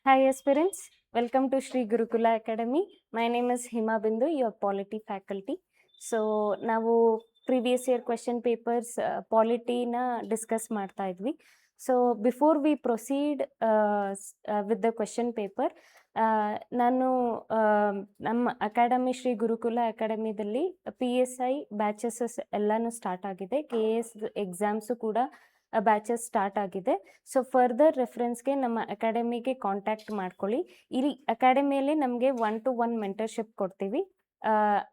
Hi aspirants, welcome to Shri Gurukula Academy. My name is Hima Bindu, your polity faculty. So ನಾವು previous year question papers ಪಾಲಿಟಿನ discuss ಮಾಡ್ತಾ ಇದ್ವಿ. So before we proceed with the question paper, ನಾನು ನಮ್ಮ academy Shri Gurukula ಅಕಾಡೆಮಿದಲ್ಲಿ PSI batches ಎಲ್ಲಾನು start ಆಗಿದೆ. KS exams ಕೂಡ ಬ್ಯಾಚಸ್ ಸ್ಟಾರ್ಟ್ ಆಗಿದೆ. ಸೊ ಫರ್ದರ್ ರೆಫರೆನ್ಸ್ಗೆ ನಮ್ಮ ಅಕಾಡೆಮಿಗೆ ಕಾಂಟ್ಯಾಕ್ಟ್ ಮಾಡ್ಕೊಳ್ಳಿ. ಈ ಅಕಾಡೆಮಿಯಲ್ಲಿ ನಮಗೆ 1-to-1 ಮೆಂಟರ್ಶಿಪ್ ಕೊಡ್ತೀವಿ.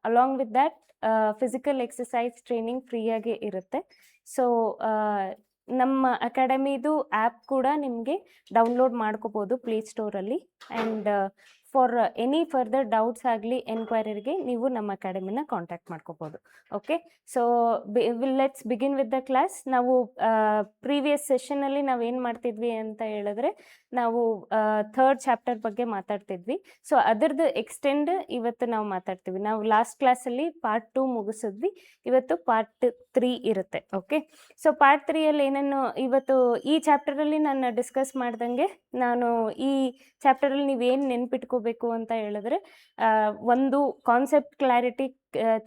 Along with that physical exercise training ಫ್ರೀಯಾಗಿ ಇರುತ್ತೆ. ಸೊ ನಮ್ಮ ಅಕಾಡೆಮಿದು ಆ್ಯಪ್ ಕೂಡ ನಿಮಗೆ ಡೌನ್ಲೋಡ್ ಮಾಡ್ಕೋಬೋದು ಪ್ಲೇಸ್ಟೋರಲ್ಲಿ. And for any further doubts ಆಗಲಿ ಎನ್ಕ್ವೈರಿಗೆ ನೀವು ನಮ್ಮ ಅಕಾಡೆಮಿನ ಕಾಂಟ್ಯಾಕ್ಟ್ ಮಾಡ್ಕೋಬೋದು. Okay, so let's begin with the class. ನಾವು ಪ್ರೀವಿಯಸ್ ಸೆಷನಲ್ಲಿ ನಾವೇನು ಮಾಡ್ತಿದ್ವಿ ಅಂತ ಹೇಳಿದ್ರೆ, ನಾವು ಥರ್ಡ್ ಚಾಪ್ಟರ್ ಬಗ್ಗೆ ಮಾತಾಡ್ತಿದ್ವಿ. ಸೊ ಅದರದ್ದು ಎಕ್ಸ್ಟೆಂಡ್ ಇವತ್ತು ನಾವು ಮಾತಾಡ್ತೀವಿ. ನಾವು ಲಾಸ್ಟ್ ಕ್ಲಾಸಲ್ಲಿ ಪಾರ್ಟ್ 2 ಮುಗಿಸಿದ್ವಿ. ಇವತ್ತು ಪಾರ್ಟ್ 3 ಇರುತ್ತೆ. ಓಕೆ, ಸೊ ಪಾರ್ಟ್ 3ಯಲ್ಲಿ ಏನನ್ನು ಇವತ್ತು ಈ ಚಾಪ್ಟರಲ್ಲಿ ನಾನು ಡಿಸ್ಕಸ್ ಮಾಡ್ದಂಗೆ, ನಾನು ಈ ಚಾಪ್ಟರಲ್ಲಿ ನೀವೇನು ನೆನ್ಪಿಟ್ಕೋಬೇಕು ಅಂತ ಹೇಳಿದ್ರೆ, ಒಂದು ಕಾನ್ಸೆಪ್ಟ್ ಕ್ಲಾರಿಟಿ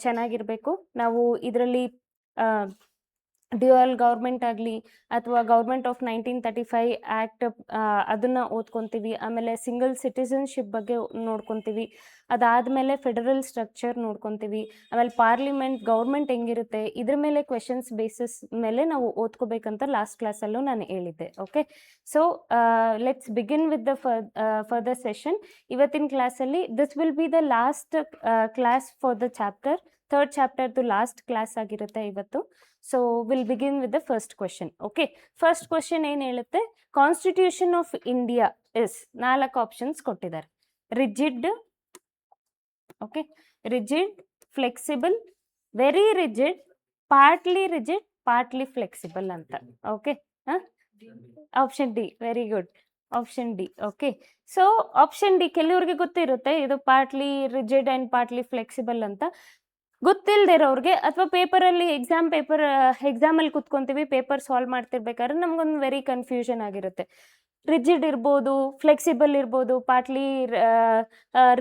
ಚೆನ್ನಾಗಿರಬೇಕು. ನಾವು ಇದರಲ್ಲಿ ಡ್ಯುಯಲ್ ಗೌರ್ಮೆಂಟ್ ಆಗಲಿ ಅಥವಾ ಗೌರ್ಮೆಂಟ್ ಆಫ್ 1935 ಆ್ಯಕ್ಟ್ ಅದನ್ನು ಓದ್ಕೊತೀವಿ. ಆಮೇಲೆ ಸಿಂಗಲ್ ಸಿಟಿಸನ್ಶಿಪ್ ಬಗ್ಗೆ ನೋಡ್ಕೊತೀವಿ. ಅದಾದಮೇಲೆ ಫೆಡರಲ್ ಸ್ಟ್ರಕ್ಚರ್ ನೋಡ್ಕೊತೀವಿ. ಆಮೇಲೆ ಪಾರ್ಲಿಮೆಂಟ್ ಗೌರ್ಮೆಂಟ್ ಹೆಂಗಿರುತ್ತೆ ಇದ್ರ ಮೇಲೆ ಕ್ವೆಶನ್ಸ್ ಬೇಸಿಸ್ ಮೇಲೆ ನಾವು ಓದ್ಕೋಬೇಕಂತ ಲಾಸ್ಟ್ ಕ್ಲಾಸಲ್ಲೂ ನಾನು ಹೇಳಿದ್ದೆ. Okay, so let's begin with the further session. ಇವತ್ತಿನ ಕ್ಲಾಸಲ್ಲಿ this will be the last class for the chapter. Third ಚಾಪ್ಟರ್ದು ಲಾಸ್ಟ್ ಕ್ಲಾಸ್ ಆಗಿರುತ್ತೆ ಇವತ್ತು. So will begin with the first question. Okay, first question ಏನು ಹೇಳುತ್ತೆ, constitution of India is 4 options ಕೊಟ್ಟಿದ್ದಾರೆ. Rigid, okay, rigid, flexible, very rigid, partly flexible ಅಂತ. Okay, option D, very good, option D. Okay, so option D ಕೆಲವ್ರಿಗೆ ಗೊತ್ತಿರುತ್ತೆ, ಇದು partly rigid and partly flexible ಅಂತ. ಗೊತ್ತಿಲ್ಲದಿರೋರಿಗೆ ಅಥವಾ ಪೇಪರಲ್ಲಿ ಎಕ್ಸಾಮಲ್ಲಿ ಕುತ್ಕೊಂತೀವಿ, ಪೇಪರ್ ಸಾಲ್ವ್ ಮಾಡ್ತಿರ್ಬೇಕಾದ್ರೆ ನಮಗೊಂದು ವೆರಿ ಕನ್ಫ್ಯೂಷನ್ ಆಗಿರುತ್ತೆ. ರಿಜಿಡ್ ಇರ್ಬೋದು, ಫ್ಲೆಕ್ಸಿಬಲ್ ಇರ್ಬೋದು, ಪಾರ್ಟ್ಲಿ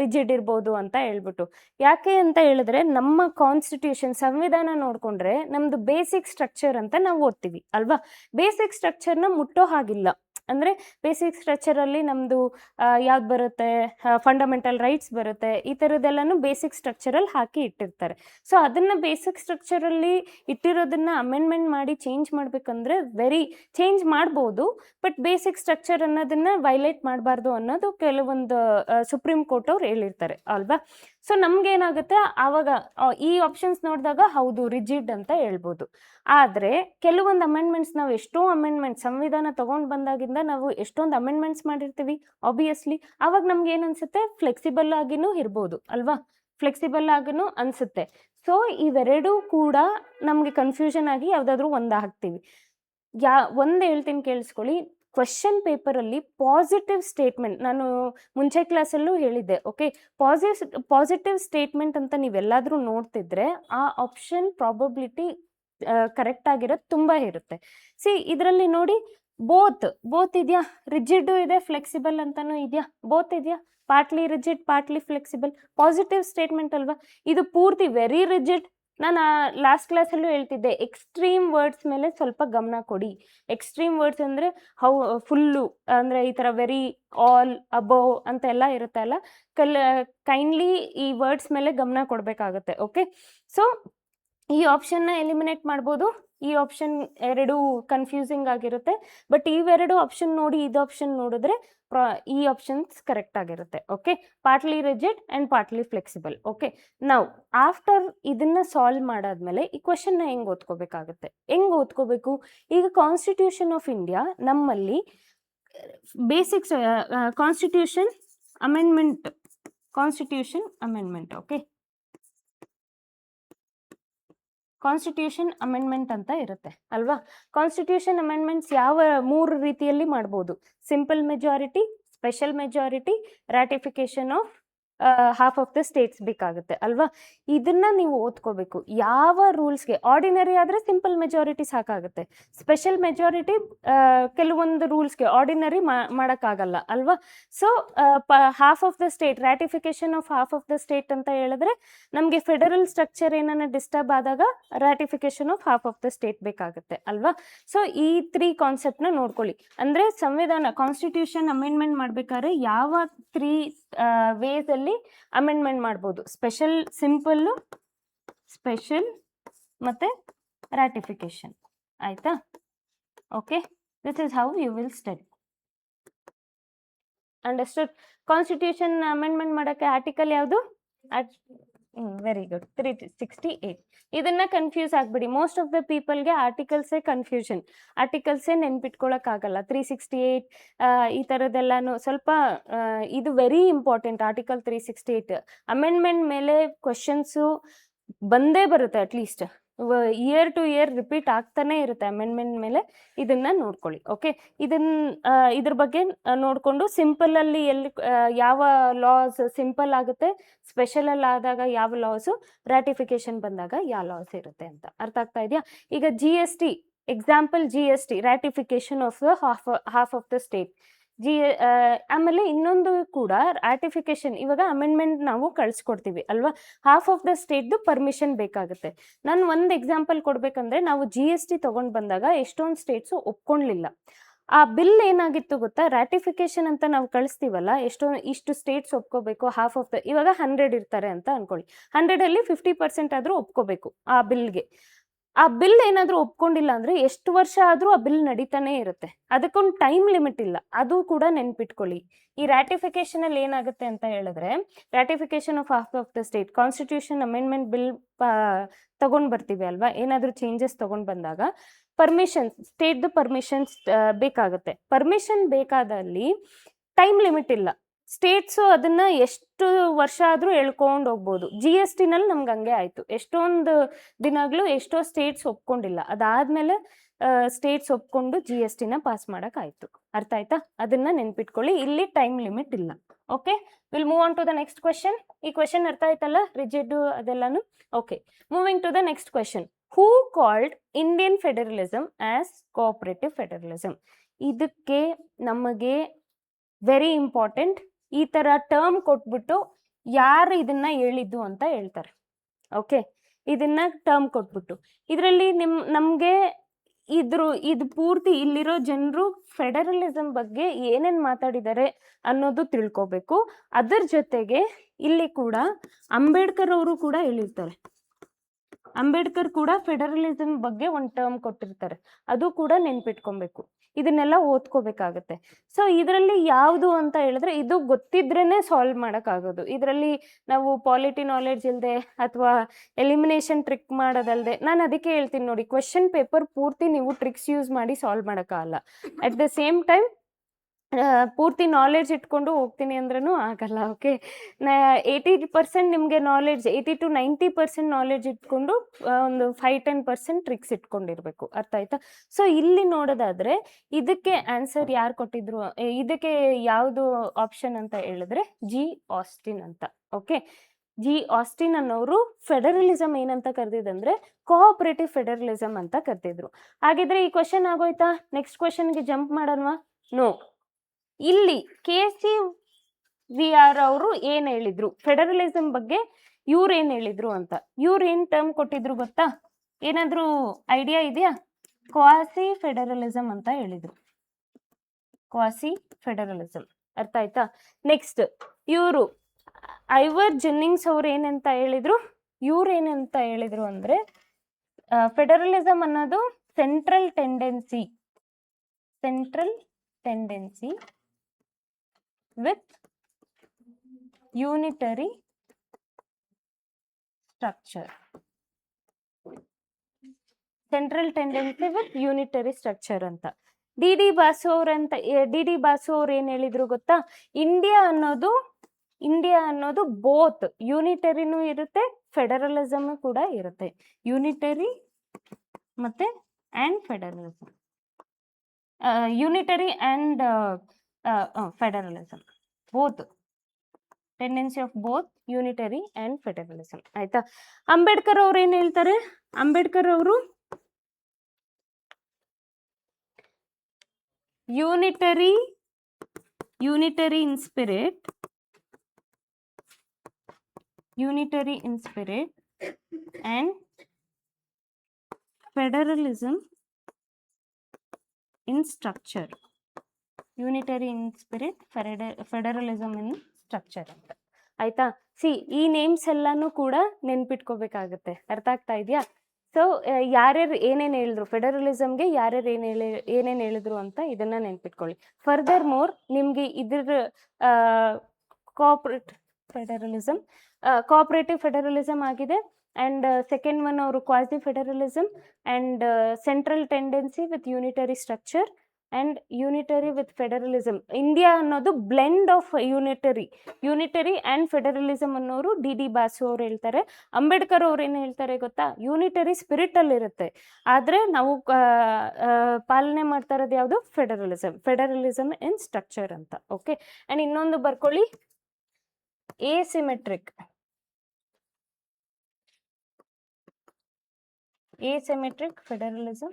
ರಿಜಿಡ್ ಇರ್ಬೋದು ಅಂತ ಹೇಳ್ಬಿಟ್ಟು. ಯಾಕೆ ಅಂತ ಹೇಳಿದ್ರೆ, ನಮ್ಮ ಕಾನ್ಸ್ಟಿಟ್ಯೂಷನ್ ಸಂವಿಧಾನ ನೋಡಿಕೊಂಡ್ರೆ ನಮ್ಮದು ಬೇಸಿಕ್ ಸ್ಟ್ರಕ್ಚರ್ ಅಂತ ನಾವು ಓದ್ತೀವಿ ಅಲ್ವಾ. ಬೇಸಿಕ್ ಸ್ಟ್ರಕ್ಚರ್ನ ಮುಟ್ಟೋ ಹಾಗಿಲ್ಲ. ಅಂದರೆ ಬೇಸಿಕ್ ಸ್ಟ್ರಕ್ಚರಲ್ಲಿ ನಮ್ಮದು ಯಾವ್ದು ಬರುತ್ತೆ, ಫಂಡಮೆಂಟಲ್ ರೈಟ್ಸ್ ಬರುತ್ತೆ, ಈ ಥರದ್ದೆಲ್ಲನೂ ಬೇಸಿಕ್ ಸ್ಟ್ರಕ್ಚರಲ್ಲಿ ಹಾಕಿ ಇಟ್ಟಿರ್ತಾರೆ. ಸೊ ಅದನ್ನು ಬೇಸಿಕ್ ಸ್ಟ್ರಕ್ಚರಲ್ಲಿ ಇಟ್ಟಿರೋದನ್ನು ಅಮೆಂಡ್ಮೆಂಟ್ ಮಾಡಿ ಚೇಂಜ್ ಮಾಡಬೇಕಂದ್ರೆ ಚೇಂಜ್ ಮಾಡ್ಬೋದು, ಬಟ್ ಬೇಸಿಕ್ ಸ್ಟ್ರಕ್ಚರ್ ಅನ್ನೋದನ್ನು ವೈಲೇಟ್ ಮಾಡಬಾರ್ದು ಅನ್ನೋದು ಕೆಲವೊಂದು ಸುಪ್ರೀಂ ಕೋರ್ಟ್ ಅವ್ರು ಹೇಳಿರ್ತಾರೆ ಅಲ್ವಾ. ಸೊ ನಮಗೇನಾಗುತ್ತೆ ಆವಾಗ ಈ ಆಪ್ಷನ್ಸ್ ನೋಡಿದಾಗ ಹೌದು ರಿಜಿಡ್ ಅಂತ ಹೇಳ್ಬೋದು. ಆದರೆ ಕೆಲವೊಂದು ಅಮೆಂಡ್ಮೆಂಟ್ಸ್, ನಾವು ಎಷ್ಟೋ ಅಮೆಂಡ್ಮೆಂಟ್ ಸಂವಿಧಾನ ತೊಗೊಂಡು ಬಂದಾಗಿಂದ ನಾವು ಎಷ್ಟೊಂದು ಅಮೆಂಡ್ಮೆಂಟ್ಸ್ ಮಾಡಿರ್ತೀವಿ ಆಬ್ವಿಯಸ್ಲಿ. ಆವಾಗ ನಮ್ಗೆ ಏನು ಅನ್ಸುತ್ತೆ, ಫ್ಲೆಕ್ಸಿಬಲ್ ಆಗಿನೂ ಇರ್ಬೋದು ಅಲ್ವಾ, ಫ್ಲೆಕ್ಸಿಬಲ್ ಆಗಿನೂ ಅನಿಸುತ್ತೆ. ಸೊ ಇವೆರಡೂ ಕೂಡ ನಮಗೆ ಕನ್ಫ್ಯೂಷನ್ ಆಗಿ ಯಾವುದಾದ್ರೂ ಒಂದು ಹಾಕ್ತೀವಿ. ಒಂದು ಹೇಳ್ತೀನಿ ಕೇಳಿಸ್ಕೊಳ್ಳಿ, ಕ್ವೆಶನ್ ಪೇಪರಲ್ಲಿ ಪಾಸಿಟಿವ್ ಸ್ಟೇಟ್ಮೆಂಟ್, ನಾನು ಮುಂಚೆ ಕ್ಲಾಸಲ್ಲೂ ಹೇಳಿದ್ದೆ. ಓಕೆ, ಪಾಸಿಟಿವ್ ಸ್ಟೇಟ್ಮೆಂಟ್ ಅಂತ ನೀವೆಲ್ಲಾದರೂ ನೋಡ್ತಿದ್ರೆ ಆ ಆಪ್ಷನ್ ಪ್ರಾಬಬಿಲಿಟಿ ಕರೆಕ್ಟ್ ಆಗಿರೋದು ತುಂಬ ಇರುತ್ತೆ. ಇದರಲ್ಲಿ ನೋಡಿ, ಬೋತ್ ಇದೆಯಾ, ರಿಜಿಡ್ ಇದೆ, ಫ್ಲೆಕ್ಸಿಬಲ್ ಅಂತಲೂ ಇದೆಯಾ, ಬೋತ್ ಇದೆಯಾ, partly rigid partly flexible, positive statement ಅಲ್ವಾ. ಇದು ಪೂರ್ತಿ ವೆರಿ ರಿಜಿಡ್. ನಾನು ಲಾಸ್ಟ್ ಕ್ಲಾಸಲ್ಲೂ ಹೇಳ್ತಿದ್ದೆ, ಎಕ್ಸ್ಟ್ರೀಮ್ ವರ್ಡ್ಸ್ ಮೇಲೆ ಸ್ವಲ್ಪ ಗಮನ ಕೊಡಿ. ಎಕ್ಸ್ಟ್ರೀಮ್ ವರ್ಡ್ಸ್ ಅಂದರೆ ಫುಲ್ಲು, ಅಂದರೆ ಈ ಥರ ವೆರಿ, ಆಲ್, ಅಬೋವ್ ಅಂತೆಲ್ಲ ಇರುತ್ತಲ್ಲ, ಕೈಂಡ್ಲಿ ಈ ವರ್ಡ್ಸ್ ಮೇಲೆ ಗಮನ ಕೊಡಬೇಕಾಗುತ್ತೆ. ಓಕೆ, ಸೊ ಈ ಆಪ್ಷನ್ನ ಎಲಿಮಿನೇಟ್ ಮಾಡ್ಬೋದು. ಈ ಆಪ್ಷನ್ ಎರಡು ಕನ್ಫ್ಯೂಸಿಂಗ್ ಆಗಿರುತ್ತೆ, ಬಟ್ ಇವೆರಡು ಆಪ್ಷನ್ ನೋಡಿ ಇದು ಆಪ್ಷನ್ ನೋಡಿದ್ರೆ ಈ ಆಪ್ಷನ್ಸ್ ಕರೆಕ್ಟ್ ಆಗಿರುತ್ತೆ. Okay, partly rigid and partly flexible. Okay, ನಾವು ಆಫ್ಟರ್ ಇದನ್ನ ಸಾಲ್ವ್ ಮಾಡಾದ್ಮೇಲೆ ಈ ಕ್ವೆಶನ್ನ ಹೆಂಗೆ ಓದ್ಕೋಬೇಕು. ಈಗ ಕಾನ್ಸ್ಟಿಟ್ಯೂಷನ್ ಆಫ್ ಇಂಡಿಯಾ ನಮ್ಮಲ್ಲಿ basics constitution amendment. Okay, constitution amendment ಅಂತ ಇರುತ್ತೆ ಅಲ್ವಾ. ಕಾನ್ಸ್ಟಿಟ್ಯೂಷನ್ ಅಮೆಂಡ್ಮೆಂಟ್ಸ್ ಯಾವ 3 ರೀತಿಯಲ್ಲಿ ಮಾಡ್ಬೋದು: simple majority, special majority, ratification of half of the states ಬೇಕಾಗುತ್ತೆ ಅಲ್ವಾ. ಇದನ್ನ ನೀವು ಓದ್ಕೋಬೇಕು. ಯಾವ ರೂಲ್ಸ್ಗೆ ಆರ್ಡಿನರಿ ಆದರೆ ಸಿಂಪಲ್ ಮೆಜಾರಿಟಿ ಸಾಕಾಗುತ್ತೆ. ಸ್ಪೆಷಲ್ ಮೆಜಾರಿಟಿ ಕೆಲವೊಂದು ರೂಲ್ಸ್ಗೆ ಆರ್ಡಿನರಿ ಮಾಡೋಕ್ಕಾಗಲ್ಲ ಅಲ್ವಾ. So half of the state, ratification of half of the state ಅಂತ ಹೇಳಿದ್ರೆ ನಮಗೆ ಫೆಡರಲ್ ಸ್ಟ್ರಕ್ಚರ್ ಏನನ್ನ ಡಿಸ್ಟರ್ಬ್ ಆದಾಗ ratification of half of the state ಬೇಕಾಗುತ್ತೆ ಅಲ್ವಾ. ಸೊ ಈ 3 ಕಾನ್ಸೆಪ್ಟ್ನ ನೋಡ್ಕೊಳ್ಳಿ. ಅಂದರೆ ಸಂವಿಧಾನ ಕಾನ್ಸ್ಟಿಟ್ಯೂಷನ್ ಅಮೆಂಡ್ಮೆಂಟ್ ಮಾಡ್ಬೇಕಾದ್ರೆ ಯಾವ 3 ವೇಸ್ ಅಲ್ಲಿ ಅಮೆಂಡ್ಮೆಂಟ್ ಮಾಡ್ಬೋದು. ಸ್ಪೆಷಲ್, ಸಿಂಪಲ್, ಸ್ಪೆಷಲ್ ಮತ್ತೆ ರ್ಯಾಟಿಫಿಕೇಶನ್. ಆಯ್ತಾ? Okay, this is how you will study. Understood? Constitution amendment ಮಾಡೋಕ್ಕೆ ಆರ್ಟಿಕಲ್ ಯಾವುದು? Very good, 368. ಇದನ್ನ ಕನ್ಫ್ಯೂಸ್ ಆಗ್ಬಿಡಿ. ಮೋಸ್ಟ್ ಆಫ್ ದ ಪೀಪಲ್ಗೆ ಆರ್ಟಿಕಲ್ಸೇ ಕನ್ಫ್ಯೂಷನ್, ಆರ್ಟಿಕಲ್ಸೇ ನೆನ್ಪಿಟ್ಕೊಳಕ್ಕಾಗಲ್ಲ. 368 ಈ ಥರದ್ದೆಲ್ಲಾನು ಸ್ವಲ್ಪ ಇದು ವೆರಿ ಇಂಪಾರ್ಟೆಂಟ್. ಆರ್ಟಿಕಲ್ 368 ಅಮೆಂಡ್ಮೆಂಟ್ ಮೇಲೆ ಕ್ವಶನ್ಸು ಬಂದೇ ಬರುತ್ತೆ. At least year to year repeat ಆಗ್ತಾನೆ ಇರುತ್ತೆ ಅಮೆಂಡ್ಮೆಂಟ್ ಮೇಲೆ. ಇದನ್ನ ನೋಡ್ಕೊಳ್ಳಿ. ಓಕೆ, ಇದ್ರ ಬಗ್ಗೆ ನೋಡಿಕೊಂಡು ಸಿಂಪಲ್ ಅಲ್ಲಿ ಎಲ್ಲಿ ಯಾವ ಲಾಸ್ ಸಿಂಪಲ್ ಆಗುತ್ತೆ, ಸ್ಪೆಷಲ್ ಅಲ್ಲಿ ಆದಾಗ ಯಾವ ಲಾಸು, ರ್ಯಾಟಿಫಿಕೇಶನ್ ಬಂದಾಗ ಯಾವ ಲಾಸ್ ಇರುತ್ತೆ ಅಂತ ಅರ್ಥ ಆಗ್ತಾ ಇದೆಯಾ? ಈಗ GST example, GST ratification of the half of the state. ಆಮೇಲೆ ಇನ್ನೊಂದು ಕೂಡ ರ್ಯಾಟಿಫಿಕೇಶನ್, ಇವಾಗ ಅಮೆಂಡ್ಮೆಂಟ್ ನಾವು ಕಳಿಸ್ಕೊಡ್ತೀವಿ ಅಲ್ವಾ, ಹಾಫ್ ಆಫ್ ದ ಸ್ಟೇಟ್ದು ಪರ್ಮಿಷನ್ ಬೇಕಾಗುತ್ತೆ. ನಾನು ಒಂದು ಎಕ್ಸಾಂಪಲ್ ಕೊಡ್ಬೇಕಂದ್ರೆ, ನಾವು GST ತಗೊಂಡು ಬಂದಾಗ ಎಷ್ಟೊಂದು ಸ್ಟೇಟ್ಸು ಒಪ್ಕೊಳ್ಳಿಲ್ಲ. ಆ ಬಿಲ್ ಏನಾಗಿತ್ತು ಗೊತ್ತಾ, ರ್ಯಾಟಿಫಿಕೇಶನ್ ಅಂತ ನಾವು ಕಳಿಸ್ತೀವಲ್ಲ, ಇಷ್ಟು ಸ್ಟೇಟ್ಸ್ ಒಪ್ಕೋಬೇಕು, ಹಾಫ್ ಆಫ್ ದ, ಇವಾಗ 100 ಇರ್ತಾರೆ ಅಂತ ಅನ್ಕೊಳ್ಳಿ, 100ಅಲ್ಲಿ 50% ಆದರೂ ಒಪ್ಕೋಬೇಕು ಆ ಬಿಲ್ಗೆ. ಆ ಬಿಲ್ ಏನಾದರೂ ಒಪ್ಕೊಂಡಿಲ್ಲ ಅಂದರೆ ಎಷ್ಟು ವರ್ಷ ಆದರೂ ಆ ಬಿಲ್ ನಡೀತಾನೆ ಇರುತ್ತೆ. ಅದಕ್ಕೊಂದು ಟೈಮ್ ಲಿಮಿಟ್ ಇಲ್ಲ, ಅದು ಕೂಡ ನೆನ್ಪಿಟ್ಕೊಳ್ಳಿ. ಈ ರ್ಯಾಟಿಫಿಕೇಶನ್ ಅಲ್ಲಿ ಏನಾಗುತ್ತೆ ಅಂತ ಹೇಳಿದ್ರೆ, ratification of half of the state constitution amendment bill ತಗೊಂಡ್ ಬರ್ತೀವಿ ಅಲ್ವಾ, ಏನಾದರೂ ಚೇಂಜಸ್ ತಗೊಂಡ್ ಬಂದಾಗ ಪರ್ಮಿಷನ್, ಸ್ಟೇಟ್ದು ಪರ್ಮಿಷನ್ಸ್ ಬೇಕಾಗುತ್ತೆ. ಪರ್ಮಿಷನ್ ಬೇಕಾದಲ್ಲಿ ಟೈಮ್ ಲಿಮಿಟ್ ಇಲ್ಲ. ಸ್ಟೇಟ್ಸು ಅದನ್ನ ಎಷ್ಟು ವರ್ಷ ಆದರೂ ಎಳ್ಕೊಂಡು ಹೋಗ್ಬೋದು. GST ನಲ್ಲಿ ನಮ್ಗೆ ಹಂಗೆ ಆಯಿತು, ಎಷ್ಟೊಂದು ದಿನಗಳು ಎಷ್ಟೋ ಸ್ಟೇಟ್ಸ್ ಒಪ್ಕೊಂಡಿಲ್ಲ, ಅದಾದಮೇಲೆ ಸ್ಟೇಟ್ಸ್ ಒಪ್ಕೊಂಡು GST ನ ಪಾಸ್ ಮಾಡೋಕ್ಕಾಯ್ತು. ಅರ್ಥ ಆಯ್ತಾ? ಅದನ್ನ ನೆನ್ಪಿಟ್ಕೊಳ್ಳಿ, ಇಲ್ಲಿ ಟೈಮ್ ಲಿಮಿಟ್ ಇಲ್ಲ. Okay, will move on to the next question. ಈ ಕ್ವೆಶನ್ ಅರ್ಥ ಆಯ್ತಲ್ಲ, ರಿಜಿಡ್ ಅದೆಲ್ಲಾನು? Okay, moving to the next question. Who called Indian federalism as cooperative federalism? ಇದಕ್ಕೆ ನಮಗೆ ವೆರಿ ಇಂಪಾರ್ಟೆಂಟ್. ಈ ಥರ ಟರ್ಮ್ ಕೊಟ್ಬಿಟ್ಟು ಯಾರು ಇದನ್ನ ಹೇಳಿದ್ದು ಅಂತ ಹೇಳ್ತಾರೆ. ಓಕೆ, ಇದನ್ನ ಟರ್ಮ್ ಕೊಟ್ಬಿಟ್ಟು ಇದರಲ್ಲಿ ನಮಗೆ ಇದು ಪೂರ್ತಿ ಇಲ್ಲಿರೋ ಜನರು ಫೆಡರಲಿಸಮ್ ಬಗ್ಗೆ ಏನೇನು ಮಾತಾಡಿದ್ದಾರೆ ಅನ್ನೋದು ತಿಳ್ಕೊಬೇಕು. ಅದರ ಜೊತೆಗೆ ಇಲ್ಲಿ ಕೂಡ ಅಂಬೇಡ್ಕರ್ ಅವರು ಕೂಡ ಹೇಳಿರ್ತಾರೆ. ಅಂಬೇಡ್ಕರ್ ಕೂಡ ಫೆಡರಲಿಸಮ್ ಬಗ್ಗೆ ಒಂದು ಟರ್ಮ್ ಕೊಟ್ಟಿರ್ತಾರೆ, ಅದು ಕೂಡ ನೆನ್ಪಿಟ್ಕೊಬೇಕು. ಇದನ್ನೆಲ್ಲ ಓದ್ಕೋಬೇಕಾಗತ್ತೆ. ಸೊ ಇದರಲ್ಲಿ ಯಾವುದು ಅಂತ ಹೇಳಿದ್ರೆ, ಇದು ಗೊತ್ತಿದ್ರೇನೆ ಸಾಲ್ವ್ ಮಾಡೋಕ್ಕಾಗೋದು. ಇದರಲ್ಲಿ ನಾವು ಪಾಲಿಟಿ ನಾಲೆಡ್ಜ್ ಇಲ್ಲದೆ ಅಥವಾ ಎಲಿಮಿನೇಷನ್ ಟ್ರಿಕ್ ಮಾಡೋದಲ್ಲದೆ, ನಾನು ಅದಕ್ಕೆ ಹೇಳ್ತೀನಿ ನೋಡಿ, ಕ್ವೆಶನ್ ಪೇಪರ್ ಪೂರ್ತಿ ನೀವು ಟ್ರಿಕ್ಸ್ ಯೂಸ್ ಮಾಡಿ ಸಾಲ್ವ್ ಮಾಡೋಕ್ಕಾಗಲ್ಲ. ಅಟ್ ದ ಸೇಮ್ ಟೈಮ್ ಪೂರ್ತಿ ನಾಲೆಡ್ಜ್ ಇಟ್ಕೊಂಡು ಹೋಗ್ತೀನಿ ಅಂದ್ರೂ ಆಗಲ್ಲ. ಓಕೆ, 80% ನಿಮಗೆ ನಾಲೆಡ್ಜ್, 80 to 90% ನಾಲೆಡ್ಜ್ ಇಟ್ಕೊಂಡು ಒಂದು 5-10% ಟ್ರಿಕ್ಸ್ ಇಟ್ಕೊಂಡಿರ್ಬೇಕು. ಅರ್ಥ ಆಯ್ತಾ? ಸೊ ಇಲ್ಲಿ ನೋಡೋದಾದ್ರೆ ಇದಕ್ಕೆ ಆನ್ಸರ್ ಯಾರು ಕೊಟ್ಟಿದ್ರು, ಇದಕ್ಕೆ ಯಾವುದು ಆಪ್ಷನ್ ಅಂತ ಹೇಳಿದ್ರೆ G. ಆಸ್ಟಿನ್ ಅಂತ. Okay, G. ಆಸ್ಟಿನ್ ಅನ್ನೋರು ಫೆಡರಲಿಸಮ್ ಏನಂತ ಕರೆದಿದ್ದಂದ್ರೆ ಕೋಆಪರೇಟಿವ್ ಫೆಡರಲಿಸಮ್ ಅಂತ ಕರೆದಿದ್ರು. ಹಾಗಿದ್ರೆ ಈ ಕ್ವಶನ್ ಆಗೋಯ್ತಾ? ನೆಕ್ಸ್ಟ್ ಕ್ವಶನ್ಗೆ ಜಂಪ್ ಮಾಡೋಣವಾ? ನೋ. ಇಲ್ಲಿ KCVR ಅವರು ಏನ್ ಹೇಳಿದ್ರು ಫೆಡರಲಿಸಮ್ ಬಗ್ಗೆ, ಇವ್ರು ಏನ್ ಹೇಳಿದ್ರು ಅಂತ, ಇವ್ರು ಏನ್ ಟರ್ಮ್ ಕೊಟ್ಟಿದ್ರು ಗೊತ್ತಾ? ಏನಾದ್ರೂ ಐಡಿಯಾ ಇದೆಯಾ? ಕ್ವಾಸಿ ಫೆಡರಲಿಸಮ್ ಅಂತ ಹೇಳಿದ್ರು. Quasi federalism. ಅರ್ಥ ಆಯ್ತಾ? ನೆಕ್ಸ್ಟ್ ಇವರು ಐವರ್ ಜೆನ್ನಿಂಗ್ಸ್ ಅವ್ರು ಏನಂತ ಹೇಳಿದ್ರು? ಇವ್ರು ಏನಂತ ಹೇಳಿದ್ರು ಅಂದ್ರೆ, ಫೆಡರಲಿಸಮ್ ಅನ್ನೋದು central tendency with unitary structure. Central tendency with unitary structure ಅಂತ. ಡಿ ಬಾಸು ಅವ್ರು ಏನ್ ಹೇಳಿದ್ರು ಗೊತ್ತಾ? ಇಂಡಿಯಾ ಅನ್ನೋದು ಬೋತ್ ಯೂನಿಟರಿನೂ ಇರುತ್ತೆ, ಫೆಡರಲಿಸಮ್ ಕೂಡ ಇರುತ್ತೆ. ಯೂನಿಟರಿ ಮತ್ತೆ and federalism, unitary and federalism both. Tendency of both unitary and federalism. ಆಯ್ತಾ? ಅಂಬೇಡ್ಕರ್ ಅವ್ರು ಏನ್ ಹೇಳ್ತಾರೆ? ಅಂಬೇಡ್ಕರ್ ಅವರು unitary in spirit and federalism in structure. Unitary in spirit, federalism in structure ಅಂತ. ಆಯ್ತಾ? ಈ ನೇಮ್ಸ್ ಎಲ್ಲಾನು ಕೂಡ ನೆನ್ಪಿಟ್ಕೋಬೇಕಾಗತ್ತೆ. ಅರ್ಥ ಆಗ್ತಾ ಇದೆಯಾ? ಸೊ ಯಾರ್ಯಾರು ಏನೇನು ಹೇಳಿದ್ರು, ಫೆಡರಲಿಸಮ್ಗೆ ಯಾರ್ಯಾರು ಏನೇನು ಹೇಳಿದ್ರು ಅಂತ ಇದನ್ನ ನೆನ್ಪಿಟ್ಕೊಳ್ಳಿ. ಫರ್ದರ್ ಮೋರ್ ನಿಮ್ಗೆ ಇದ್ರ ಕೋಆಪರೇಟಿವ್ ಫೆಡರಲಿಸಮ್ ಆಗಿದೆ. ಅಂಡ್ ಸೆಕೆಂಡ್ ಒನ್ ಅವರು quasi federalism and central tendency with unitary structure and unitary with federalism. India ಅನ್ನೋದು blend of unitary and federalism ಅನ್ನೋರು ಡಿ ಬಾಸು ಅವ್ರು ಹೇಳ್ತಾರೆ. ಅಂಬೇಡ್ಕರ್ ಅವ್ರು ಏನು ಹೇಳ್ತಾರೆ ಗೊತ್ತಾ? ಯೂನಿಟರಿ ಸ್ಪಿರಿಟ್ ಅಲ್ಲಿ ಇರುತ್ತೆ, ಆದ್ರೆ ನಾವು ಪಾಲನೆ ಮಾಡ್ತಾ ಇರೋದು ಯಾವುದು? ಫೆಡರಲಿಸಮ್ ಇನ್ ಸ್ಟ್ರಕ್ಚರ್ ಅಂತ. ಓಕೆ, ಅಂಡ್ ಇನ್ನೊಂದು ಬರ್ಕೊಳ್ಳಿ, asymmetric federalism.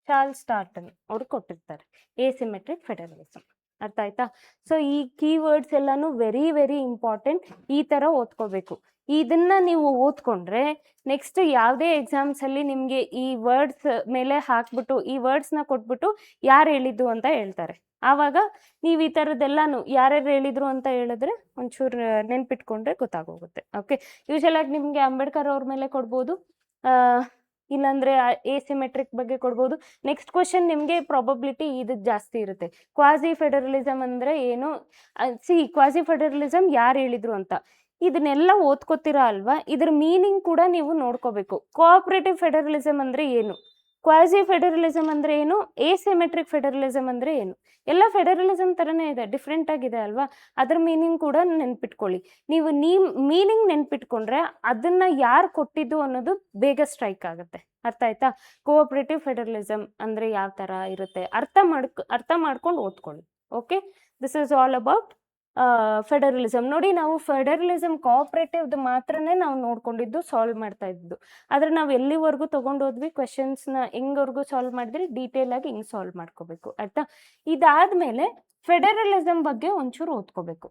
ಚಾರ್ಲ್ಸ್ ಟಾರ್ಟನ್ ಅವ್ರು ಕೊಟ್ಟಿರ್ತಾರೆ asymmetric federalism. ಅರ್ಥ ಆಯ್ತಾ? ಸೊ ಈ ಕೀವರ್ಡ್ಸ್ ಎಲ್ಲಾನು ವೆರಿ ವೆರಿ ಇಂಪಾರ್ಟೆಂಟ್. ಈ ತರ ಓದ್ಕೋಬೇಕು. ಇದನ್ನ ನೀವು ಓದ್ಕೊಂಡ್ರೆ ನೆಕ್ಸ್ಟ್ ಯಾವುದೇ ಎಕ್ಸಾಮ್ಸ್ ಅಲ್ಲಿ ನಿಮ್ಗೆ ಈ ವರ್ಡ್ಸ್ ಮೇಲೆ ಹಾಕ್ಬಿಟ್ಟು ಈ ವರ್ಡ್ಸ್ ನ ಕೊಟ್ಬಿಟ್ಟು ಯಾರು ಹೇಳಿದ್ದು ಅಂತ ಹೇಳ್ತಾರೆ. ಆವಾಗ ನೀವು ಈ ಥರದ್ದೆಲ್ಲಾನು ಯಾರ್ಯಾರು ಹೇಳಿದ್ರು ಅಂತ ಹೇಳಿದ್ರೆ ಒಂಚೂರು ನೆನ್ಪಿಟ್ಕೊಂಡ್ರೆ ಗೊತ್ತಾಗೋಗುತ್ತೆ. ಓಕೆ, ಯೂಶಲ್ ಆಗಿ ನಿಮಗೆ ಅಂಬೇಡ್ಕರ್ ಅವ್ರ ಮೇಲೆ ಕೊಡ್ಬೋದು, ಇಲ್ಲಾಂದ್ರೆ asymmetric ಬಗ್ಗೆ ಕೊಡ್ಬೋದು. ನೆಕ್ಸ್ಟ್ ಕ್ವಶನ್ ನಿಮಗೆ ಪ್ರಾಬಬಿಲಿಟಿ ಇದಕ್ಕೆ ಜಾಸ್ತಿ ಇರುತ್ತೆ. ಕ್ವಾಸಿ ಫೆಡರಲಿಸಮ್ ಅಂದ್ರೆ ಏನು? ಕ್ವಾಸಿ ಫೆಡರಲಿಸಮ್ ಯಾರು ಹೇಳಿದ್ರು ಅಂತ ಇದನ್ನೆಲ್ಲ ಓದ್ಕೋತೀರಾ ಅಲ್ವಾ? ಇದ್ರ ಮೀನಿಂಗ್ ಕೂಡ ನೀವು ನೋಡ್ಕೋಬೇಕು. ಕೋಆಪರೇಟಿವ್ ಫೆಡರಲಿಸಮ್ ಅಂದ್ರೆ ಏನು, ಕ್ವಾಸಿ ಫೆಡರಲಿಸಮ್ ಅಂದ್ರೆ ಏನು, asymmetric ಫೆಡರಲಿಸಮ್ ಅಂದ್ರೆ ಏನು? ಎಲ್ಲ ಫೆಡರಲಿಸಮ್ ತರನೇ ಇದೆ, ಡಿಫ್ರೆಂಟ್ ಆಗಿದೆ ಅಲ್ವಾ? ಅದ್ರ ಮೀನಿಂಗ್ ಕೂಡ ನೆನ್ಪಿಟ್ಕೊಳ್ಳಿ. ನೀವು ಮೀನಿಂಗ್ ನೆನ್ಪಿಟ್ಕೊಂಡ್ರೆ ಅದನ್ನ ಯಾರು ಕೊಟ್ಟಿದ್ದು ಅನ್ನೋದು ಬೇಗ ಸ್ಟ್ರೈಕ್ ಆಗುತ್ತೆ. ಅರ್ಥ ಆಯ್ತಾ? ಕೋಆಪರೇಟಿವ್ ಫೆಡರಲಿಸಮ್ ಅಂದ್ರೆ ಯಾವ ತರ ಇರುತ್ತೆ ಅರ್ಥ ಮಾಡ್ಕೊಂಡು ಓದ್ಕೊಳ್ಳಿ. Okay, this is all about federalism. ನೋಡಿ, ನಾವು ಫೆಡರಲಿಸಮ್ ಕೋಆಪರೇಟಿವ್ದು ಮಾತ್ರನೇ ನಾವು ನೋಡ್ಕೊಂಡಿದ್ದು, ಸಾಲ್ವ್ ಮಾಡ್ತಾ ಇದ್ದು. ಆದ್ರೆ ನಾವು ಎಲ್ಲಿವರೆಗೂ ತಗೊಂಡೋದ್ವಿ ಕ್ವೆಶನ್ಸ್ನ, ಹೆಂಗವರೆಗೂ ಸಾಲ್ವ್ ಮಾಡಿದ್ರೆ ಡೀಟೇಲ್ ಆಗಿ ಹಿಂಗೆ ಸಾಲ್ವ್ ಮಾಡ್ಕೋಬೇಕು. ಆಯ್ತಾ? ಇದಾದ್ಮೇಲೆ ಫೆಡರಲಿಸಮ್ ಬಗ್ಗೆ ಒಂಚೂರು ಓದ್ಕೋಬೇಕು.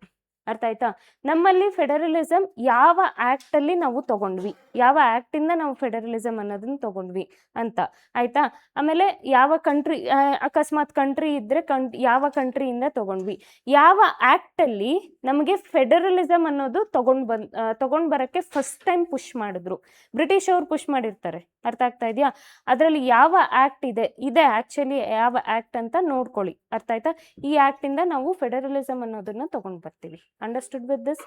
ಅರ್ಥ ಆಯ್ತಾ? ನಮ್ಮಲ್ಲಿ ಫೆಡರಲಿಸಮ್ ಯಾವ ಆಕ್ಟ್ ಅಲ್ಲಿ ನಾವು ತಗೊಂಡ್ವಿ, ಯಾವ ಆಕ್ಟ್ ಇಂದ ನಾವು ಫೆಡರಲಿಸಮ್ ಅನ್ನೋದನ್ನ ತಗೊಂಡ್ವಿ ಅಂತ. ಆಯ್ತಾ? ಆಮೇಲೆ ಯಾವ ಕಂಟ್ರಿ, ಅಕಸ್ಮಾತ್ ಕಂಟ್ರಿ ಇದ್ರೆ ಯಾವ ಕಂಟ್ರಿಯಿಂದ ತಗೊಂಡ್ವಿ, ಯಾವ ಆಕ್ಟ್ ಅಲ್ಲಿ ನಮಗೆ ಫೆಡರಲಿಸಮ್ ಅನ್ನೋದು ತಗೊಂಡ್ ಬರಕ್ಕೆ ಫಸ್ಟ್ ಟೈಮ್ ಪುಷ್ ಮಾಡಿದ್ರು, ಬ್ರಿಟಿಷ್ ಅವ್ರು ಪುಷ್ ಮಾಡಿರ್ತಾರೆ. ಅರ್ಥ ಆಗ್ತಾ ಇದೆಯಾ? ಅದರಲ್ಲಿ ಯಾವ ಆಕ್ಟ್ ಇದೆ ಆಕ್ಚುಲಿ ಯಾವ ಆಕ್ಟ್ ಅಂತ ನೋಡ್ಕೊಳ್ಳಿ. ಅರ್ಥ ಆಯ್ತಾ? ಈ ಆಕ್ಟ್ ಇಂದ ನಾವು ಫೆಡರಲಿಸಮ್ ಅನ್ನೋದನ್ನ ತಗೊಂಡ್ ಬರ್ತೀವಿ. Understood with this?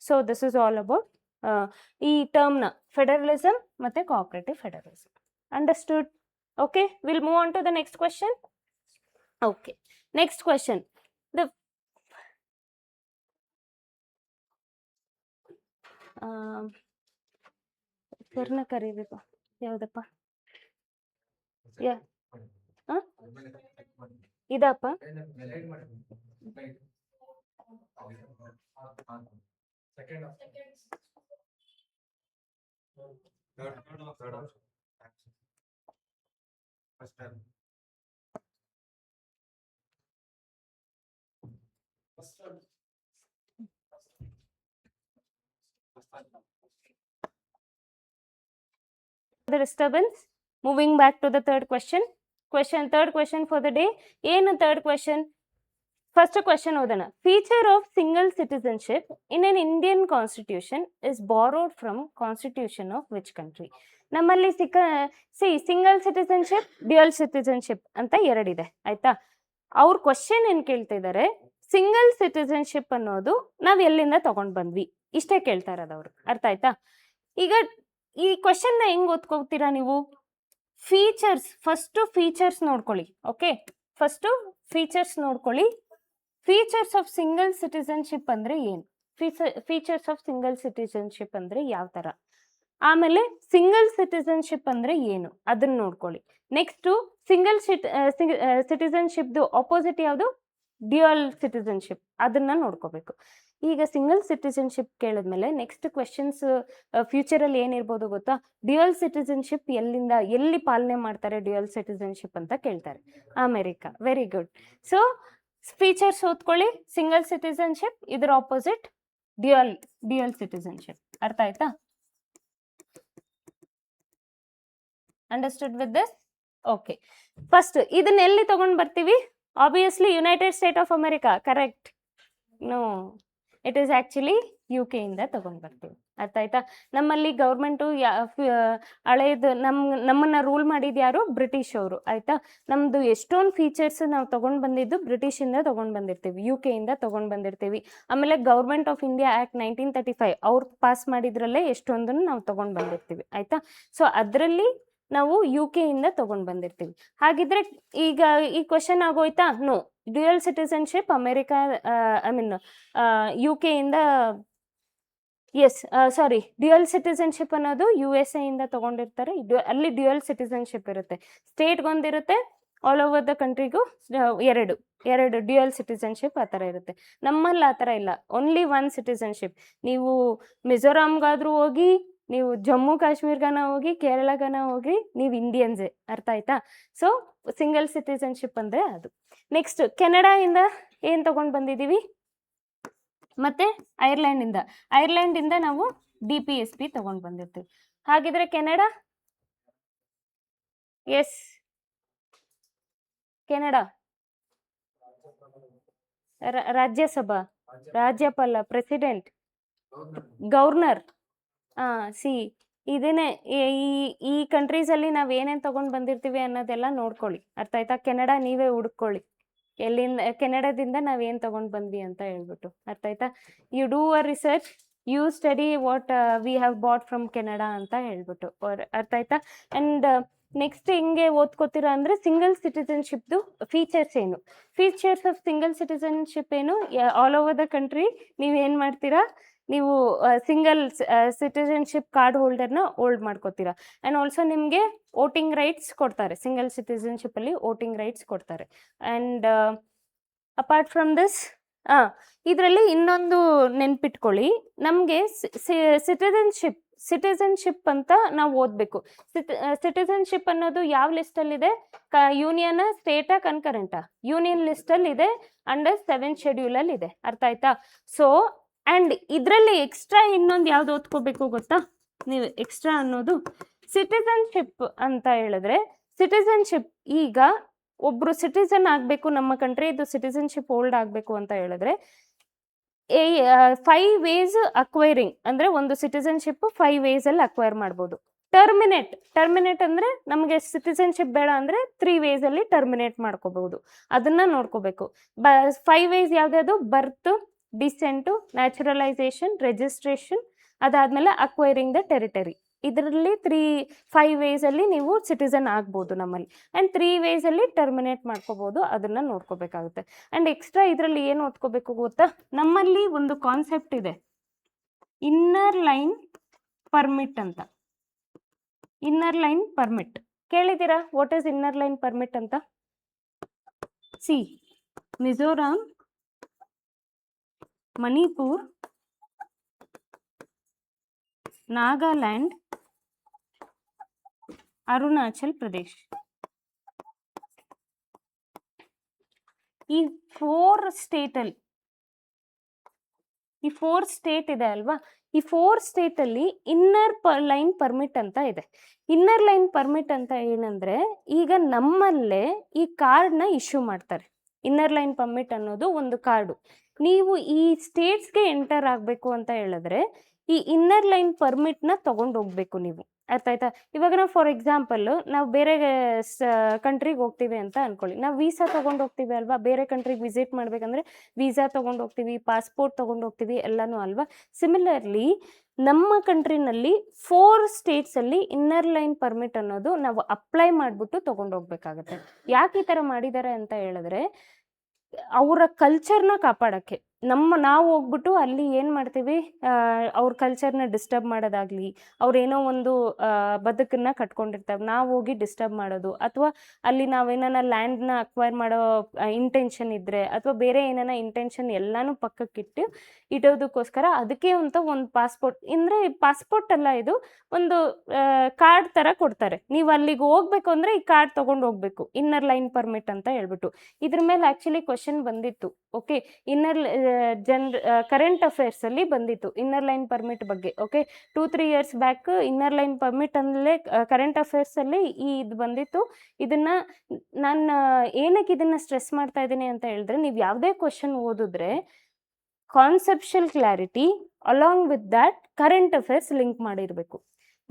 So this is all about ಈ ಟರ್ಮ್ನ ಫೆಡರಲಿಸಮ್ ಮತ್ತೆ cooperative federalism. Understood? Okay, will move on to the next question. Okay, next question. ಸರ್ನ ಕರೀಬೇಕು. ಯಾವ್ದಪ್ಪ? ಇದಪ್ಪ. The disturbance. Moving back to the third question. Third question for the day. ಏನು third question? First question ಓದೋಣ. Feature of single citizenship in an Indian constitution is borrowed from constitution of which country? ನಮ್ಮಲ್ಲಿ single citizenship, dual citizenship ಅಂತ ಎರಡಿದೆ. ಆಯ್ತಾ? ಅವ್ರ question ಏನ್ ಕೇಳ್ತಿದ್ದಾರೆ, single citizenship ಅನ್ನೋದು ನಾವ್ ಎಲ್ಲಿಂದ ತಗೊಂಡ್ ಬಂದ್ವಿ, ಇಷ್ಟೇ ಕೇಳ್ತಾ ಇರೋದು ಅವ್ರು. ಅರ್ಥ ಆಯ್ತಾ? ಈಗ ಈ ಕ್ವಶನ್ ನ ಹೆಂಗ್ ಓದ್ಕೋತೀರಾ ನೀವು? ಫಸ್ಟ್ ಫೀಚರ್ಸ್ ನೋಡ್ಕೊಳ್ಳಿ. ಓಕೆ, ಫಸ್ಟ್ ಫೀಚರ್ಸ್ ನೋಡ್ಕೊಳ್ಳಿ. ಫೀಚರ್ಸ್ ಆಫ್ ಸಿಂಗಲ್ ಸಿಟಿಸನ್ಶಿಪ್ ಅಂದ್ರೆ ಏನು? ಫೀಚರ್ಸ್ ಆಫ್ ಸಿಂಗಲ್ ಸಿಟಿಸನ್ಶಿಪ್ ಅಂದ್ರೆ ಯಾವ ತರ? ಆಮೇಲೆ ಸಿಂಗಲ್ ಸಿಟಿಸನ್ಶಿಪ್ ಅಂದ್ರೆ ಏನು ಅದನ್ನ ನೋಡ್ಕೊಳ್ಳಿ. ನೆಕ್ಸ್ಟ್ ಸಿಂಗಲ್ ಸಿಟಿಸನ್ಶಿಪ್ದು ಆಪೋಸಿಟ್ ಯಾವುದು? ಡ್ಯುಯಲ್ ಸಿಟಿಸನ್ಶಿಪ್, ಅದನ್ನ ನೋಡ್ಕೋಬೇಕು. ಈಗ ಸಿಂಗಲ್ ಸಿಟಿಸನ್ಶಿಪ್ ಕೇಳಿದ್ಮೇಲೆ ನೆಕ್ಸ್ಟ್ ಕ್ವೆಶನ್ಸ್ ಫ್ಯೂಚರಲ್ಲಿ ಏನಿರ್ಬೋದು ಗೊತ್ತಾ? ಡ್ಯುಯಲ್ ಸಿಟಿಸನ್ಶಿಪ್ ಎಲ್ಲಿ ಪಾಲನೆ ಮಾಡ್ತಾರೆ ಡ್ಯುಯಲ್ ಸಿಟಿಸನ್ಶಿಪ್ ಅಂತ ಕೇಳ್ತಾರೆ. America. Very good. So features ಓದ್ಕೊಳ್ಳಿ. ಸಿಂಗಲ್ ಸಿಟಿಸನ್ಶಿಪ್, ಇದರ ಆಪೋಸಿಟ್ ಡ್ಯುಯಲ್ ಸಿಟಿಸನ್ಶಿಪ್. ಅರ್ಥ ಆಯ್ತಾ? Understood with this? Okay. First ಇದನ್ನ ಎಲ್ಲಿ ತಗೊಂಡ್ ಬರ್ತೀವಿ? Obviously United State of America. Correct? No, it is actually UK ಇಂದ ತಗೊಂಡ್ ಬರ್ತೀವಿ. ಅರ್ಥ ಆಯ್ತಾ? ನಮ್ಮಲ್ಲಿ ಗೌರ್ಮೆಂಟು ಹಳೇದು ನಮ್ಮನ್ನ ರೂಲ್ ಮಾಡಿದ ಯಾರು? ಬ್ರಿಟಿಷ್ ಅವರು. ಆಯ್ತಾ? ನಮ್ದು ಎಷ್ಟೊಂದು ಫೀಚರ್ಸ್ ನಾವು ತಗೊಂಡ್ ಬಂದಿದ್ದು ಬ್ರಿಟಿಷ್ ಇಂದ ತಗೊಂಡ್ ಬಂದಿರ್ತೀವಿ, UK ಇಂದ ತಗೊಂಡ್ ಬಂದಿರ್ತೀವಿ. ಆಮೇಲೆ ಗೌರ್ಮೆಂಟ್ ಆಫ್ ಇಂಡಿಯಾ ಆಕ್ಟ್ 1935 ಅವ್ರು ಪಾಸ್ ಮಾಡಿದ್ರಲ್ಲೇ ಎಷ್ಟೊಂದನ್ನು ನಾವು ತಗೊಂಡ್ ಬಂದಿರ್ತೀವಿ. ಆಯ್ತಾ? ಸೊ ಅದರಲ್ಲಿ ನಾವು UK ಇಂದ ತಗೊಂಡ್ ಬಂದಿರ್ತೀವಿ. ಹಾಗಿದ್ರೆ ಈಗ ಈ ಕ್ವಶನ್ ಆಗೋಯ್ತಾ? No, dual citizenship America, I mean UK ಇಂದ, ಎಸ್ ಸಾರಿ, ಡ್ಯುಯಲ್ ಸಿಟಿಸನ್ಶಿಪ್ ಅನ್ನೋದು USA ಇಂದ ತಗೊಂಡಿರ್ತಾರೆ. ಅಲ್ಲಿ ಡ್ಯುಯಲ್ ಸಿಟಿಸನ್ಶಿಪ್ ಇರುತ್ತೆ, ಸ್ಟೇಟ್ಗೊಂದಿರುತ್ತೆ, ಆಲ್ ಓವರ್ ದ ಕಂಟ್ರಿಗೂ ಎರಡು ಡ್ಯುಯಲ್ ಸಿಟಿಸನ್ಶಿಪ್ ಆ ಥರ ಇರುತ್ತೆ. ನಮ್ಮಲ್ಲಿ ಆ ಥರ ಇಲ್ಲ, ಓನ್ಲಿ ಒನ್ ಸಿಟಿಸನ್ಶಿಪ್. ನೀವು ಮಿಜೋರಾಮ್ಗಾದ್ರೂ ಹೋಗಿ, ನೀವು ಜಮ್ಮು ಕಾಶ್ಮೀರ್ಗನ ಹೋಗಿ, ಕೇರಳಗನ ಹೋಗಿ, ನೀವು ಇಂಡಿಯನ್ಸೇ. ಅರ್ಥ ಆಯ್ತಾ? ಸೊ ಸಿಂಗಲ್ ಸಿಟಿಸನ್ಶಿಪ್ ಅಂದ್ರೆ ಅದು. ನೆಕ್ಸ್ಟ್ ಕೆನಡಾ ಇಂದ ಏನ್ ತಗೊಂಡ್ ಬಂದಿದೀವಿ? ಮತ್ತೆ ಐರ್ಲೆಂಡ್ ಇಂದ ನಾವು DPSP ತಗೊಂಡ್ ಬಂದಿರ್ತೀವಿ. ಹಾಗಿದ್ರೆ ಕೆನಡಾ, ಎಸ್ ಕೆನಡಾ ರಾಜ್ಯಸಭಾ, ರಾಜ್ಯಪಾಲ, ಪ್ರೆಸಿಡೆಂಟ್, ಗವರ್ನರ್. ಸಿ ಇದನ್ನೇ ಈ ಕಂಟ್ರೀಸ್ ಅಲ್ಲಿ ನಾವ್ ಏನೇನ್ ತಗೊಂಡ್ ಬಂದಿರ್ತೀವಿ ಅನ್ನೋದೆಲ್ಲ ನೋಡ್ಕೊಳ್ಳಿ. ಅರ್ಥ ಆಯ್ತಾ? ಕೆನಡಾ ನೀವೇ ಹುಡ್ಕೊಳ್ಳಿ, ಎಲ್ಲಿಂದ ಕೆನಡಾದಿಂದ ನಾವ್ ಏನ್ ತಗೊಂಡ್ ಬಂದ್ವಿ ಅಂತ ಹೇಳ್ಬಿಟ್ಟು. ಅರ್ಥ ಆಯ್ತಾ? You do a research, you study what we have bought from Canada ಅಂತ ಹೇಳ್ಬಿಟ್ಟು. ಅರ್ಥ ಆಯ್ತಾ? ಅಂಡ್ ನೆಕ್ಸ್ಟ್ ಹಿಂಗೆ ಓದ್ಕೋತೀರಾ ಅಂದ್ರೆ ಸಿಂಗಲ್ ಸಿಟಿಸನ್ಶಿಪ್ದು ಫೀಚರ್ಸ್ ಏನು? ಫೀಚರ್ಸ್ ಆಫ್ ಸಿಂಗಲ್ ಸಿಟಿಸನ್ಶಿಪ್ ಏನು? ಆಲ್ ಓವರ್ ದ ಕಂಟ್ರಿ ನೀವೇನ್ ಮಾಡ್ತೀರಾ? ನೀವು ಸಿಂಗಲ್ ಸಿಟಿಸನ್ಶಿಪ್ ಕಾರ್ಡ್ ಹೋಲ್ಡರ್ನ ಹೋಲ್ಡ್ ಮಾಡ್ಕೋತೀರಾ. ಆ್ಯಂಡ್ ಆಲ್ಸೋ ನಿಮಗೆ ವೋಟಿಂಗ್ ರೈಟ್ಸ್ ಕೊಡ್ತಾರೆ. ಸಿಂಗಲ್ ಸಿಟಿಸನ್ಶಿಪ್ ಅಲ್ಲಿ ವೋಟಿಂಗ್ ರೈಟ್ಸ್ ಕೊಡ್ತಾರೆ. ಆ್ಯಂಡ್ ಅಪಾರ್ಟ್ ಫ್ರಮ್ ದಿಸ್, ಇದರಲ್ಲಿ ಇನ್ನೊಂದು ನೆನ್ಪಿಟ್ಕೊಳ್ಳಿ, ನಮಗೆ ಸಿಟಿಸನ್ಶಿಪ್ ಅಂತ ನಾವು ಓದಬೇಕು. ಸಿಟಿಸನ್ಶಿಪ್ ಅನ್ನೋದು ಯಾವ ಲಿಸ್ಟಲ್ಲಿದೆ? ಯೂನಿಯನ್, ಸ್ಟೇಟಾ, ಕನ್ಕರೆಂಟಾ? ಯೂನಿಯನ್ ಲಿಸ್ಟಲ್ಲಿ ಇದೆ, ಅಂಡರ್ 7th ಶೆಡ್ಯೂಲಲ್ಲಿ ಇದೆ. ಅರ್ಥ ಆಯ್ತಾ? ಸೊ ಅಂಡ್ ಇದರಲ್ಲಿ ಎಕ್ಸ್ಟ್ರಾ ಇನ್ನೊಂದು ಯಾವ್ದು ಓದ್ಕೋಬೇಕು ಗೊತ್ತಾ? ನೀವು ಎಕ್ಸ್ಟ್ರಾ ಅನ್ನೋದು ಸಿಟಿಸನ್ಶಿಪ್ ಅಂತ ಹೇಳಿದ್ರೆ, ಸಿಟಿಸನ್ಶಿಪ್ ಈಗ ಒಬ್ರು ಸಿಟಿಸನ್ ಆಗ್ಬೇಕು, ನಮ್ಮ ಕಂಟ್ರಿದು ಸಿಟಿಸನ್ಶಿಪ್ ಹೋಲ್ಡ್ ಆಗ್ಬೇಕು ಅಂತ ಹೇಳಿದ್ರೆ 5 ways ಅಕ್ವೈರಿಂಗ್, ಅಂದ್ರೆ ಒಂದು ಸಿಟಿಸನ್ಶಿಪ್ 5 ways ಅಲ್ಲಿ ಅಕ್ವೈರ್ ಮಾಡ್ಬೋದು. ಟರ್ಮಿನೇಟ್ ಅಂದ್ರೆ ನಮಗೆ ಸಿಟಿಸನ್ಶಿಪ್ ಬೇಡ ಅಂದ್ರೆ 3 ways ಅಲ್ಲಿ ಟರ್ಮಿನೇಟ್ ಮಾಡ್ಕೋಬಹುದು. ಅದನ್ನ ನೋಡ್ಕೋಬೇಕು. 5 ways ಯಾವ್ದು? ಬರ್ತ್, ಡಿಸೆಂಟು, ನ್ಯಾಚುರಲೈಸೇಷನ್, ರಿಜಿಸ್ಟ್ರೇಷನ್, ಅದಾದ್ಮೇಲೆ ಅಕ್ವೈರಿಂಗ್ ದ ಟೆರಿಟರಿ. ಇದರಲ್ಲಿ 5 ways ಅಲ್ಲಿ ನೀವು ಸಿಟಿಸನ್ ಆಗ್ಬೋದು ನಮ್ಮಲ್ಲಿ. ಆ್ಯಂಡ್ 3 ways ಅಲ್ಲಿ ಟರ್ಮಿನೇಟ್ ಮಾಡ್ಕೋಬಹುದು. ಅದನ್ನ ನೋಡ್ಕೋಬೇಕಾಗುತ್ತೆ. ಆ್ಯಂಡ್ ಎಕ್ಸ್ಟ್ರಾ ಇದರಲ್ಲಿ ಏನು ಓದ್ಕೋಬೇಕು ಗೊತ್ತಾ? ನಮ್ಮಲ್ಲಿ ಒಂದು ಕಾನ್ಸೆಪ್ಟ್ ಇದೆ, ಇನ್ನರ್ ಲೈನ್ ಪರ್ಮಿಟ್ ಅಂತ. ಇನ್ನರ್ ಲೈನ್ ಪರ್ಮಿಟ್ ಕೇಳಿದ್ದೀರಾ? What is inner line permit ಅಂತ? ಸಿ, ಮಿಜೋರಾಂ, ಮಣಿಪುರ್, ನಾಗಾಲ್ಯಾಂಡ್, ಅರುಣಾಚಲ್ ಪ್ರದೇಶ್, ಈ 4 ಸ್ಟೇಟ್ ಇದೆ ಅಲ್ವಾ? ಈ 4 ಸ್ಟೇಟ್ ಅಲ್ಲಿ ಇನ್ನರ್ ಲೈನ್ ಪರ್ಮಿಟ್ ಅಂತ ಇದೆ. ಇನ್ನರ್ ಲೈನ್ ಪರ್ಮಿಟ್ ಅಂತ ಏನಂದ್ರೆ, ಈಗ ನಮ್ಮಲ್ಲೇ ಈ ಕಾರ್ಡ್ನ ಇಶ್ಯೂ ಮಾಡ್ತಾರೆ. ಇನ್ನರ್ ಲೈನ್ ಪರ್ಮಿಟ್ ಅನ್ನೋದು ಒಂದು ಕಾರ್ಡು. ನೀವು ಈ ಸ್ಟೇಟ್ಸ್ಗೆ ಎಂಟರ್ ಆಗಬೇಕು ಅಂತ ಹೇಳಿದ್ರೆ ಈ ಇನ್ನರ್ ಲೈನ್ ಪರ್ಮಿಟ್ನ ತಗೊಂಡು ಹೋಗ್ಬೇಕು ನೀವು. ಅರ್ಥ ಆಯ್ತಾ? ಇವಾಗ ನಾವು ಫಾರ್ ಎಕ್ಸಾಂಪಲ್ ನಾವು ಬೇರೆ ಕಂಟ್ರಿಗೆ ಹೋಗ್ತೀವಿ ಅಂತ ಅನ್ಕೊಳ್ಳಿ. ನಾವು ವೀಸಾ ತಗೊಂಡು ಹೋಗ್ತೀವಿ ಅಲ್ವಾ? ಬೇರೆ ಕಂಟ್ರಿಗೆ ವಿಸಿಟ್ ಮಾಡ್ಬೇಕಂದ್ರೆ ವೀಸಾ ತಗೊಂಡು ಹೋಗ್ತೀವಿ, ಪಾಸ್ಪೋರ್ಟ್ ತಗೊಂಡು ಹೋಗ್ತೀವಿ, ಎಲ್ಲಾನು ಅಲ್ವಾ? ಸಿಮಿಲರ್ಲಿ ನಮ್ಮ ಕಂಟ್ರಿನಲ್ಲಿ 4 ಸ್ಟೇಟ್ಸ್ ಅಲ್ಲಿ ಇನ್ನರ್ ಲೈನ್ ಪರ್ಮಿಟ್ ಅನ್ನೋದು ನಾವು ಅಪ್ಲೈ ಮಾಡ್ಬಿಟ್ಟು ತಗೊಂಡು ಹೋಗ್ಬೇಕಾಗತ್ತೆ. ಯಾಕೆ ಈ ತರ ಮಾಡಿದ್ದಾರೆ ಅಂತ ಹೇಳಿದ್ರೆ ಅವರ ಕಲ್ಚರ್ನ ಕಾಪಾಡಕ್ಕೆ. ನಾವು ಹೋಗ್ಬಿಟ್ಟು ಅಲ್ಲಿ ಏನು ಮಾಡ್ತೀವಿ, ಅವ್ರ ಕಲ್ಚರ್ನ ಡಿಸ್ಟರ್ಬ್ ಮಾಡೋದಾಗ್ಲಿ, ಅವ್ರೇನೋ ಒಂದು ಬದುಕನ್ನ ಕಟ್ಕೊಂಡಿರ್ತಾರೆ, ನಾವು ಹೋಗಿ ಡಿಸ್ಟರ್ಬ್ ಮಾಡೋದು, ಅಥವಾ ಅಲ್ಲಿ ನಾವೇನ ಲ್ಯಾಂಡ್ನ ಅಕ್ವೈರ್ ಮಾಡೋ ಇಂಟೆನ್ಷನ್ ಇದ್ದರೆ, ಅಥವಾ ಬೇರೆ ಏನಾನ ಇಂಟೆನ್ಷನ್ ಎಲ್ಲನೂ ಪಕ್ಕಕ್ಕಿಟ್ಟು ಇಡೋದಕ್ಕೋಸ್ಕರ ಅದಕ್ಕೆ ಅಂತ ಒಂದು ಪಾಸ್ಪೋರ್ಟ್, ಅಂದರೆ ಪಾಸ್ಪೋರ್ಟ್ ಅಲ್ಲ, ಇದು ಒಂದು ಕಾರ್ಡ್ ಥರ ಕೊಡ್ತಾರೆ. ನೀವು ಅಲ್ಲಿಗೆ ಹೋಗ್ಬೇಕು ಅಂದರೆ ಈ ಕಾರ್ಡ್ ತೊಗೊಂಡು ಹೋಗ್ಬೇಕು, ಇನ್ನರ್ ಲೈನ್ ಪರ್ಮಿಟ್ ಅಂತ ಹೇಳ್ಬಿಟ್ಟು. ಇದ್ರ ಮೇಲೆ ಆ್ಯಕ್ಚುಲಿ ಕ್ವಶನ್ ಬಂದಿತ್ತು. ಓಕೆ, ಇನ್ನರ್ ಕರೆಂಟ್ ಅಫೇರ್ಸಲ್ಲಿ ಬಂದಿತ್ತು ಇನ್ನರ್ ಲೈನ್ ಪರ್ಮಿಟ್ ಬಗ್ಗೆ. Okay, 2-3 years back inner line permit ಅಂದಲೇ ಕರೆಂಟ್ ಅಫೇರ್ಸಲ್ಲಿ ಇದು ಬಂದಿತ್ತು. ಇದನ್ನು ನಾನು ಏನಕ್ಕೆ ಇದನ್ನು ಸ್ಟ್ರೆಸ್ ಮಾಡ್ತಾ ಇದ್ದೀನಿ ಅಂತ ಹೇಳಿದ್ರೆ, ನೀವು ಯಾವುದೇ ಕ್ವಶನ್ ಓದಿದ್ರೆ conceptual clarity along with that current affairs link ಮಾಡಿರಬೇಕು.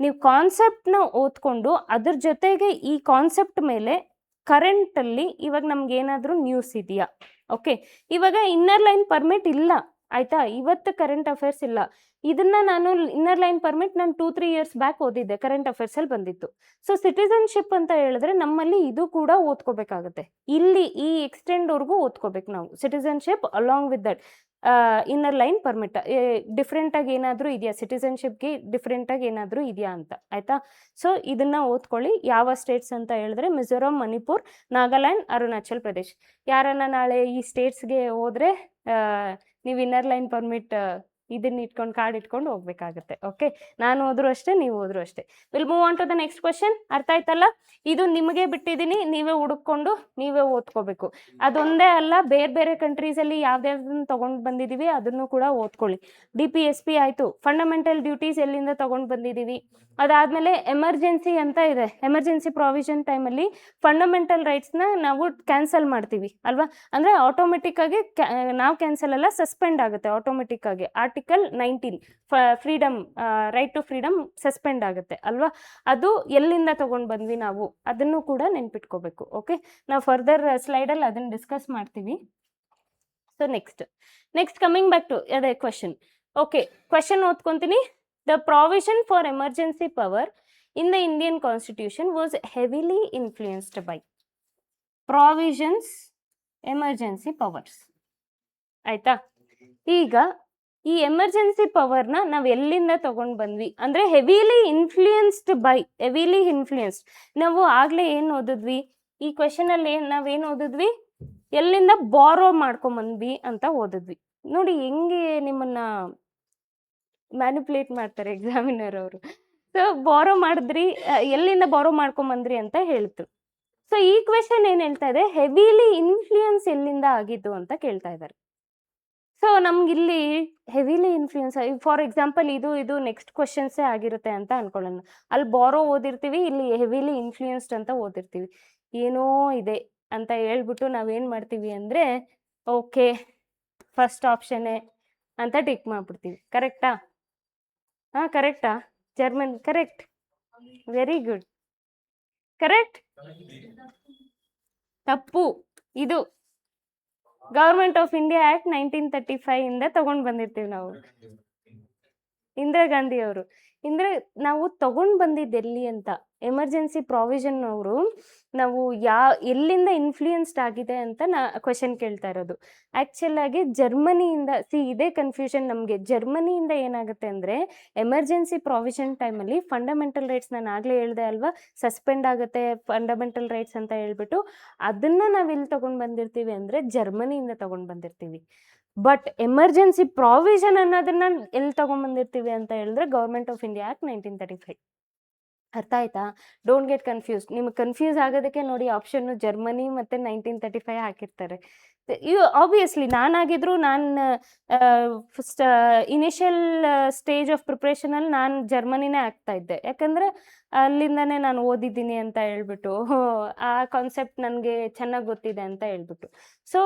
ನೀವು ಕಾನ್ಸೆಪ್ಟ್ನ ಓದ್ಕೊಂಡು ಅದ್ರ ಜೊತೆಗೆ ಈ ಕಾನ್ಸೆಪ್ಟ್ ಮೇಲೆ ಕರೆಂಟಲ್ಲಿ ಇವಾಗ ನಮ್ಗೆ ಏನಾದರೂ ನ್ಯೂಸ್ ಇದೆಯಾ, ಓಕೆ, ಇವಾಗ ಇನ್ನರ್ ಲೈನ್ ಪರ್ಮಿಟ್ ಇಲ್ಲ, ಆಯಿತಾ, ಇವತ್ತು ಕರೆಂಟ್ ಅಫೇರ್ಸ್ ಇಲ್ಲ. ಇದನ್ನು ನಾನು ಇನ್ನರ್ ಲೈನ್ ಪರ್ಮಿಟ್ ನಾನು 2-3 ಇಯರ್ಸ್ ಬ್ಯಾಕ್ ಓದಿದ್ದೆ, ಕರೆಂಟ್ ಅಫೇರ್ಸಲ್ಲಿ ಬಂದಿತ್ತು. ಸೊ ಸಿಟಿಸನ್ಶಿಪ್ ಅಂತ ಹೇಳಿದ್ರೆ ನಮ್ಮಲ್ಲಿ ಇದು ಕೂಡ ಓದ್ಕೋಬೇಕಾಗುತ್ತೆ, ಇಲ್ಲಿ ಈ ಎಕ್ಸ್ಟೆಂಡ್ವರೆಗೂ ಓದ್ಕೋಬೇಕು ನಾವು. Citizenship along with that inner line permit ಡಿಫ್ರೆಂಟಾಗಿ ಏನಾದರೂ ಇದೆಯಾ, ಸಿಟಿಸನ್ಶಿಪ್ಗೆ ಡಿಫ್ರೆಂಟಾಗಿ ಏನಾದರೂ ಇದೆಯಾ ಅಂತ, ಆಯಿತಾ. ಸೊ ಇದನ್ನು ಓದ್ಕೊಳ್ಳಿ. ಯಾವ ಸ್ಟೇಟ್ಸ್ ಅಂತ ಹೇಳಿದ್ರೆ ಮಿಜೋರಾಂ, ಮಣಿಪುರ್, ನಾಗಾಲ್ಯಾಂಡ್, ಅರುಣಾಚಲ್ ಪ್ರದೇಶ್. ಯಾರನ್ನ ನಾಳೆ ಈ ಸ್ಟೇಟ್ಸ್ಗೆ ಹೋದರೆ ನೀವು ಇನ್ನರ್ ಲೈನ್ ಪರ್ಮಿಟ್ ಇದನ್ನ ಇಟ್ಕೊಂಡು ಕಾರ್ಡ್ ಇಟ್ಕೊಂಡು ಹೋಗ್ಬೇಕಾಗುತ್ತೆ. ಓಕೆ, ನಾನು ಹೋದ್ರು ಅಷ್ಟೇ, ನೀವು ಹೋದ್ರು ಅಷ್ಟೇ. Will move on to the next question. ಅರ್ಥ ಆಯ್ತಲ್ಲ? ಇದು ನಿಮಗೆ ಬಿಟ್ಟಿದ್ದೀನಿ, ನೀವೇ ಹುಡುಕೊಂಡು ನೀವೇ ಓದ್ಕೋಬೇಕು. ಅದೊಂದೇ ಅಲ್ಲ, ಬೇರೆ ಬೇರೆ ಕಂಟ್ರೀಸಲ್ಲಿ ಯಾವ್ದಾವ್ದನ್ನ ತೊಗೊಂಡು ಬಂದಿದ್ದೀವಿ ಅದನ್ನು ಕೂಡ ಓದ್ಕೊಳ್ಳಿ. DPSP ಆಯಿತು, ಫಂಡಮೆಂಟಲ್ ಡ್ಯೂಟೀಸ್ ಎಲ್ಲಿಂದ ತೊಗೊಂಡು ಬಂದಿದ್ದೀವಿ. ಅದಾದಮೇಲೆ ಎಮರ್ಜೆನ್ಸಿ ಅಂತ ಇದೆ. ಎಮರ್ಜೆನ್ಸಿ ಪ್ರಾವಿಷನ್ ಟೈಮಲ್ಲಿ ಫಂಡಮೆಂಟಲ್ ರೈಟ್ಸ್ನ ನಾವು ಕ್ಯಾನ್ಸಲ್ ಮಾಡ್ತೀವಿ ಅಲ್ವಾ, ಅಂದರೆ ಆಟೋಮೆಟಿಕ್ಕಾಗಿ ನಾವು ಕ್ಯಾನ್ಸಲ್ ಅಲ್ಲ, ಸಸ್ಪೆಂಡ್ ಆಗುತ್ತೆ ಆಟೋಮೆಟಿಕ್ಕಾಗಿ. Article 19 freedom, right to freedom suspend ಆಗುತ್ತೆ ಅಲ್ವಾ. ಅದು ಎಲ್ಲಿಂದ ತೊಗೊಂಡು ಬಂದ್ವಿ ನಾವು, ಅದನ್ನು ಕೂಡ ನೆನ್ಪಿಟ್ಕೋಬೇಕು. ಓಕೆ, ನಾವು ಫರ್ದರ್ ಸ್ಲೈಡಲ್ಲಿ ಅದನ್ನು ಡಿಸ್ಕಸ್ ಮಾಡ್ತೀವಿ. So next coming back to ಅದೇ ಕ್ವಶನ್. ಓಕೆ, ಕ್ವಶನ್ ಓದ್ಕೊತೀನಿ. The provision for emergency power in the Indian Constitution was heavily influenced by provisions, emergency powers. ಆಯ್ತಾ, ಈಗ ಈ ಎಮರ್ಜೆನ್ಸಿ ಪವರ್ನ ನಾವು ಎಲ್ಲಿಂದ ತೊಗೊಂಡು ಬಂದ್ವಿ ಅಂದರೆ heavily influenced by, heavily influenced. ನಾವು ಆಗಲೇ ಏನು ಓದಿದ್ವಿ ಈ ಕ್ವೆಶನಲ್ಲಿ, ನಾವೇನು ಓದಿದ್ವಿ, ಎಲ್ಲಿಂದ ಬಾರೋ ಮಾಡ್ಕೊಂಬಂದ್ವಿ ಅಂತ ಓದಿದ್ವಿ. ನೋಡಿ ಹೆಂಗೆ ನಿಮ್ಮನ್ನ ಮ್ಯಾನಿಪುಲೇಟ್ ಮಾಡ್ತಾರೆ ಎಕ್ಸಾಮಿನರ್ ಅವರು. ಸೊ ಬಾರೋ ಮಾಡಿದ್ರಿ, ಎಲ್ಲಿಂದ ಬಾರೋ ಮಾಡ್ಕೊಂಬಂದ್ರಿ ಅಂತ ಹೇಳ್ತು. ಸೊ ಈ ಕ್ವೆಶನ್ ಏನು ಹೇಳ್ತಾ ಇದೆ, ಹೆವಿಲಿ ಇನ್ಫ್ಲೂಯೆನ್ಸ್ ಎಲ್ಲಿಂದ ಆಗಿದ್ದು ಅಂತ ಕೇಳ್ತಾ ಇದ್ದಾರೆ. ಸೊ ನಮ್ಗಿಲ್ಲಿ ಹೆವಿಲಿ ಇನ್ಫ್ಲೂಯೆನ್ಸ್, ಫಾರ್ ಎಕ್ಸಾಂಪಲ್ ಇದು ನೆಕ್ಸ್ಟ್ ಕ್ವೆಶನ್ಸೇ ಆಗಿರುತ್ತೆ ಅಂತ ಅನ್ಕೊಳ್ಳೋಣ. ಅಲ್ಲಿ ಬಾರೋ ಓದಿರ್ತೀವಿ, ಇಲ್ಲಿ ಹೆವಿಲಿ ಇನ್ಫ್ಲೂಯೆನ್ಸ್ಡ್ ಅಂತ ಓದಿರ್ತೀವಿ. ಏನೋ ಇದೆ ಅಂತ ಹೇಳ್ಬಿಟ್ಟು ನಾವೇನು ಮಾಡ್ತೀವಿ ಅಂದರೆ, ಓಕೆ ಫಸ್ಟ್ ಆಪ್ಷನ್ನೇ ಅಂತ ಟಿಕ್ ಮಾಡ್ಬಿಡ್ತೀವಿ. ಕರೆಕ್ಟಾ? ಹಾಂ, ಕರೆಕ್ಟಾ? German correct, very good, correct. ತಪ್ಪು. ಇದು ಗವರ್ಮೆಂಟ್ ಆಫ್ ಇಂಡಿಯಾ ಆ್ಯಕ್ಟ್ 1935 ಇಂದ ತೊಗೊಂಡು ಬಂದಿರ್ತೀವಿ ನಾವು. ಇಂದಿರಾ ಗಾಂಧಿ ಅವರು. ಅಂದರೆ ನಾವು ತೊಗೊಂಡು ಬಂದಿದ್ದು ಎಲ್ಲಿ ಅಂತ, ಎಮರ್ಜೆನ್ಸಿ ಪ್ರಾವಿಷನ್ ಅವರು ನಾವು ಎಲ್ಲಿಂದ ಇನ್ಫ್ಲೂಯೆನ್ಸ್ಡ್ ಆಗಿದೆ ಅಂತ ಕ್ವೆಶನ್ ಕೇಳ್ತಾ ಇರೋದು. ಆ್ಯಕ್ಚುಲಾಗಿ ಜರ್ಮನಿಯಿಂದ, ಇದೇ ಕನ್ಫ್ಯೂಷನ್ ನಮಗೆ. ಜರ್ಮನಿಯಿಂದ ಏನಾಗುತ್ತೆ ಅಂದರೆ, ಎಮರ್ಜೆನ್ಸಿ ಪ್ರಾವಿಷನ್ ಟೈಮಲ್ಲಿ ಫಂಡಮೆಂಟಲ್ ರೈಟ್ಸ್, ನಾನು ಆಗಲೇ ಹೇಳಿದೆ ಅಲ್ವಾ, ಸಸ್ಪೆಂಡ್ ಆಗುತ್ತೆ ಫಂಡಮೆಂಟಲ್ ರೈಟ್ಸ್ ಅಂತ ಹೇಳ್ಬಿಟ್ಟು, ಅದನ್ನು ನಾವು ಎಲ್ಲಿ ತೊಗೊಂಡು ಬಂದಿರ್ತೀವಿ ಅಂದರೆ ಜರ್ಮನಿಯಿಂದ ತೊಗೊಂಡು ಬಂದಿರ್ತೀವಿ. ಬಟ್ ಎಮರ್ಜೆನ್ಸಿ ಪ್ರಾವಿಷನ್ ಅನ್ನೋದನ್ನ ಎಲ್ಲಿ ತೊಗೊಂಬಂದಿರ್ತೀವಿ ಅಂತ ಹೇಳಿದ್ರೆ ಗೌರ್ಮೆಂಟ್ ಆಫ್ ಇಂಡಿಯಾ ಆ್ಯಕ್ಟ್ 1935. ಅರ್ಥ ಆಯ್ತಾ? Don't get confuse. ನಿಮಗೆ ಕನ್ಫ್ಯೂಸ್ ಆಗೋದಕ್ಕೆ ನೋಡಿ ಆಪ್ಷನ್ನು ಜರ್ಮನಿ ಮತ್ತು 1935 ಹಾಕಿರ್ತಾರೆ. ಆಬ್ವಿಯಸ್ಲಿ ನಾನಾಗಿದ್ರು, ನಾನು ಇನಿಷಿಯಲ್ ಸ್ಟೇಜ್ ಆಫ್ ಪ್ರಿಪ್ರೇಷನಲ್ಲಿ ನಾನು ಜರ್ಮನಿನೇ ಆಗ್ತಾ ಇದ್ದೆ, ಯಾಕಂದರೆ ಅಲ್ಲಿಂದನೇ ನಾನು ಓದಿದ್ದೀನಿ ಅಂತ ಹೇಳ್ಬಿಟ್ಟು, ಆ ಕಾನ್ಸೆಪ್ಟ್ ನನಗೆ ಚೆನ್ನಾಗಿ ಗೊತ್ತಿದೆ ಅಂತ ಹೇಳ್ಬಿಟ್ಟು. So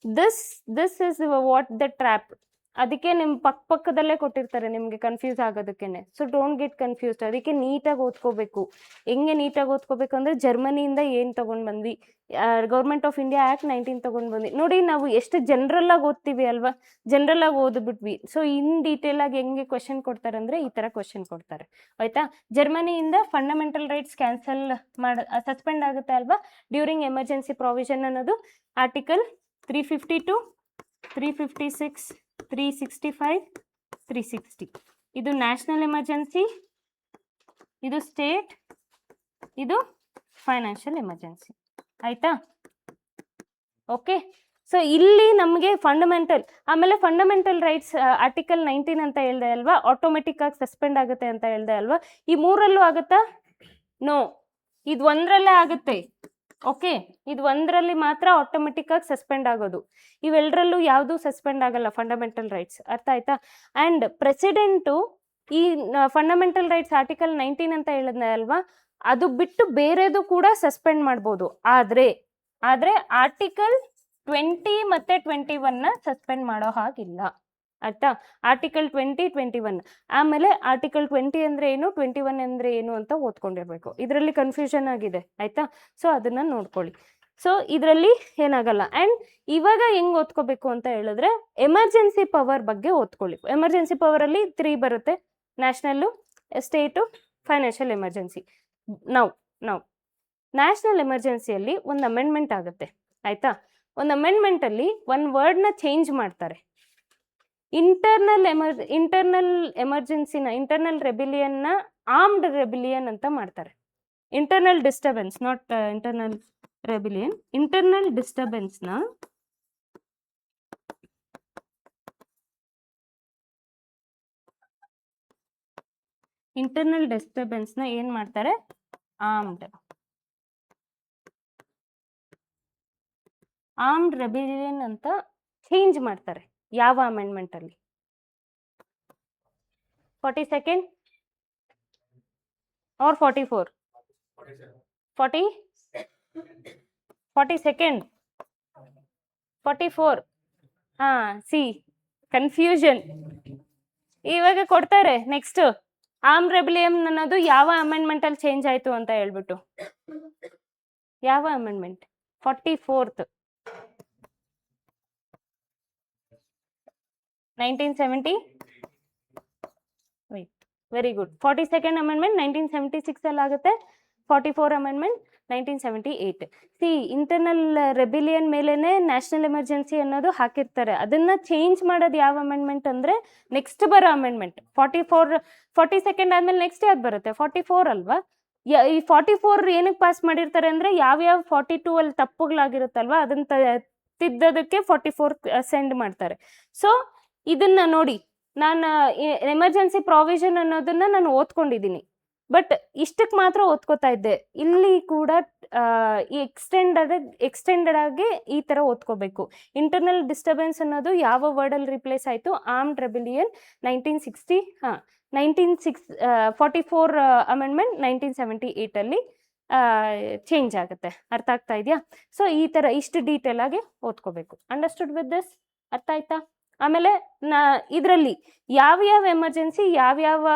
this is what the trap. ಅದಕ್ಕೆ ನಿಮ್ಮ ಪಕ್ಕದಲ್ಲೇ ಕೊಟ್ಟಿರ್ತಾರೆ ನಿಮಗೆ ಕನ್ಫ್ಯೂಸ್ ಆಗೋದಕ್ಕೇನೆ. So don't get confused. ಅದಕ್ಕೆ ನೀಟಾಗಿ ಓದ್ಕೋಬೇಕು. ಹೆಂಗೆ ನೀಟಾಗಿ ಓದ್ಕೋಬೇಕು ಅಂದರೆ, ಜರ್ಮನಿಯಿಂದ ಏನು ತೊಗೊಂಡು ಬಂದ್ವಿ, ಗೌರ್ಮೆಂಟ್ ಆಫ್ ಇಂಡಿಯಾ ಆ್ಯಕ್ಟ್ 19 ತೊಗೊಂಡು ಬಂದ್ವಿ. ನೋಡಿ ನಾವು ಎಷ್ಟು ಜನರಲ್ಲಾಗಿ ಓದ್ತೀವಿ ಅಲ್ವಾ, ಜನರಲ್ಲಾಗಿ ಓದ್ಬಿಟ್ವಿ. ಸೊ ಇನ್ ಡೀಟೇಲಾಗಿ ಹೆಂಗೆ ಕ್ವೆಶನ್ ಕೊಡ್ತಾರೆ ಅಂದರೆ ಈ ಥರ ಕ್ವೆಶನ್ ಕೊಡ್ತಾರೆ, ಆಯಿತಾ. ಜರ್ಮನಿಯಿಂದ ಫಂಡಮೆಂಟಲ್ ರೈಟ್ಸ್ ಕ್ಯಾನ್ಸಲ್ ಸಸ್ಪೆಂಡ್ ಆಗುತ್ತೆ ಅಲ್ವಾ ಡ್ಯೂರಿಂಗ್ ಎಮರ್ಜೆನ್ಸಿ ಪ್ರಾವಿಷನ್ ಅನ್ನೋದು ಆರ್ಟಿಕಲ್ 352 356, 365, 360. ಇದು ನ್ಯಾಷನಲ್ ಎಮರ್ಜೆನ್ಸಿ, ಇದು ಸ್ಟೇಟ್, ಇದು ಫೈನಾನ್ಷಿಯಲ್ ಎಮರ್ಜೆನ್ಸಿ. ಆಯ್ತಾ? ಓಕೆ. ಸೊ ಇಲ್ಲಿ ನಮಗೆ ಫಂಡಮೆಂಟಲ್, ಆಮೇಲೆ ಫಂಡಮೆಂಟಲ್ ರೈಟ್ಸ್ ಆರ್ಟಿಕಲ್ 19 ಅಂತ ಹೇಳ್ದೆ ಅಲ್ವಾ, ಆಟೋಮೆಟಿಕ್ ಆಗಿ ಸಸ್ಪೆಂಡ್ ಆಗುತ್ತೆ ಅಂತ ಹೇಳ್ದೆ ಅಲ್ವಾ. ಈ ಮೂರಲ್ಲೂ ಆಗುತ್ತಾ? ನೋ, ಇದು ಒಂದರಲ್ಲೇ ಆಗುತ್ತೆ. ಓಕೆ, ಇದು ಒಂದರಲ್ಲಿ ಮಾತ್ರ ಆಟೋಮೆಟಿಕ್ ಆಗಿ ಸಸ್ಪೆಂಡ್ ಆಗೋದು. ಇವೆಲ್ಲರಲ್ಲೂ ಯಾವುದು ಸಸ್ಪೆಂಡ್ ಆಗಲ್ಲ ಫಂಡಮೆಂಟಲ್ ರೈಟ್ಸ್. ಅರ್ಥ ಆಯ್ತಾ? ಆ್ಯಂಡ್ ಪ್ರೆಸಿಡೆಂಟು ಈ ಫಂಡಮೆಂಟಲ್ ರೈಟ್ಸ್ ಆರ್ಟಿಕಲ್ 19 ಅಂತ ಹೇಳಿದ್ನೆ ಅಲ್ವಾ, ಅದು ಬಿಟ್ಟು ಬೇರೆದು ಕೂಡ ಸಸ್ಪೆಂಡ್ ಮಾಡ್ಬೋದು. ಆದರೆ ಆರ್ಟಿಕಲ್ 20 ಮತ್ತು 21ನ ಸಸ್ಪೆಂಡ್ ಮಾಡೋ ಹಾಗಿಲ್ಲ. ಆಯ್ತಾ? ಆರ್ಟಿಕಲ್ 20, 21. ಆಮೇಲೆ ಆರ್ಟಿಕಲ್ 20 ಅಂದರೆ ಏನು, 21 ಅಂದರೆ ಏನು ಅಂತ ಓದ್ಕೊಂಡಿರ್ಬೇಕು. ಇದರಲ್ಲಿ ಕನ್ಫ್ಯೂಷನ್ ಆಗಿದೆ. ಆಯ್ತಾ? ಸೊ ಅದನ್ನು ನೋಡ್ಕೊಳ್ಳಿ. ಸೊ ಇದರಲ್ಲಿ ಏನಾಗಲ್ಲ. ಆ್ಯಂಡ್ ಇವಾಗ ಹೆಂಗೆ ಓದ್ಕೋಬೇಕು ಅಂತ ಹೇಳಿದ್ರೆ, ಎಮರ್ಜೆನ್ಸಿ ಪವರ್ ಬಗ್ಗೆ ಓದ್ಕೊಳ್ಳಿ. ಎಮರ್ಜೆನ್ಸಿ ಪವರಲ್ಲಿ 3 ಬರುತ್ತೆ: ನ್ಯಾಷನಲ್ಲು, ಸ್ಟೇಟು, ಫೈನಾನ್ಷಿಯಲ್ ಎಮರ್ಜೆನ್ಸಿ. ನಾವು ನ್ಯಾಷನಲ್ ಎಮರ್ಜೆನ್ಸಿಯಲ್ಲಿ ಒಂದು ಅಮೆಂಡ್ಮೆಂಟ್ ಆಗುತ್ತೆ. ಆಯಿತಾ? ಒಂದು ಅಮೆಂಡ್ಮೆಂಟಲ್ಲಿ ಒಂದು ವರ್ಡ್ನ ಚೇಂಜ್ ಮಾಡ್ತಾರೆ. ಇಂಟರ್ನಲ್ ಎಮರ್ಜೆನ್ಸಿನ, ಇಂಟರ್ನಲ್ ರೆಬಿಲಿಯನ್ನ ಆರ್ಮ್ಡ್ ರೆಬಿಲಿಯನ್ ಅಂತ ಮಾಡ್ತಾರೆ. Internal disturbance, not internal rebellion. Internal ಡಿಸ್ಟರ್ಬೆನ್ಸ್ನ ಏನು ಮಾಡ್ತಾರೆ? ಆರ್ಮ್ಡ್ ರೆಬಿಲಿಯನ್ ಅಂತ ಚೇಂಜ್ ಮಾಡ್ತಾರೆ. ಯಾವ ಅಮೆಂಡ್ಮೆಂಟಲ್ಲಿ? 42nd or 44? 42nd, 44. C confusion ಇವಾಗ ಕೊಡ್ತಾರೆ. ನೆಕ್ಸ್ಟ್ ಆರ್ಮ್ ರೆಬಿಲಿಯನ್ ಅನ್ನೋದು ಯಾವ ಅಮೆಂಡ್ಮೆಂಟಲ್ಲಿ ಚೇಂಜ್ ಆಯಿತು ಅಂತ ಹೇಳ್ಬಿಟ್ಟು. ಯಾವ amendment? 44th, 1970. wait, very good. 42nd amendment 1976 ಅಲ್ಲಿ ಆಗುತ್ತೆ. 44 amendment 1978. ಸಿ ಇಂಟರ್ನಲ್ ರೆಬಿಲಿಯನ್ ಮೇಲೇನೆ ನ್ಯಾಷನಲ್ ಎಮರ್ಜೆನ್ಸಿ ಅನ್ನೋದು ಹಾಕಿರ್ತಾರೆ. ಅದನ್ನ ಚೇಂಜ್ ಮಾಡೋದು ಯಾವ ಅಮೆಂಡ್ಮೆಂಟ್ ಅಂದರೆ ನೆಕ್ಸ್ಟ್ ಬರೋ ಅಮೆಂಡ್ಮೆಂಟ್. 42nd ಆದ್ಮೇಲೆ ನೆಕ್ಸ್ಟ್ ಯಾವ್ದು ಬರುತ್ತೆ? 44 ಅಲ್ವಾ? ಈ 44 ಏನಕ್ಕೆ ಪಾಸ್ ಮಾಡಿರ್ತಾರೆ ಅಂದರೆ ಯಾವ್ಯಾವ 42 ಅಲ್ಲಿ ತಪ್ಪುಗಳಾಗಿರುತ್ತಲ್ವಾ ಅದನ್ನ ತಿದ್ದೋದಕ್ಕೆ 44 ಸೆಂಡ್ ಮಾಡ್ತಾರೆ. ಸೊ ಇದನ್ನ ನೋಡಿ, ನಾನು ಎಮರ್ಜೆನ್ಸಿ ಪ್ರಾವಿಷನ್ ಅನ್ನೋದನ್ನ ನಾನು ಓದ್ಕೊಂಡಿದ್ದೀನಿ, ಬಟ್ ಇಷ್ಟಕ್ಕೆ ಮಾತ್ರ ಓದ್ಕೋತಾ ಇದ್ದೆ. ಇಲ್ಲಿ ಕೂಡ ಎಕ್ಸ್ಟೆಂಡೆಡ್ ಆಗಿ ಈ ಥರ ಓದ್ಕೋಬೇಕು. ಇಂಟರ್ನಲ್ ಡಿಸ್ಟರ್ಬೆನ್ಸ್ ಅನ್ನೋದು ಯಾವ ವರ್ಡಲ್ಲಿ ರಿಪ್ಲೇಸ್ ಆಯಿತು? ಆರ್ಮ್ಡ್ ರೆಬಿಲಿಯನ್ 44 ಅಮೆಂಡ್ಮೆಂಟ್ 1978 ಅಲ್ಲಿ ಚೇಂಜ್ ಆಗುತ್ತೆ. ಅರ್ಥ ಆಗ್ತಾ ಇದೆಯಾ? ಸೊ ಈ ಥರ ಇಷ್ಟು ಡೀಟೇಲ್ ಆಗಿ ಓದ್ಕೋಬೇಕು. Understood with this? ಅರ್ಥ ಆಯ್ತಾ? ಆಮೇಲೆ ಇದರಲ್ಲಿ ಯಾವ್ಯಾವ ಎಮರ್ಜೆನ್ಸಿ ಯಾವ್ಯಾವ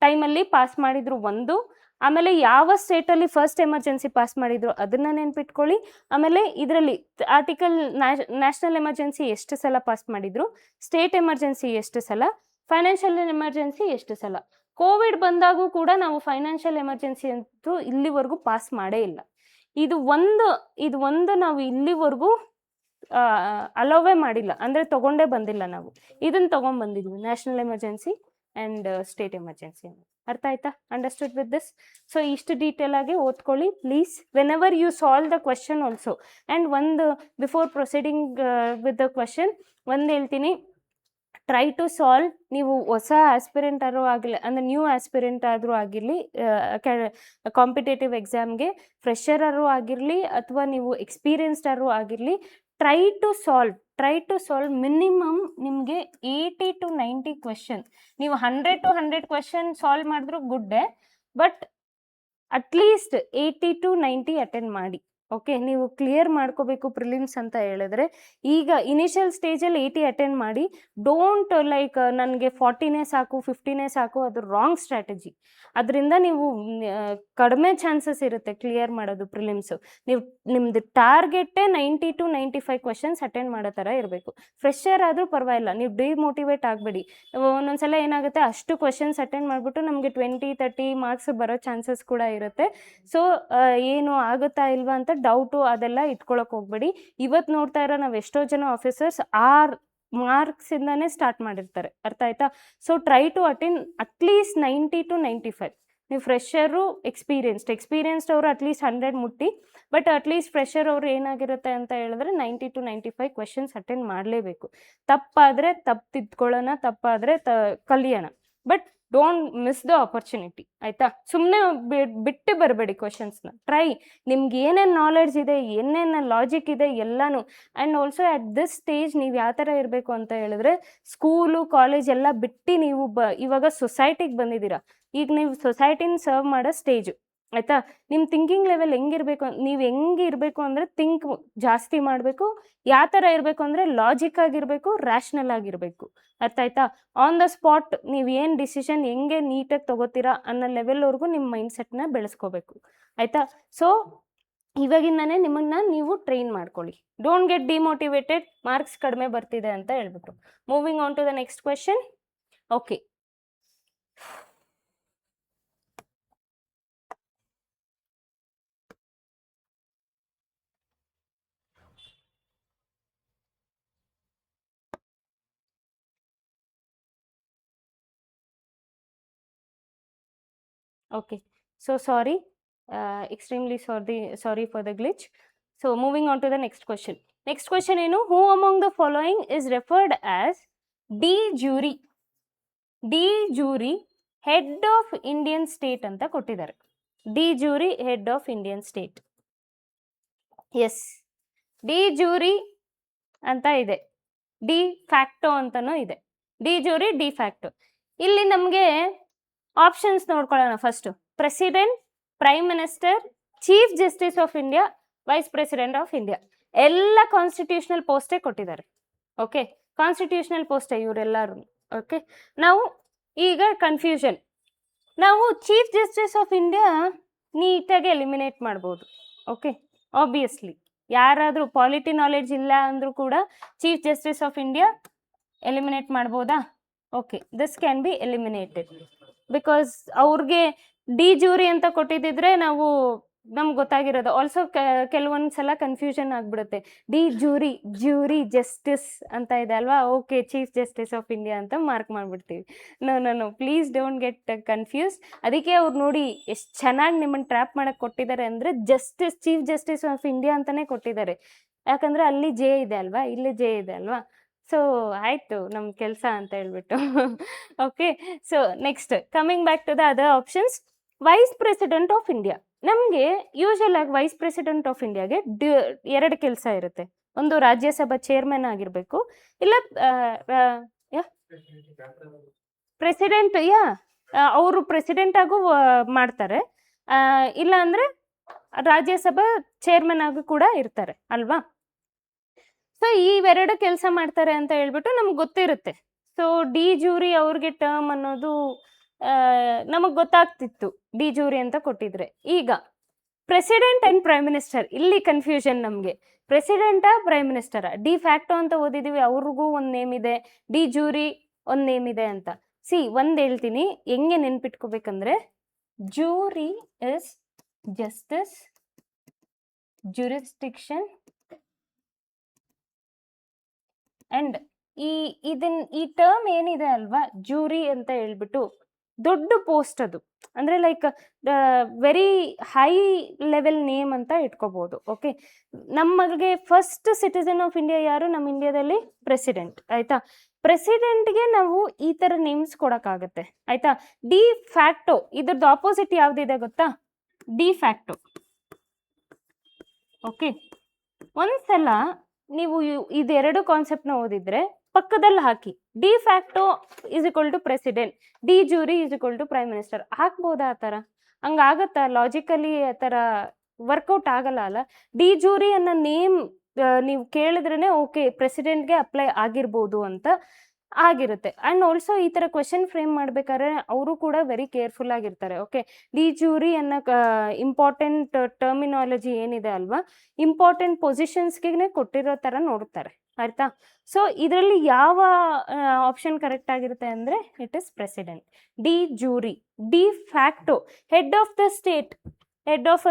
ಟೈಮಲ್ಲಿ ಪಾಸ್ ಮಾಡಿದ್ರು ಒಂದು, ಆಮೇಲೆ ಯಾವ ಸ್ಟೇಟಲ್ಲಿ ಫಸ್ಟ್ ಎಮರ್ಜೆನ್ಸಿ ಪಾಸ್ ಮಾಡಿದ್ರು ಅದನ್ನ ನೆನ್ಪಿಟ್ಕೊಳ್ಳಿ. ಆಮೇಲೆ ಇದರಲ್ಲಿ ಆರ್ಟಿಕಲ್ ನ್ಯಾಷನಲ್ ಎಮರ್ಜೆನ್ಸಿ ಎಷ್ಟು ಸಲ ಪಾಸ್ ಮಾಡಿದ್ರು, ಸ್ಟೇಟ್ ಎಮರ್ಜೆನ್ಸಿ ಎಷ್ಟು ಸಲ, ಫೈನಾನ್ಷಿಯಲ್ ಎಮರ್ಜೆನ್ಸಿ ಎಷ್ಟು ಸಲ. ಕೋವಿಡ್ ಬಂದಾಗೂ ಕೂಡ ನಾವು ಫೈನಾನ್ಷಿಯಲ್ ಎಮರ್ಜೆನ್ಸಿ ಅಂತೂ ಇಲ್ಲಿವರೆಗೂ ಪಾಸ್ ಮಾಡೇ ಇಲ್ಲ. ಇದು ಒಂದು ನಾವು ಇಲ್ಲಿವರೆಗೂ ಅಲೋವೇ ಮಾಡಿಲ್ಲ, ಅಂದರೆ ತಗೊಂಡೇ ಬಂದಿಲ್ಲ. ನಾವು ಇದನ್ನ ತಗೊಂಡ್ಬಂದಿದ್ವಿ, national emergency and state emergency. ಅರ್ಥ ಆಯ್ತಾ? Understood with this? ಸೊ ಇಷ್ಟು ಡೀಟೇಲ್ ಆಗಿ ಓದ್ಕೊಳ್ಳಿ please. Whenever you solve the question also. And ಒಂದು before proceeding with the question ಒಂದು ಹೇಳ್ತೀನಿ, ಟ್ರೈ ಟು ಸಾಲ್ವ್. ನೀವು ಹೊಸ ಆಸ್ಪಿರೆಂಟ್ ಆದ್ರೂ ಆಗಲಿ, ಅಂದರೆ ನ್ಯೂ ಆಸ್ಪಿರೆಂಟ್ ಆದರೂ ಆಗಿರಲಿ, ಕಾಂಪಿಟೇಟಿವ್ ಎಕ್ಸಾಮ್ಗೆ ಫ್ರೆಷರ್ ಆದ್ರೂ ಆಗಿರಲಿ ಅಥವಾ ನೀವು ಎಕ್ಸ್ಪೀರಿಯನ್ಸ್ಡ್ ಆದ್ರೂ ಆಗಿರಲಿ, ಟ್ರೈ ಟು ಸಾಲ್ವ್ ಮಿನಿಮಮ್ ನಿಮಗೆ 80 to 90 ಕ್ವೆಶನ್. ನೀವು 100 to 100 ಕ್ವೆಶನ್ ಸಾಲ್ವ್ ಮಾಡಿದ್ರು ಗುಡ್ಡೆ, ಬಟ್ ಅಟ್ಲೀಸ್ಟ್ 80 to 90 ಅಟೆಂಡ್ ಮಾಡಿ. ಓಕೆ, ನೀವು ಕ್ಲಿಯರ್ ಮಾಡ್ಕೋಬೇಕು ಪ್ರಿಲಿಮ್ಸ್ ಅಂತ ಹೇಳಿದ್ರೆ. ಈಗ ಇನಿಷಿಯಲ್ ಸ್ಟೇಜಲ್ಲಿ 80 ಅಟೆಂಡ್ ಮಾಡಿ. ಡೋಂಟ್ ಲೈಕ್ ನನಗೆ 40ನೇ ಸಾಕು 50ನೇ ಸಾಕು, ಅದು ರಾಂಗ್ ಸ್ಟ್ರಾಟಜಿ. ಅದರಿಂದ ನೀವು ಕಡಿಮೆ ಚಾನ್ಸಸ್ ಇರುತ್ತೆ ಕ್ಲಿಯರ್ ಮಾಡೋದು ಪ್ರಿಲಿಮ್ಸು. ನೀವು ನಿಮ್ಮದು ಟಾರ್ಗೆಟೇ 90 to 95 ಕ್ವೆಶನ್ಸ್ ಅಟೆಂಡ್ ಮಾಡೋ ಥರ ಇರಬೇಕು. ಫ್ರೆಶರ್ ಆದರೂ ಪರವಾಗಿಲ್ಲ, ನೀವು ಡಿಮೋಟಿವೇಟ್ ಆಗಬೇಡಿ. ಒಂದೊಂದ್ಸಲ ಏನಾಗುತ್ತೆ, ಅಷ್ಟು ಕ್ವೆಶನ್ಸ್ ಅಟೆಂಡ್ ಮಾಡಿಬಿಟ್ಟು ನಮಗೆ 20-30 ಮಾರ್ಕ್ಸ್ ಬರೋ ಚಾನ್ಸಸ್ ಕೂಡ ಇರುತ್ತೆ. ಸೊ ಏನು ಆಗುತ್ತಾ ಇಲ್ವಾ ಅಂತ ಡೌಟು ಅದೆಲ್ಲ ಇಟ್ಕೊಳಕ್ ಹೋಗ್ಬೇಡಿ. ಇವತ್ತು ನೋಡ್ತಾ ಇರೋ ನಾವು ಎಷ್ಟೋ ಜನ ಆಫೀಸರ್ಸ್ ಮಾರ್ಕ್ಸ್ ಇಂದಾನೆ ಸ್ಟಾರ್ಟ್ ಮಾಡಿರ್ತಾರೆ, ಅರ್ಥ ಆಯ್ತಾ? So try to attend at least 90 to 95. ನೀವು ಫ್ರೆಶರು ಎಕ್ಸ್ಪೀರಿಯನ್ಸ್ಡ್ ಅವರು ಅಟ್ಲೀಸ್ಟ್ 100 ಮುಟ್ಟಿ, ಬಟ್ ಅಟ್ಲೀಸ್ಟ್ ಫ್ರೆಶರ್ ಅವರು ಏನಾಗಿರುತ್ತೆ ಅಂತ ಹೇಳಿದ್ರೆ 90 to 95 ಕ್ವೆಶನ್ಸ್ ಅಟೆಂಡ್ ಮಾಡಲೇಬೇಕು. ತಪ್ಪಾದರೆ ತಿದ್ಕೊಳ್ಳೋಣ, ತಪ್ಪಾದರೆ ಕಲಿಯೋಣ, but don't miss the opportunity, ಆಯಿತಾ? ಸುಮ್ಮನೆ ಬಿಟ್ಟು ಬರಬೇಡಿ ಕ್ವೆಶನ್ಸ್ನ. ಟ್ರೈ, ನಿಮ್ಗೆ ಏನೇನು ನಾಲೆಡ್ಜ್ ಇದೆ, ಏನೇನು ಲಾಜಿಕ್ ಇದೆ ಎಲ್ಲನೂ. And also at this stage ನೀವು ಯಾವ ಥರ ಇರಬೇಕು ಅಂತ ಹೇಳಿದ್ರೆ, ಸ್ಕೂಲು ಕಾಲೇಜ್ ಎಲ್ಲ ಬಿಟ್ಟು ನೀವು ಇವಾಗ ಸೊಸೈಟಿಗೆ ಬಂದಿದ್ದೀರಾ. ಈಗ ನೀವು ಸೊಸೈಟಿನ ಸರ್ವ್ ಮಾಡೋ ಸ್ಟೇಜು, ಆಯಿತಾ? ನಿಮ್ಮ ಥಿಂಕಿಂಗ್ ಲೆವೆಲ್ ಹೆಂಗಿರಬೇಕು, ನೀವು ಹೆಂಗೆ ಇರಬೇಕು ಅಂದರೆ ಥಿಂಕ್ ಜಾಸ್ತಿ ಮಾಡಬೇಕು. ಯಾವ ಥರ ಇರಬೇಕು ಅಂದರೆ ಲಾಜಿಕ್ ಆಗಿರಬೇಕು, ರ್ಯಾಷ್ನಲ್ ಆಗಿರಬೇಕು, ಅರ್ಥ ಆಯ್ತಾ? ಆನ್ ದ ಸ್ಪಾಟ್ ನೀವು ಏನು ಡಿಸಿಷನ್ ಹೆಂಗೆ ನೀಟಾಗಿ ತೊಗೋತೀರಾ ಅನ್ನೋ ಲೆವೆಲ್ವರೆಗೂ ನಿಮ್ಮ ಮೈಂಡ್ ಸೆಟ್ನ ಬೆಳೆಸ್ಕೋಬೇಕು, ಆಯಿತಾ? ಸೊ ಇವಾಗಿಂದಾನೇ ನಿಮ್ಮನ್ನ ನೀವು ಟ್ರೈನ್ ಮಾಡ್ಕೊಳ್ಳಿ. ಡೋಂಟ್ ಗೆಟ್ ಡಿಮೋಟಿವೇಟೆಡ್, ಮಾರ್ಕ್ಸ್ ಕಡಿಮೆ ಬರ್ತಿದೆ ಅಂತ ಹೇಳ್ಬಿಟ್ಟು. Moving on to the next question. Okay, okay, so sorry, extremely sorry for the glitch. So moving on to the next question. Next question ಏನು, who among the following is referred as de jure head of Indian state ಅಂತ ಕೊಟ್ಟಿದ್ದಾರೆ. de jure head of Indian state. Yes, de jure ಅಂತ ಇದೆ, D facto ಅಂತನೂ ಇದೆ, D jury D facto. ಇಲ್ಲಿ ನಮಗೆ options ನೋಡ್ಕೊಳ್ಳೋಣ. First president, prime minister, chief justice of India, wise president of India. ಎಲ್ಲ ಕಾನ್ಸ್ಟಿಟ್ಯೂಷನಲ್ ಪೋಸ್ಟೇ ಕೊಟ್ಟಿದ್ದಾರೆ. ಓಕೆ, ಕಾನ್ಸ್ಟಿಟ್ಯೂಷನಲ್ ಪೋಸ್ಟೇ ಇವರೆಲ್ಲರೂ. ಓಕೆ, ನಾವು ಈಗ ಕನ್ಫ್ಯೂಷನ್, ನಾವು ಚೀಫ್ ಜಸ್ಟಿಸ್ ಆಫ್ ಇಂಡಿಯಾ ನೀಟಾಗಿ ಎಲಿಮಿನೇಟ್ ಮಾಡ್ಬೋದು. ಓಕೆ, ಆಬ್ವಿಯಸ್ಲಿ ಯಾರಾದರೂ ಪಾಲಿಟಿ ನಾಲೆಡ್ಜ್ ಇಲ್ಲ ಅಂದರೂ ಕೂಡ chief justice of India eliminate ಮಾಡ್ಬೋದಾ? Okay, this can be eliminated because ಅವ್ರಿಗೆ ಡಿ ಜೂರಿ ಅಂತ ಕೊಟ್ಟಿದ್ದಿದ್ರೆ ನಮ್ಗೆ ಗೊತ್ತಾಗಿರೋದು. ಆಲ್ಸೋ ಕೆಲವೊಂದು ಸಲ ಕನ್ಫ್ಯೂಷನ್ ಆಗಿಬಿಡುತ್ತೆ, ಡಿ ಜೂರಿ ಜಸ್ಟಿಸ್ ಅಂತ ಇದೆ ಅಲ್ವಾ, okay chief justice of India ಅಂತ ಮಾರ್ಕ್ ಮಾಡಿಬಿಡ್ತೀವಿ. No please don't get confuse. ಅದಕ್ಕೆ ಅವ್ರು ನೋಡಿ ಎಷ್ಟು ಚೆನ್ನಾಗಿ ನಿಮ್ಮನ್ನು ಟ್ರ್ಯಾಪ್ ಮಾಡೋಕ್ಕೆ ಕೊಟ್ಟಿದ್ದಾರೆ ಅಂದರೆ ಚೀಫ್ ಜಸ್ಟಿಸ್ ಆಫ್ ಇಂಡಿಯಾ ಅಂತಲೇ ಕೊಟ್ಟಿದ್ದಾರೆ. ಯಾಕಂದರೆ ಅಲ್ಲಿ ಜೆ ಇದೆ ಅಲ್ವಾ, ಇಲ್ಲಿ ಜೆ ಇದೆ ಅಲ್ವಾ. ಸೊ ಆಯಿತು ನಮ್ಮ ಕೆಲಸ ಅಂತ ಹೇಳ್ಬಿಟ್ಟು. Okay, so next coming back to the other options. Vice president of India, ನಮಗೆ ಯೂಶಲ್ ಆಗಿ ವೈಸ್ ಪ್ರೆಸಿಡೆಂಟ್ ಆಫ್ ಇಂಡಿಯಾಗೆ 2 ಕೆಲಸ ಇರುತ್ತೆ. ಒಂದು ರಾಜ್ಯಸಭಾ ಚೇರ್ಮನ್ ಆಗಿರಬೇಕು, ಇಲ್ಲ ಪ್ರೆಸಿಡೆಂಟ್ ಅವರು ಪ್ರೆಸಿಡೆಂಟ್ ಆಗು ಮಾಡ್ತಾರೆ, ಇಲ್ಲ ಅಂದರೆ ರಾಜ್ಯಸಭಾ ಚೇರ್ಮನ್ ಆಗಿ ಕೂಡ ಇರ್ತಾರೆ ಅಲ್ವಾ. ಸೊ ಇವೆರಡು ಕೆಲಸ ಮಾಡ್ತಾರೆ ಅಂತ ಹೇಳ್ಬಿಟ್ಟು ನಮ್ಗೆ ಗೊತ್ತಿರುತ್ತೆ. ಸೊ ಡಿ ಜೂರಿ ಅವ್ರಿಗೆ ಟರ್ಮ್ ಅನ್ನೋದು ನಮಗೆ ಗೊತ್ತಾಗ್ತಿತ್ತು, ಡಿ ಜೂರಿ ಅಂತ ಕೊಟ್ಟಿದ್ರೆ. ಈಗ ಪ್ರೆಸಿಡೆಂಟ್ ಆ್ಯಂಡ್ ಪ್ರೈಮ್ ಮಿನಿಸ್ಟರ್, ಇಲ್ಲಿ ಕನ್ಫ್ಯೂಷನ್ ನಮಗೆ. ಪ್ರೆಸಿಡೆಂಟಾ ಪ್ರೈಮ್ ಮಿನಿಸ್ಟರಾ? ಡಿ ಫ್ಯಾಕ್ಟೋ ಅಂತ ಓದಿದ್ದೀವಿ, ಅವ್ರಿಗೂ ಒಂದು ನೇಮ್ ಇದೆ, ಡಿ ಜೂರಿ ಒಂದು ನೇಮ್ ಇದೆ ಅಂತ. ಒಂದು ಹೇಳ್ತೀನಿ ಹೆಂಗೆ ನೆನ್ಪಿಟ್ಕೋಬೇಕಂದ್ರೆ, jure is justice, jurisdiction and ಈ ಟರ್ಮ್ ಏನಿದೆ ಅಲ್ವಾ, ಜೂರಿ ಅಂತ ಹೇಳ್ಬಿಟ್ಟು ದೊಡ್ಡ ಪೋಸ್ಟ್ ಅದು, ಅಂದರೆ like very high level name ಅಂತ ಇಟ್ಕೋಬಹುದು. ಓಕೆ, ನಮಗೆ ಫಸ್ಟ್ ಸಿಟಿಸನ್ ಆಫ್ ಇಂಡಿಯಾ ಯಾರು ನಮ್ಮ ಇಂಡಿಯಾದಲ್ಲಿ? ಪ್ರೆಸಿಡೆಂಟ್, ಆಯ್ತಾ? ಪ್ರೆಸಿಡೆಂಟ್ಗೆ ನಾವು ಈ ಥರ ನೇಮ್ಸ್ ಕೊಡೋಕ್ಕಾಗತ್ತೆ, ಆಯ್ತಾ? ಡಿ ಫ್ಯಾಕ್ಟೋ ಇದ್ರದ್ದು ಆಪೋಸಿಟ್ ಯಾವ್ದಿದೆ ಗೊತ್ತಾ? D facto. ಓಕೆ, ಒಂದ್ಸಲ ನೀವು ಇದೆರಡು ಕಾನ್ಸೆಪ್ಟ್ನ ಓದಿದ್ರೆ ಪಕ್ಕದಲ್ಲಿ ಹಾಕಿ, de facto is equal to president, de jure is equal to prime minister. ಹಾಕ್ಬೋದಾ ಆ ಥರ? ಹಂಗಾಗತ್ತಾ? ಲಾಜಿಕಲಿ ಆ ಥರ ವರ್ಕೌಟ್ ಆಗಲ್ಲ ಅಲ್ಲ. ಡಿ ಜೂರಿ ಅನ್ನೋ ನೇಮ್ ನೀವು ಕೇಳಿದ್ರೇ ಓಕೆ ಪ್ರೆಸಿಡೆಂಟ್ಗೆ ಅಪ್ಲೈ ಆಗಿರ್ಬೋದು ಅಂತ ಆಗಿರುತ್ತೆ. ಆ್ಯಂಡ್ ಆಲ್ಸೋ ಈ ಥರ ಕ್ವೆಶನ್ ಫ್ರೇಮ್ ಮಾಡ್ಬೇಕಾದ್ರೆ ಅವರು ಕೂಡ ವೆರಿ ಕೇರ್ಫುಲ್ ಆಗಿರ್ತಾರೆ. ಓಕೆ, ಡಿ ಜೂರಿ ಅನ್ನೋ ಇಂಪಾರ್ಟೆಂಟ್ ಟರ್ಮಿನಾಲಜಿ ಏನಿದೆ ಅಲ್ವಾ, ಇಂಪಾರ್ಟೆಂಟ್ ಪೊಸಿಷನ್ಸ್ಗೆ ಕೊಟ್ಟಿರೋ ಥರ ನೋಡ್ತಾರೆ, ಆಯ್ತಾ? ಸೊ ಇದರಲ್ಲಿ ಯಾವ ಆಪ್ಷನ್ ಕರೆಕ್ಟ್ ಆಗಿರುತ್ತೆ ಅಂದರೆ it is president. De jury, D facto, head of the state. Head of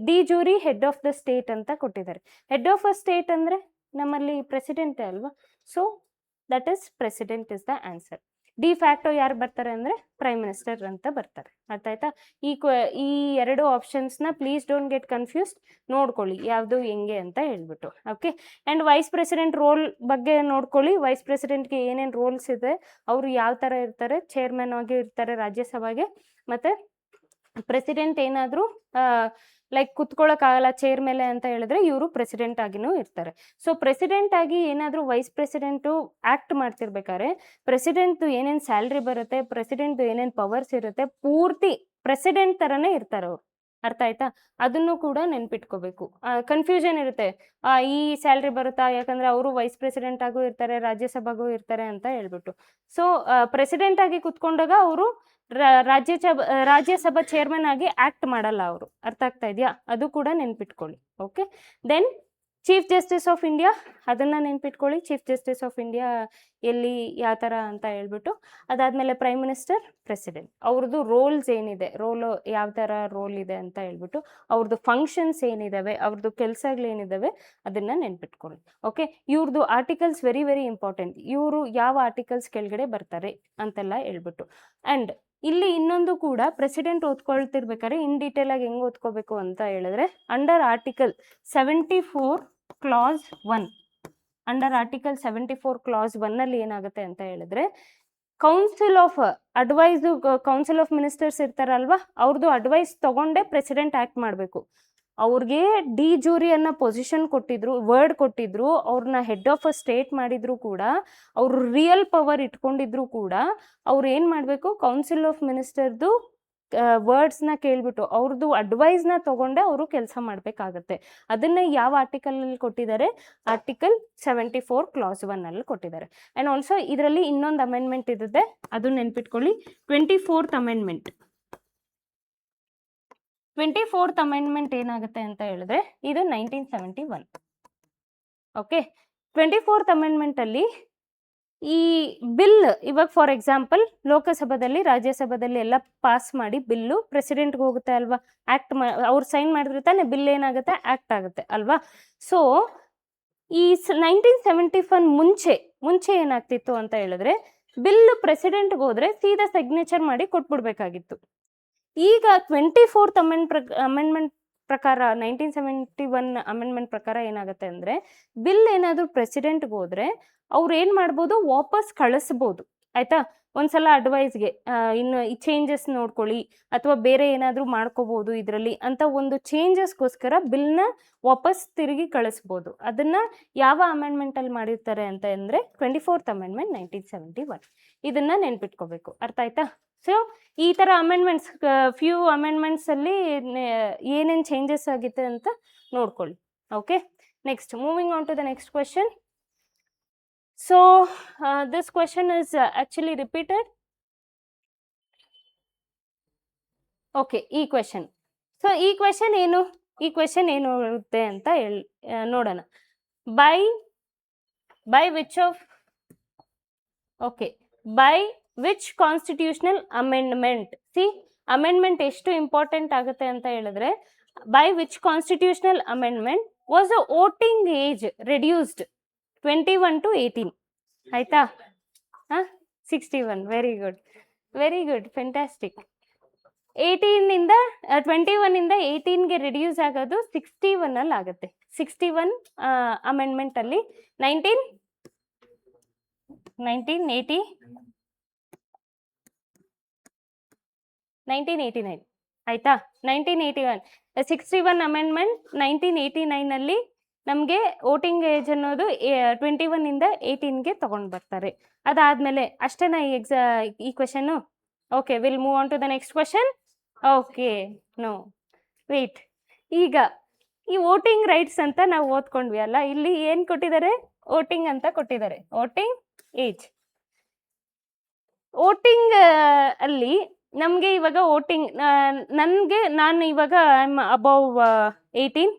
D jury head of the state ಅಂತ ಕೊಟ್ಟಿದ್ದಾರೆ. ಹೆಡ್ ಆಫ್ ಅ ಸ್ಟೇಟ್ ಅಂದರೆ ನಮ್ಮಲ್ಲಿ ಪ್ರೆಸಿಡೆಂಟ್ ಅಲ್ವಾ, so that is president is the answer. D facto ಯಾರು ಬರ್ತಾರೆ ಅಂದರೆ prime minister ಅಂತ ಬರ್ತಾರೆ. ಅರ್ಥ ಆಯ್ತಾ? ಈ ಎರಡು ಆಪ್ಷನ್ಸ್ನ ಪ್ಲೀಸ್ ಡೋಂಟ್ ಗೆಟ್ ಕನ್ಫ್ಯೂಸ್ಡ್, ನೋಡ್ಕೊಳ್ಳಿ ಯಾವುದು ಹೆಂಗೆ ಅಂತ ಹೇಳ್ಬಿಟ್ಟು. Okay, and vice president role ಬಗ್ಗೆ ನೋಡ್ಕೊಳ್ಳಿ. ವೈಸ್ ಪ್ರೆಸಿಡೆಂಟ್ಗೆ ಏನೇನು ರೋಲ್ಸ್ ಇದೆ, ಅವರು ಯಾವ ಥರ ಇರ್ತಾರೆ, ಚೇರ್ಮನ್ ಆಗಿ ಇರ್ತಾರೆ ರಾಜ್ಯಸಭೆಗೆ, ಮತ್ತು ಪ್ರೆಸಿಡೆಂಟ್ ಏನಾದರೂ ಲೈಕ್ ಕುತ್ಕೊಳ್ಳೋಕ್ಕಾಗಲ್ಲ ಚೇರ್ ಮೇಲೆ ಅಂತ ಹೇಳಿದ್ರೆ ಇವರು ಪ್ರೆಸಿಡೆಂಟ್ ಆಗಿನೂ ಇರ್ತಾರೆ. ಸೊ ಪ್ರೆಸಿಡೆಂಟ್ ಆಗಿ ಏನಾದರೂ ವೈಸ್ ಪ್ರೆಸಿಡೆಂಟು ಆ್ಯಕ್ಟ್ ಮಾಡ್ತಿರ್ಬೇಕಾದ್ರೆ ಪ್ರೆಸಿಡೆಂಟ್ದು ಏನೇನು ಸ್ಯಾಲ್ರಿ ಬರುತ್ತೆ, ಪ್ರೆಸಿಡೆಂಟ್ದು ಏನೇನು ಪವರ್ಸ್ ಇರುತ್ತೆ, ಪೂರ್ತಿ ಪ್ರೆಸಿಡೆಂಟ್ ಥರನೇ ಇರ್ತಾರೆ ಅವರು. ಅರ್ಥ ಆಯ್ತಾ? ಅದನ್ನು ಕೂಡ ನೆನ್ಪಿಟ್ಕೋಬೇಕು. ಕನ್ಫ್ಯೂಷನ್ ಇರುತ್ತೆ, ಈ ಸ್ಯಾಲ್ರಿ ಬರುತ್ತಾ, ಯಾಕಂದರೆ ಅವರು ವೈಸ್ ಪ್ರೆಸಿಡೆಂಟ್ ಆಗೂ ಇರ್ತಾರೆ, ರಾಜ್ಯಸಭೆಗೂ ಇರ್ತಾರೆ ಅಂತ ಹೇಳ್ಬಿಟ್ಟು. ಸೊ ಪ್ರೆಸಿಡೆಂಟ್ ಆಗಿ ಕುತ್ಕೊಂಡಾಗ ಅವರು ರಾಜ್ಯಸಭಾ ಚೇರ್ಮನ್ ಆಗಿ ಆ್ಯಕ್ಟ್ ಮಾಡಲ್ಲ ಅವರು. ಅರ್ಥ ಆಗ್ತಾ ಇದೆಯಾ? ಅದು ಕೂಡ ನೆನ್ಪಿಟ್ಕೊಳ್ಳಿ. Okay, then chief justice of India, ಅದನ್ನು ನೆನ್ಪಿಟ್ಕೊಳ್ಳಿ. ಚೀಫ್ ಜಸ್ಟಿಸ್ ಆಫ್ ಇಂಡಿಯಾ ಎಲ್ಲಿ ಯಾವ ಥರ ಅಂತ ಹೇಳ್ಬಿಟ್ಟು. ಅದಾದಮೇಲೆ ಪ್ರೈಮ್ ಮಿನಿಸ್ಟರ್, ಪ್ರೆಸಿಡೆಂಟ್, ಅವ್ರದ್ದು ರೋಲ್ಸ್ ಏನಿದೆ, ಯಾವ ಥರ ರೋಲ್ ಇದೆ ಅಂತ ಹೇಳ್ಬಿಟ್ಟು, ಅವ್ರದ್ದು ಫಂಕ್ಷನ್ಸ್ ಏನಿದ್ದಾವೆ, ಅವ್ರದ್ದು ಕೆಲಸಗಳೇನಿದ್ದಾವೆ ಅದನ್ನು ನೆನ್ಪಿಟ್ಕೊಳ್ಳಿ. ಓಕೆ, ಇವ್ರದ್ದು ಆರ್ಟಿಕಲ್ಸ್ ವೆರಿ ವೆರಿ ಇಂಪಾರ್ಟೆಂಟ್. ಇವರು ಯಾವ ಆರ್ಟಿಕಲ್ಸ್ ಕೆಳಗಡೆ ಬರ್ತಾರೆ ಅಂತೆಲ್ಲ ಹೇಳ್ಬಿಟ್ಟು. ಆ್ಯಂಡ್ ಇಲ್ಲಿ ಇನ್ನೊಂದು ಕೂಡ ಪ್ರೆಸಿಡೆಂಟ್ ಓದ್ಕೊಳ್ತಿರ್ಬೇಕಾದ್ರೆ ಇನ್ ಡೀಟೇಲ್ ಆಗಿ ಹೆಂಗೆ ಓದ್ಕೋಬೇಕು ಅಂತ ಹೇಳಿದ್ರೆ, under article 74 class 1, under article 74 class 1 ಏನಾಗುತ್ತೆ ಅಂತ ಹೇಳಿದ್ರೆ, ಕೌನ್ಸಿಲ್ ಆಫ್ ಮಿನಿಸ್ಟರ್ಸ್ ಇರ್ತಾರಲ್ವಾ, ಅವ್ರದ್ದು ಅಡ್ವೈಸ್ ತಗೊಂಡೇ ಪ್ರೆಸಿಡೆಂಟ್ ಆ್ಯಕ್ಟ್ ಮಾಡಬೇಕು. ಅವ್ರಿಗೆ ಡಿ ಜೂರಿ ಅನ್ನೋ ಪೊಸಿಷನ್ ಕೊಟ್ಟಿದ್ರು, ವರ್ಡ್ ಕೊಟ್ಟಿದ್ರು, ಅವ್ರನ್ನ ಹೆಡ್ ಆಫ್ ಅ ಸ್ಟೇಟ್ ಮಾಡಿದ್ರು ಕೂಡ, ಅವರು ರಿಯಲ್ ಪವರ್ ಇಟ್ಕೊಂಡಿದ್ರು ಕೂಡ ಅವ್ರು ಏನು ಮಾಡಬೇಕು, ಕೌನ್ಸಿಲ್ ಆಫ್ ಮಿನಿಸ್ಟರ್ದು ವರ್ಡ್ಸ್ನ ಕೇಳ್ಬಿಟ್ಟು ಅವ್ರದ್ದು ಅಡ್ವೈಸ್ನ ತಗೊಂಡೆ ಅವರು ಕೆಲಸ ಮಾಡಬೇಕಾಗತ್ತೆ. ಅದನ್ನ ಯಾವ ಆರ್ಟಿಕಲಲ್ಲಿ ಕೊಟ್ಟಿದ್ದಾರೆ? ಆರ್ಟಿಕಲ್ 74 ಕ್ಲಾಸ್ 1 ಕೊಟ್ಟಿದ್ದಾರೆ. ಆ್ಯಂಡ್ ಆಲ್ಸೋ ಇದರಲ್ಲಿ ಇನ್ನೊಂದು ಅಮೆಂಡ್ಮೆಂಟ್ ಇರುತ್ತೆ, ಅದನ್ನ ನೆನ್ಪಿಟ್ಕೊಳ್ಳಿ. 24th amendment. 24th ಅಮೆಂಡ್ಮೆಂಟ್ ಏನಾಗುತ್ತೆ ಅಂತ ಹೇಳಿದ್ರೆ, ಇದು 1971. ಓಕೆ, 24th ಅಮೆಂಡ್ಮೆಂಟಲ್ಲಿ ಈ ಬಿಲ್ ಇವಾಗ ಫಾರ್ ಎಕ್ಸಾಂಪಲ್ ಲೋಕಸಭಾದಲ್ಲಿ ರಾಜ್ಯಸಭಾದಲ್ಲಿ ಎಲ್ಲ ಪಾಸ್ ಮಾಡಿ ಬಿಲ್ಲು ಪ್ರೆಸಿಡೆಂಟ್ಗೆ ಹೋಗುತ್ತೆ ಅಲ್ವಾ, ಆ್ಯಕ್ಟ್ ಅವ್ರು ಸೈನ್ ಮಾಡಿದ್ರೆ ತಾನೇ ಬಿಲ್ ಏನಾಗುತ್ತೆ, ಆ್ಯಕ್ಟ್ ಆಗುತ್ತೆ ಅಲ್ವಾ. ಸೊ ಈ 1971 ಮುಂಚೆ ಏನಾಗ್ತಿತ್ತು ಅಂತ ಹೇಳಿದ್ರೆ, ಬಿಲ್ ಪ್ರೆಸಿಡೆಂಟ್ಗೆ ಹೋದ್ರೆ ಸೀದಾ ಸಿಗ್ನೇಚರ್ ಮಾಡಿ ಕೊಟ್ಬಿಡ್ಬೇಕಾಗಿತ್ತು. ಈಗ 24th ಅಮೆಂಡ್ಮೆಂಟ್ ಪ್ರಕಾರ 1971 ಅಮೆಂಡ್ಮೆಂಟ್ ಪ್ರಕಾರ ಏನಾಗುತ್ತೆ ಅಂದರೆ, ಬಿಲ್ ಏನಾದರೂ ಪ್ರೆಸಿಡೆಂಟ್ಗೆ ಹೋದರೆ ಅವ್ರು ಏನು ಮಾಡ್ಬೋದು, ವಾಪಸ್ ಕಳಿಸ್ಬೋದು. ಆಯಿತಾ? ಒಂದ್ಸಲ ಅಡ್ವೈಸ್ಗೆ ಇನ್ನು ಈ ಚೇಂಜಸ್ ನೋಡ್ಕೊಳ್ಳಿ ಅಥವಾ ಬೇರೆ ಏನಾದರೂ ಮಾಡ್ಕೋಬೋದು ಇದರಲ್ಲಿ ಅಂತ ಒಂದು ಚೇಂಜಸ್ಗೋಸ್ಕರ ಬಿಲ್ನ ವಾಪಸ್ ತಿರುಗಿ ಕಳಿಸ್ಬೋದು. ಅದನ್ನು ಯಾವ ಅಮೆಂಡ್ಮೆಂಟಲ್ಲಿ ಮಾಡಿರ್ತಾರೆ ಅಂತ ಅಂದರೆ 24th ಅಮೆಂಡ್ಮೆಂಟ್ 1971. ಇದನ್ನು ನೆನ್ಪಿಟ್ಕೋಬೇಕು. ಅರ್ಥ ಆಯ್ತಾ? ಸೊ ಈ ಥರ ಅಮೆಂಡ್ಮೆಂಟ್ಸ್, ಫ್ಯೂ ಅಮೆಂಡ್ಮೆಂಟ್ಸಲ್ಲಿ ಏನೇನು ಚೇಂಜಸ್ ಆಗಿದೆ ಅಂತ ನೋಡ್ಕೊಳ್ಳಿ. Okay, next moving on to the next question. So this question is actually repeated. Okay, ಈ ಕ್ವೆಶನ್. ಸೊ ಈ ಕ್ವೆಶನ್ ಏನು ಇರುತ್ತೆ ಅಂತ ನೋಡೋಣ. By which constitutional amendment. See, amendment ಎಷ್ಟು ಇಂಪಾರ್ಟೆಂಟ್ ಆಗುತ್ತೆ ಅಂತ ಹೇಳಿದ್ರೆ, by which constitutional amendment was the voting age reduced 21 to 18. ಆಯ್ತಾ? 61. Very good, fantastic. 21 18ಗೆ ರಿಡ್ಯೂಸ್ ಆಗೋದು 61 ಆಗುತ್ತೆ. 61 ಅಮೆಂಡ್ಮೆಂಟಲ್ಲಿ 1989 ಆಯ್ತಾ? 1981 61 ಅಮೆಂಡ್ಮೆಂಟ್ 1989ನಲ್ಲಿ ನಮಗೆ ವೋಟಿಂಗ್ ಏಜ್ ಅನ್ನೋದು 21 18ಗೆ ತಗೊಂಡು ಬರ್ತಾರೆ. ಅದಾದಮೇಲೆ ಅಷ್ಟೇನಾ ಈ question? Okay, will move on to the next question. Okay, no wait. ಈಗ ಈ ವೋಟಿಂಗ್ ರೈಟ್ಸ್ ಅಂತ ನಾವು ಓದ್ಕೊಂಡ್ವಿ ಅಲ್ಲ, ಇಲ್ಲಿ ಏನು ಕೊಟ್ಟಿದ್ದಾರೆ? ವೋಟಿಂಗ್ ಅಂತ ಕೊಟ್ಟಿದ್ದಾರೆ, ವೋಟಿಂಗ್ ಏಜ್. ವೋಟಿಂಗ್ ಅಲ್ಲಿ ನಮಗೆ ಇವಾಗ ನಾನು ಇವಾಗ ಐ ಆಮ್ ಅಬೌವ್ 18,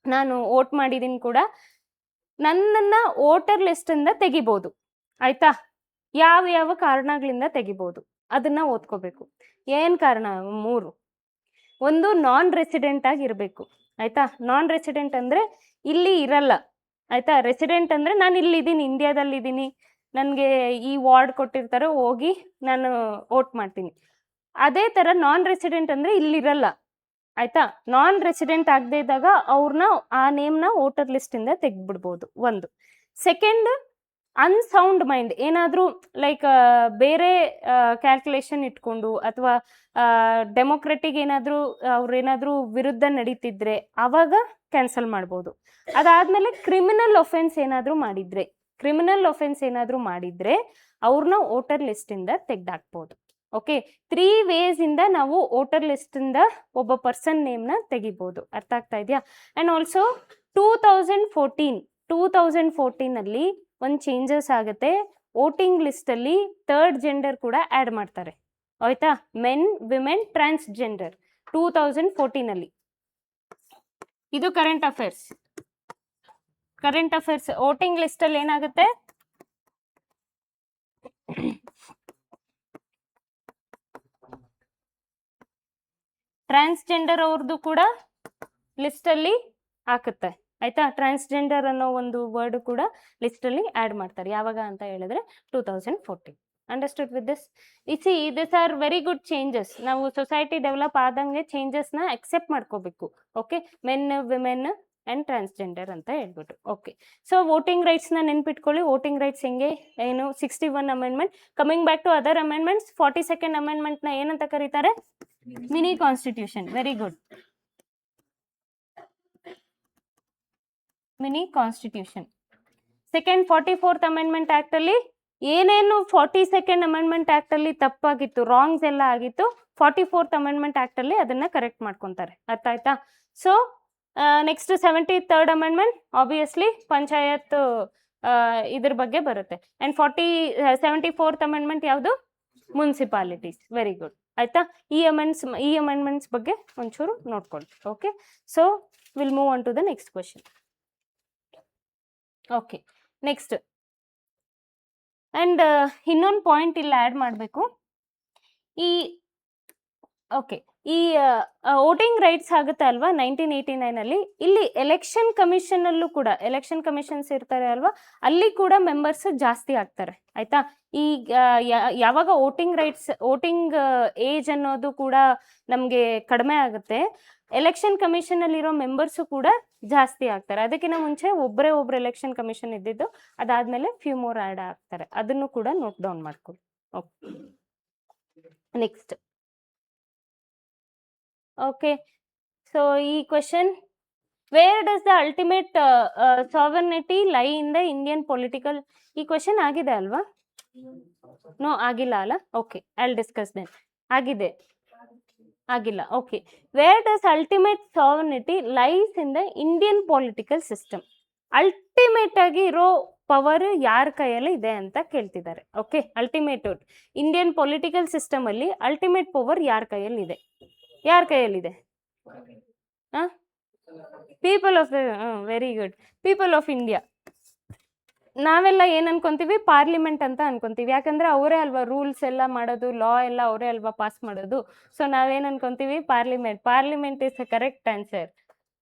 ನಾನು ವೋಟ್ ಮಾಡಿದ್ದೀನಿ ಕೂಡ. ನನ್ನನ್ನು ವೋಟರ್ ಲಿಸ್ಟಿಂದ ತೆಗಿಬೋದು. ಆಯಿತಾ? ಯಾವ ಕಾರಣಗಳಿಂದ ತೆಗಿಬೋದು ಅದನ್ನು ಓದ್ಕೋಬೇಕು. ಏನು ಕಾರಣ? 3. ಒಂದು ನಾನ್ ರೆಸಿಡೆಂಟ್ ಆಗಿರಬೇಕು. ಆಯ್ತಾ, ನಾನ್ ರೆಸಿಡೆಂಟ್ ಅಂದರೆ ಇಲ್ಲಿ ಇರಲ್ಲ. ಆಯ್ತಾ, ರೆಸಿಡೆಂಟ್ ಅಂದರೆ ನಾನು ಇಲ್ಲಿದ್ದೀನಿ, ಇಂಡಿಯಾದಲ್ಲಿ ಇದ್ದೀನಿ, ನನಗೆ ಈ ವಾರ್ಡ್ ಕೊಟ್ಟಿರ್ತಾರೆ, ಹೋಗಿ ನಾನು ವೋಟ್ ಮಾಡ್ತೀನಿ. ಅದೇ ಥರ ನಾನ್ ರೆಸಿಡೆಂಟ್ ಅಂದರೆ ಇಲ್ಲಿರಲ್ಲ. ಆಯ್ತಾ, ನಾನ್ ರೆಸಿಡೆಂಟ್ ಆಗದೆ ಇದ್ದಾಗ ಅವ್ರನ್ನ ಆ ನೇಮ್ನ ವೋಟರ್ ಲಿಸ್ಟಿಂದ ತೆಗೆದ್ಬಿಡ್ಬೋದು. ಒಂದು. ಸೆಕೆಂಡ್, ಅನ್ಸೌಂಡ್ ಮೈಂಡ್, ಏನಾದರೂ ಲೈಕ್ ಬೇರೆ ಕ್ಯಾಲ್ಕುಲೇಷನ್ ಇಟ್ಕೊಂಡು ಅಥವಾ ಡೆಮೊಕ್ರೆಟಿಕ್ ಏನಾದರೂ ಅವ್ರೇನಾದರೂ ವಿರುದ್ಧ ನಡೀತಿದ್ರೆ ಅವಾಗ ಕ್ಯಾನ್ಸಲ್ ಮಾಡ್ಬೋದು. ಅದಾದಮೇಲೆ ಕ್ರಿಮಿನಲ್ ಒಫೆನ್ಸ್ ಏನಾದರೂ ಮಾಡಿದರೆ ಅವ್ರನ್ನ ವೋಟರ್ ಲಿಸ್ಟಿಂದ ತೆಗೆದಾಕ್ಬೋದು. ಓಕೆ, 3 ವೇಸಿಂದ ನಾವು ವೋಟರ್ ಲಿಸ್ಟಿಂದ ಒಬ್ಬ ಪರ್ಸನ್ ನೇಮ್ನ ತೆಗಿಬೋದು. ಅರ್ಥ ಆಗ್ತಾ ಇದೆಯಾ? ಆ್ಯಂಡ್ ಆಲ್ಸೋ 2014 ಒಂದು ಚೇಂಜಸ್ ಆಗುತ್ತೆ. ವೋಟಿಂಗ್ ಲಿಸ್ಟಲ್ಲಿ 3rd ಜೆಂಡರ್ ಕೂಡ ಆ್ಯಡ್ ಮಾಡ್ತಾರೆ. ಆಯ್ತಾ, ಮೆನ್, ವಿಮೆನ್, ಟ್ರಾನ್ಸ್ಜೆಂಡರ್ 2014. ಇದು ಕರೆಂಟ್ ಅಫೇರ್ಸ್. ವೋಟಿಂಗ್ ಲಿಸ್ಟಲ್ಲಿ ಏನಾಗುತ್ತೆ, ಟ್ರಾನ್ಸ್ಜೆಂಡರ್ ಅವ್ರದ್ದು ಕೂಡ ಲಿಸ್ಟಲ್ಲಿ ಹಾಕುತ್ತೆ. ಆಯ್ತಾ, ಟ್ರಾನ್ಸ್ಜೆಂಡರ್ ಅನ್ನೋ ಒಂದು ವರ್ಡ್ ಕೂಡ ಲಿಸ್ಟಲ್ಲಿ ಆ್ಯಡ್ ಮಾಡ್ತಾರೆ. ಯಾವಾಗ ಅಂತ ಹೇಳಿದ್ರೆ 2014. Understood with this? This are very good changes. ನಾವು ಸೊಸೈಟಿ ಡೆವಲಪ್ ಆದಂಗೆ ಚೇಂಜಸ್ನ ಅಕ್ಸೆಪ್ಟ್ ಮಾಡ್ಕೋಬೇಕು. Okay, men, women and transgender ಅಂತ ಹೇಳ್ಬಿಟ್ಟು. ಓಕೆ, ಸೊ ವೋಟಿಂಗ್ ರೈಟ್ಸ್ನ ನೆನ್ಪಿಟ್ಕೊಳ್ಳಿ. ವೋಟಿಂಗ್ ರೈಟ್ಸ್ ಹೆಂಗೆ ಏನು 61 amendment. Coming back to other amendments, 42nd ಅಮೆಂಡ್ಮೆಂಟ್ನ ಏನಂತ ಕರೀತಾರೆ? Mini constitution. Very good, mini constitution. Second 44th amendment act ಅಲ್ಲಿ ಏನೇನು 42nd ಅಮೆಂಡ್ಮೆಂಟ್ ಆಕ್ಟ್ ಅಲ್ಲಿ ತಪ್ಪಾಗಿತ್ತು, ರಾಂಗ್ಸ್ ಎಲ್ಲ ಆಗಿತ್ತು, 44th ಅಮೆಂಡ್ಮೆಂಟ್ ಆಕ್ಟ್ ಅಲ್ಲಿ ಅದನ್ನ ಕರೆಕ್ಟ್ ಮಾಡ್ಕೊಂತಾರೆ. ಅರ್ಥ ಆಯ್ತಾ? So next 73rd amendment obviously panchayat ಇದ್ರ ಬಗ್ಗೆ ಬರುತ್ತೆ. ಆ್ಯಂಡ್ 74th ಅಮೆಂಡ್ಮೆಂಟ್ ಯಾವುದು? ಮುನ್ಸಿಪಾಲಿಟೀಸ್. Very good. ಆಯ್ತಾ, ಈ ಅಮೆಂಡ್ಮೆಂಟ್ಸ್ ಬಗ್ಗೆ ಒಂಚೂರು ನೋಡ್ಕೊಳ್ಳಿ. Okay, so will move on to the next question. Okay, next and ಇನ್ನೊಂದು ಪಾಯಿಂಟ್ ಇಲ್ಲಿ ಆ್ಯಡ್ ಮಾಡಬೇಕು. ಈ ವೋಟಿಂಗ್ ರೈಟ್ಸ್ ಆಗುತ್ತೆ ಅಲ್ವಾ 1989 ಇಲ್ಲಿ ಎಲೆಕ್ಷನ್ ಕಮಿಷನಲ್ಲೂ ಕೂಡ, ಎಲೆಕ್ಷನ್ ಕಮಿಷನ್ಸ್ ಇರ್ತಾರೆ ಅಲ್ವಾ, ಅಲ್ಲಿ ಕೂಡ ಮೆಂಬರ್ಸ್ ಜಾಸ್ತಿ ಆಗ್ತಾರೆ. ಆಯ್ತಾ, ಈಗ ಯಾವಾಗ ವೋಟಿಂಗ್ ಏಜ್ ಅನ್ನೋದು ಕೂಡ ನಮಗೆ ಕಡಿಮೆ ಆಗುತ್ತೆ, ಎಲೆಕ್ಷನ್ ಕಮಿಷನ್ ಅಲ್ಲಿರೋ ಮೆಂಬರ್ಸು ಕೂಡ ಜಾಸ್ತಿ ಆಗ್ತಾರೆ. ಅದಕ್ಕಿಂತ ಮುಂಚೆ ಒಬ್ಬರು ಎಲೆಕ್ಷನ್ ಕಮಿಷನ್ ಇದ್ದಿದ್ದು, ಅದಾದ್ಮೇಲೆ ಫ್ಯೂ ಮೋರ್ ಆ್ಯಡ್ ಆಗ್ತಾರೆ. ಅದನ್ನು ಕೂಡ ನೋಟ್ ಡೌನ್ ಮಾಡ್ಕೊಳ್ಳಿ. Okay, next. ಓಕೆ, ಸೊ ಈ question, where does the ultimate sovereignty lie in the Indian political? ಈ ಕ್ವೆಶನ್ ಆಗಿದೆ ಅಲ್ವಾ? ನೋ, ಆಗಿಲ್ಲ ಅಲ್ಲ? Okay, I will discuss then. ಆಗಿಲ್ಲ. Okay, where does ultimate sovereignty lies in the Indian political system? Ultimate ಆಗಿ ಇರೋ power ಯಾರ ಕೈಯಲ್ಲಿ ಇದೆ ಅಂತ ಕೇಳ್ತಿದ್ದಾರೆ. Okay, ultimate Indian political system ಅಲ್ಲಿ ಅಲ್ಟಿಮೇಟ್ ಪವರ್ ಯಾರ ಕೈಯಲ್ಲಿದೆ? People of the, very good, people of India. ನಾವೆಲ್ಲ ಏನ್ ಅನ್ಕೊಂತೀವಿ? ಪಾರ್ಲಿಮೆಂಟ್ ಅಂತ ಅನ್ಕೊಂತೀವಿ. ಯಾಕಂದ್ರೆ ಅವರೇ ಅಲ್ವಾ ರೂಲ್ಸ್ ಎಲ್ಲ ಮಾಡೋದು, ಲಾ ಎಲ್ಲ ಅವರೇ ಅಲ್ವಾ ಪಾಸ್ ಮಾಡೋದು. ಸೊ ನಾವೇನ್ ಅನ್ಕೊಂತೀವಿ? Parliament is correct answer.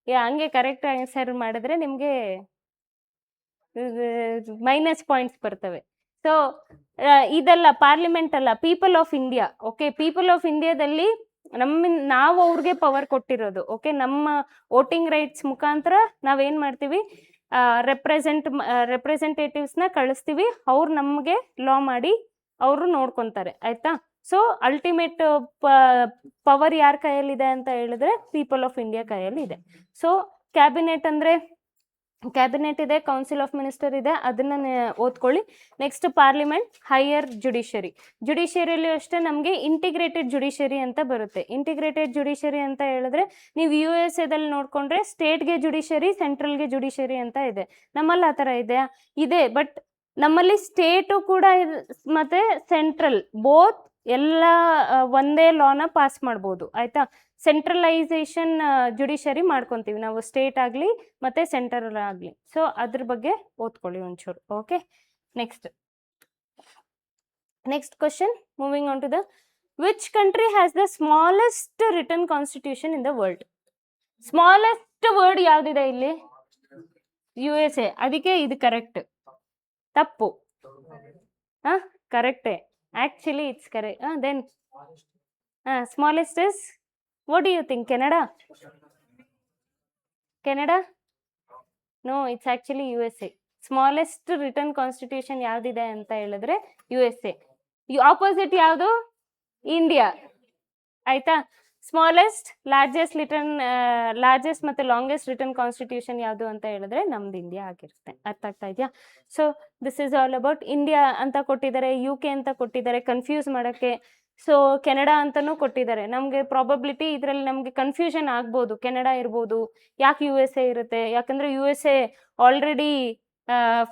ಹಂಗೆ ಕರೆಕ್ಟ್ ಆನ್ಸರ್ ಮಾಡಿದ್ರೆ ನಿಮ್ಗೆ ಮೈನಸ್ ಪಾಯಿಂಟ್ಸ್ ಬರ್ತವೆ. ಸೊ ಇದೆಲ್ಲ ಪಾರ್ಲಿಮೆಂಟ್ ಅಲ್ಲ, people of India. Okay, people of ಇಂಡಿಯಾದಲ್ಲಿ ನಾವು ಅವ್ರಿಗೆ ಪವರ್ ಕೊಟ್ಟಿರೋದು. ಓಕೆ, ನಮ್ಮ ವೋಟಿಂಗ್ ರೈಟ್ಸ್ ಮುಖಾಂತರ ನಾವೇನ್ ಮಾಡ್ತೀವಿ? ರೆಪ್ರೆಸೆಂಟೇಟಿವ್ಸ್ನ ಕಳಿಸ್ತೀವಿ, ಅವ್ರು ನಮಗೆ ಲಾ ಮಾಡಿ ಅವರು ನೋಡ್ಕೊತಾರೆ. ಆಯ್ತಾ, ಸೊ ಅಲ್ಟಿಮೇಟ್ ಪವರ್ ಯಾರ ಕೈಯಲ್ಲಿದೆ ಅಂತ ಹೇಳಿದ್ರೆ ಪೀಪಲ್ ಆಫ್ ಇಂಡಿಯಾ ಕೈಯಲ್ಲಿ ಇದೆ. ಸೊ ಕ್ಯಾಬಿನೆಟ್ ಅಂದ್ರೆ ಕ್ಯಾಬಿನೆಟ್ ಇದೆ, ಕೌನ್ಸಿಲ್ ಆಫ್ ಮಿನಿಸ್ಟರ್ ಇದೆ, ಅದನ್ನ ಓದ್ಕೊಳ್ಳಿ. ನೆಕ್ಸ್ಟ್ ಪಾರ್ಲಿಮೆಂಟ್, ಹೈಯರ್ ಜುಡಿಷಿಯರಿಯಲ್ಲಿ ಅಷ್ಟೇ ನಮಗೆ ಇಂಟಿಗ್ರೇಟೆಡ್ ಜುಡಿಷಿಯರಿ ಅಂತ ಬರುತ್ತೆ. ಇಂಟಿಗ್ರೇಟೆಡ್ ಜುಡಿಷಿಯರಿ ಅಂತ ಹೇಳಿದ್ರೆ ನೀವು USA ದಲ್ಲಿ ನೋಡ್ಕೊಂಡ್ರೆ ಸ್ಟೇಟ್ಗೆ ಜುಡಿಷಿಯರಿ, ಸೆಂಟ್ರಲ್ಗೆ ಜುಡಿಷಿಯರಿ ಅಂತ ಇದೆ. ನಮ್ಮಲ್ಲಿ ಆ ಥರ ಇದೆಯಾ? ಇದೆ, ಬಟ್ ನಮ್ಮಲ್ಲಿ ಸ್ಟೇಟು ಕೂಡ ಮತ್ತೆ ಸೆಂಟ್ರಲ್ ಬೋತ್ ಎಲ್ಲ ಒಂದೇ ಲಾನ ಪಾಸ್ ಮಾಡ್ಬೋದು. ಆಯ್ತಾ, ಸೆಂಟ್ರಲೈಸೇಷನ್ ಜುಡಿಷರಿ ಮಾಡ್ಕೊತೀವಿ ನಾವು, ಸ್ಟೇಟ್ ಆಗಲಿ ಮತ್ತೆ ಸೆಂಟ್ರಲ್ ಆಗಲಿ. ಸೊ ಅದ್ರ ಬಗ್ಗೆ ಓದ್ಕೊಳ್ಳಿ ಒಂಚೂರು. Okay, next question, moving on to the which country has the smallest written constitution in the world? Smallest word ಯಾವ್ದಿದೆ ಇಲ್ಲಿ? USA. ಅದಕ್ಕೆ ಇದು ಕರೆಕ್ಟ್. ತಪ್ಪು. ಕರೆಕ್ಟೇ. Actually it's correct. Then smallest is, what do you think? Canada? No, it's actually USA. Smallest written constitution ಯಾವ್ದಿದೆ ಅಂತ ಹೇಳಿದ್ರೆ USA. ಆಪೋಸಿಟ್ ಯಾವುದು? ಇಂಡಿಯಾ. ಆಯ್ತಾ? ಸ್ಮಾಲೆಸ್ಟ್, ಲಾರ್ಜೆಸ್ಟ್ ಮತ್ತೆ ಲಾಂಗೆಸ್ಟ್ ರಿಟರ್ನ್ ಕಾನ್ಸ್ಟಿಟ್ಯೂಷನ್ ಯಾವುದು ಅಂತ ಹೇಳಿದ್ರೆ ನಮ್ದು ಇಂಡಿಯಾ ಆಗಿರುತ್ತೆ. ಅರ್ಥ ಆಗ್ತಾ ಇದೆಯಾ? So this is all about India ಅಂತ ಕೊಟ್ಟಿದ್ದಾರೆ, UK ಅಂತ ಕೊಟ್ಟಿದ್ದಾರೆ ಕನ್ಫ್ಯೂಸ್ ಮಾಡೋಕ್ಕೆ. ಸೊ ಕೆನಡಾ ಅಂತಲೂ ಕೊಟ್ಟಿದ್ದಾರೆ. ನಮಗೆ ಪ್ರಾಬಬಿಲಿಟಿ ಇದರಲ್ಲಿ ನಮಗೆ ಕನ್ಫ್ಯೂಷನ್ ಆಗ್ಬೋದು, ಕೆನಡಾ ಇರ್ಬೋದು, ಯಾಕೆ USA ಇರುತ್ತೆ? ಯಾಕಂದರೆ USA already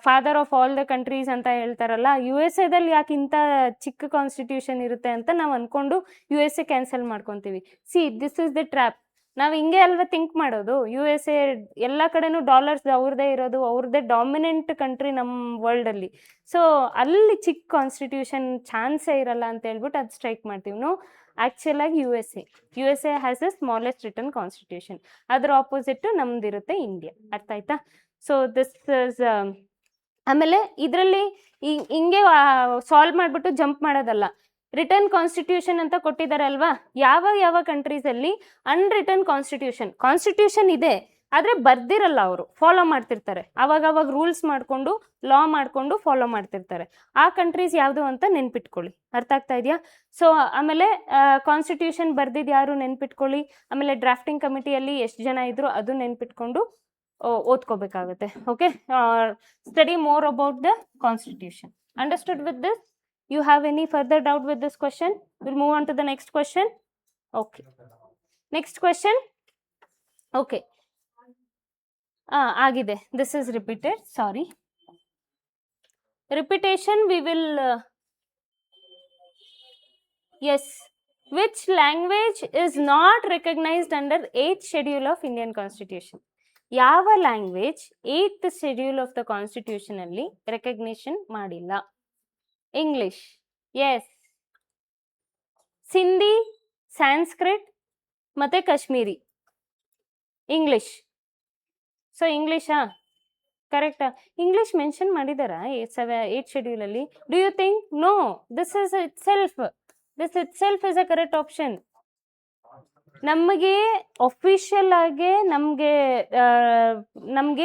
father of all the countries ಅಂತ ಹೇಳ್ತಾರಲ್ಲ, USA ಯಾಕೆ ಇಂಥ ಚಿಕ್ಕ ಕಾನ್ಸ್ಟಿಟ್ಯೂಷನ್ ಇರುತ್ತೆ ಅಂತ ನಾವು ಅಂದ್ಕೊಂಡು USA ಕ್ಯಾನ್ಸಲ್ ಮಾಡ್ಕೊತೀವಿ. C, this is the trap. ನಾವು ಹಿಂಗೆ ಅಲ್ವಾ ಥಿಂಕ್ ಮಾಡೋದು. USA ಎಲ್ಲ ಕಡೆನೂ ಡಾಲರ್ಸ್ ಅವ್ರದ್ದೇ ಇರೋದು, ಅವ್ರದ್ದೇ ಡಾಮಿನೆಂಟ್ ಕಂಟ್ರಿ ನಮ್ಮ ವರ್ಲ್ಡಲ್ಲಿ. ಸೊ ಅಲ್ಲಿ ಚಿಕ್ಕ ಕಾನ್ಸ್ಟಿಟ್ಯೂಷನ್ ಚಾನ್ಸೇ ಇರಲ್ಲ ಅಂತ ಹೇಳ್ಬಿಟ್ಟು ಅದು ಸ್ಟ್ರೈಕ್ ಮಾಡ್ತೀವಿ. ನೋ, ಆ್ಯಕ್ಚುಲ್ ಆಗಿ USA has the smallest written constitution. ಅದರ ಆಪೋಸಿಟ್ ನಮ್ದಿರುತ್ತೆ ಇಂಡಿಯಾ. ಅರ್ಥ ಆಯ್ತಾ? ಸೊ ದಿಸ್ ಇಸ್ ಆಮೇಲೆ ಇದರಲ್ಲಿ ಹಿಂಗೆ ಸಾಲ್ವ್ ಮಾಡಿಬಿಟ್ಟು ಜಂಪ್ ಮಾಡೋದಲ್ಲ. ರಿಟರ್ನ್ ಕಾನ್ಸ್ಟಿಟ್ಯೂಷನ್ ಅಂತ ಕೊಟ್ಟಿದ್ದಾರೆ ಅಲ್ವಾ, ಯಾವ ಕಂಟ್ರೀಸಲ್ಲಿ ಅನ್ರಿಟರ್ನ್ ಕಾನ್ಸ್ಟಿಟ್ಯೂಷನ್ ಇದೆ, ಆದರೆ ಬರ್ದಿರಲ್ಲ, ಅವರು ಫಾಲೋ ಮಾಡ್ತಿರ್ತಾರೆ. ಅವಾಗ ರೂಲ್ಸ್ ಮಾಡಿಕೊಂಡು ಲಾ ಮಾಡಿಕೊಂಡು ಫಾಲೋ ಮಾಡ್ತಿರ್ತಾರೆ. ಆ ಕಂಟ್ರೀಸ್ ಯಾವುದು ಅಂತ ನೆನ್ಪಿಟ್ಕೊಳ್ಳಿ. ಅರ್ಥ ಆಗ್ತಾ ಇದೆಯಾ? ಸೊ ಆಮೇಲೆ ಕಾನ್ಸ್ಟಿಟ್ಯೂಷನ್ ಬರ್ದಿದ್ದು ಯಾರು ನೆನ್ಪಿಟ್ಕೊಳ್ಳಿ. ಆಮೇಲೆ ಡ್ರಾಫ್ಟಿಂಗ್ ಕಮಿಟಿಯಲ್ಲಿ ಎಷ್ಟು ಜನ ಇದ್ರು ಅದು ನೆನ್ಪಿಟ್ಕೊಂಡು ಓದ್ಕೋಬೇಕಾಗುತ್ತೆ. Okay, study more about the constitution. Understood with this? You have any further doubt with this question? We'll move on to the next question. Okay. Next question. Okay. Agide. This is repeated. Sorry. Repetition we will... yes. Which language is not recognized under 8th schedule of Indian Constitution? ಯಾವ language 8th schedule of the Constitution ಅಲ್ಲಿ recognition ಮಾಡಿಲ್ಲ? English. Yes. Sindhi, Sanskrit ಮತ್ತು Kashmiri. English. So ಇಂಗ್ಲೀಷಾ ಕರೆಕ್ಟಾ? English mention ಮಾಡಿದಾರಾ 8th ಶೆಡ್ಯೂಲಲ್ಲಿ? Do you think? No, this itself is a correct option. ನಮಗೆ official ಆಗಿ ನಮಗೆ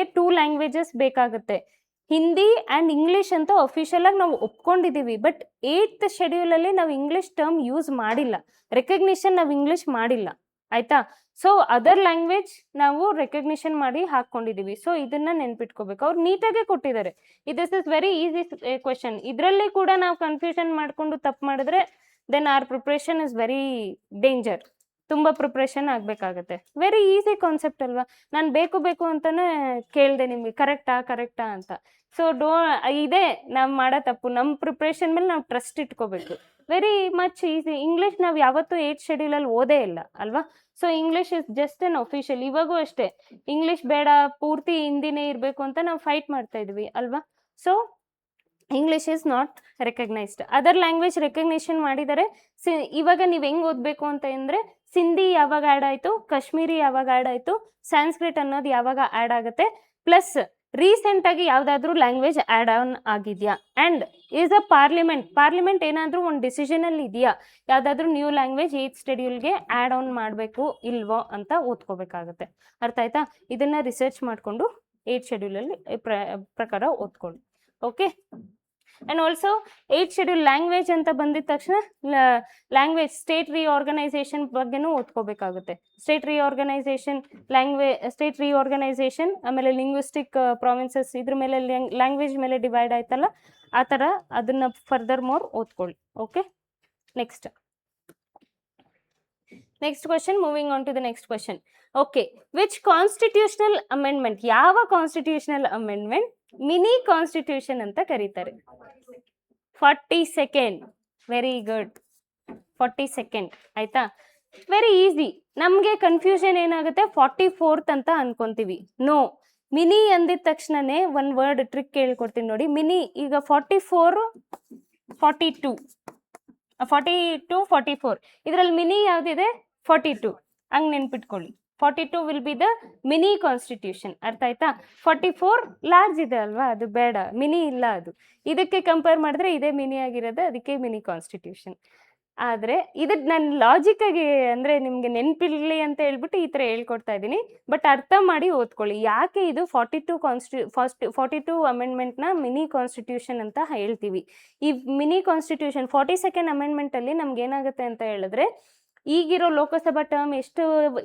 2 ಲ್ಯಾಂಗ್ವೇಜಸ್ ಬೇಕಾಗುತ್ತೆ. ಹಿಂದಿ ಆ್ಯಂಡ್ ಇಂಗ್ಲೀಷ್ ಅಂತ ಅಫಿಷಿಯಲ್ ಆಗಿ ನಾವು ಒಪ್ಕೊಂಡಿದ್ದೀವಿ. ಬಟ್ 8th ಶೆಡ್ಯೂಲಲ್ಲಿ ನಾವು ಇಂಗ್ಲೀಷ್ ಟರ್ಮ್ ಯೂಸ್ ಮಾಡಿಲ್ಲ, ರೆಕಗ್ನಿಷನ್ ನಾವು ಇಂಗ್ಲೀಷ್ ಮಾಡಿಲ್ಲ. ಆಯಿತಾ? ಸೊ ಅದರ್ ಲ್ಯಾಂಗ್ವೇಜ್ ನಾವು ರೆಕಗ್ನಿಷನ್ ಮಾಡಿ ಹಾಕ್ಕೊಂಡಿದ್ದೀವಿ. ಸೊ ಇದನ್ನು ನೆನ್ಪಿಟ್ಕೋಬೇಕು. ಅವ್ರು ನೀಟಾಗೆ ಕೊಟ್ಟಿದ್ದಾರೆ. This is very easy question. ಇದರಲ್ಲಿ ಕೂಡ ನಾವು ಕನ್ಫ್ಯೂಷನ್ ಮಾಡಿಕೊಂಡು ತಪ್ಪು ಮಾಡಿದ್ರೆ then our preparation is very danger. ತುಂಬ ಪ್ರಿಪ್ರೇಷನ್ ಆಗಬೇಕಾಗತ್ತೆ. ವೆರಿ ಈಸಿ ಕಾನ್ಸೆಪ್ಟ್ ಅಲ್ವಾ? ನಾನು ಬೇಕು ಅಂತಲೇ ಕೇಳಿದೆ ನಿಮಗೆ ಕರೆಕ್ಟಾ ಅಂತ. ಸೊ ಇದೇ ನಾವು ಮಾಡೋ ತಪ್ಪು. ನಮ್ಮ ಪ್ರಿಪ್ರೇಷನ್ ಮೇಲೆ ನಾವು ಟ್ರಸ್ಟ್ ಇಟ್ಕೋಬೇಕು. Very much easy. ಇಂಗ್ಲೀಷ್ ನಾವು ಯಾವತ್ತೂ 8th ಶೆಡ್ಯೂಲಲ್ಲಿ ಓದೇ ಇಲ್ಲ ಅಲ್ವಾ? So English is just an official. ಇವಾಗೂ ಅಷ್ಟೇ ಇಂಗ್ಲೀಷ್ ಬೇಡ, ಪೂರ್ತಿ ಹಿಂದಿನೇ ಇರಬೇಕು ಅಂತ ನಾವು ಫೈಟ್ ಮಾಡ್ತಾ ಇದ್ವಿ ಅಲ್ವಾ? So English is not recognised. Other language recognition ಮಾಡಿದರೆ ಇವಾಗ ನೀವು ಹೆಂಗೆ ಓದಬೇಕು ಅಂತ ಅಂದರೆ, ಸಿಂಧಿ ಯಾವಾಗ ಆ್ಯಡ್ ಆಯಿತು, ಕಾಶ್ಮೀರಿ ಯಾವಾಗ ಆ್ಯಡ್ ಆಯಿತು, ಸ್ಯಾನ್ಸ್ಕ್ರಿಟ್ ಅನ್ನೋದು ಯಾವಾಗ ಆ್ಯಡ್ ಆಗುತ್ತೆ, ಪ್ಲಸ್ ರೀಸೆಂಟಾಗಿ ಯಾವುದಾದ್ರೂ ಲ್ಯಾಂಗ್ವೇಜ್ ಆ್ಯಡ್ ಆನ್ ಆಗಿದೆಯಾ, ಆ್ಯಂಡ್ ಈಸ್ ಅ ಪಾರ್ಲಿಮೆಂಟ್ ಏನಾದರೂ ಒಂದು ಡಿಸಿಷನಲ್ಲಿ ಇದೆಯಾ, ಯಾವುದಾದ್ರೂ ನ್ಯೂ ಲ್ಯಾಂಗ್ವೇಜ್ 8th ಶೆಡ್ಯೂಲ್ಗೆ ಆ್ಯಡ್ ಆನ್ ಮಾಡಬೇಕು ಇಲ್ವೋ ಅಂತ ಓದ್ಕೋಬೇಕಾಗುತ್ತೆ. ಅರ್ಥ ಆಯ್ತಾ? ಇದನ್ನು ರಿಸರ್ಚ್ ಮಾಡಿಕೊಂಡು 8th ಶೆಡ್ಯೂಲಲ್ಲಿ ಪ್ರಕಾರ ಓದ್ಕೊಳ್ಳಿ. Okay. And also 8th schedule language ಅಂತ ಬಂದಿದ ತಕ್ಷಣ ಲ್ಯಾಂಗ್ವೇಜ್ ಸ್ಟೇಟ್ ರಿಆರ್ಗನೈಸೇಷನ್ ಬಗ್ಗೆನೂ ಓದ್ಕೋಬೇಕಾಗುತ್ತೆ. ಸ್ಟೇಟ್ ರಿಆರ್ಗನೈಸೇಷನ್ ಆಮೇಲೆ ಲಿಂಗ್ವಿಸ್ಟಿಕ್ ಪ್ರಾವಿನ್ಸಸ್ ಇದ್ರ ಮೇಲೆ ಲ್ಯಾಂಗ್ವೇಜ್ ಮೇಲೆ ಡಿವೈಡ್ ಆಯ್ತಲ್ಲ, ಆ ಥರ ಅದನ್ನು ಫರ್ದರ್ ಮೋರ್ ಓದ್ಕೊಳ್ಳಿ. Okay. Next question. Moving on to the next question. Okay. Which constitutional amendment, ಯಾವ ಕಾನ್ಸ್ಟಿಟ್ಯೂಷನಲ್ ಅಮೆಂಡ್ಮೆಂಟ್ ಮಿನಿ ಕಾನ್ಸ್ಟಿಟ್ಯೂಷನ್ ಅಂತ ಕರೀತಾರೆ? 42nd. Very good. 42nd. ಆಯ್ತಾ? Very easy. ನಮಗೆ ಕನ್ಫ್ಯೂಷನ್ ಏನಾಗುತ್ತೆ, 44th ಅಂತ ಅನ್ಕೊಂತೀವಿ. ನೋ, ಮಿನಿ ಅಂದಿದ ತಕ್ಷಣನೇ ಒಂದು ವರ್ಡ್ ಟ್ರಿಕ್ ಹೇಳ್ಕೊಡ್ತೀನಿ ನೋಡಿ. ಮಿನಿ ಈಗ 44, 42 42 44 ಇದರಲ್ಲಿ ಮಿನಿ ಯಾವ್ದಿದೆ 42 ಹಂಗ್ ನೆನ್ಪಿಟ್ಕೊಳ್ಳಿ 42 will be the mini constitution ಅರ್ಥ ಆಯ್ತಾ 44 ಲಾರ್ಜ್ ಇದೆ ಅಲ್ವಾ ಅದು ಬೇಡ ಮಿನಿ ಇಲ್ಲ ಅದು ಇದಕ್ಕೆ ಕಂಪೇರ್ ಮಾಡಿದ್ರೆ ಇದೇ ಮಿನಿ ಆಗಿರೋದು ಅದಕ್ಕೆ ಮಿನಿ ಕಾನ್ಸ್ಟಿಟ್ಯೂಷನ್ ಆದ್ರೆ ಇದು ನನ್ನ ಲಾಜಿಕ್ ಆಗಿ ಅಂದ್ರೆ ನಿಮ್ಗೆ ನೆನ್ಪಿರ್ಲಿ ಅಂತ ಹೇಳ್ಬಿಟ್ಟು ಈ ತರ ಹೇಳ್ಕೊಡ್ತಾ ಇದ್ದೀನಿ ಬಟ್ ಅರ್ಥ ಮಾಡಿ ಓದ್ಕೊಳ್ಳಿ ಯಾಕೆ ಇದು 42 ಅಮೆಂಡ್ಮೆಂಟ್ ನ ಮಿನಿ ಕಾನ್ಸ್ಟಿಟ್ಯೂಷನ್ ಅಂತ ಹೇಳ್ತೀವಿ ಈ ಮಿನಿ ಕಾನ್ಸ್ಟಿಟ್ಯೂಷನ್ 42nd ಅಮೆಂಡ್ಮೆಂಟ್ ಅಲ್ಲಿ ನಮ್ಗೆ ಏನಾಗುತ್ತೆ ಅಂತ ಹೇಳಿದ್ರೆ ಈಗಿರೋ ಲೋಕಸಭಾ ಟರ್ಮ್ ಎಷ್ಟು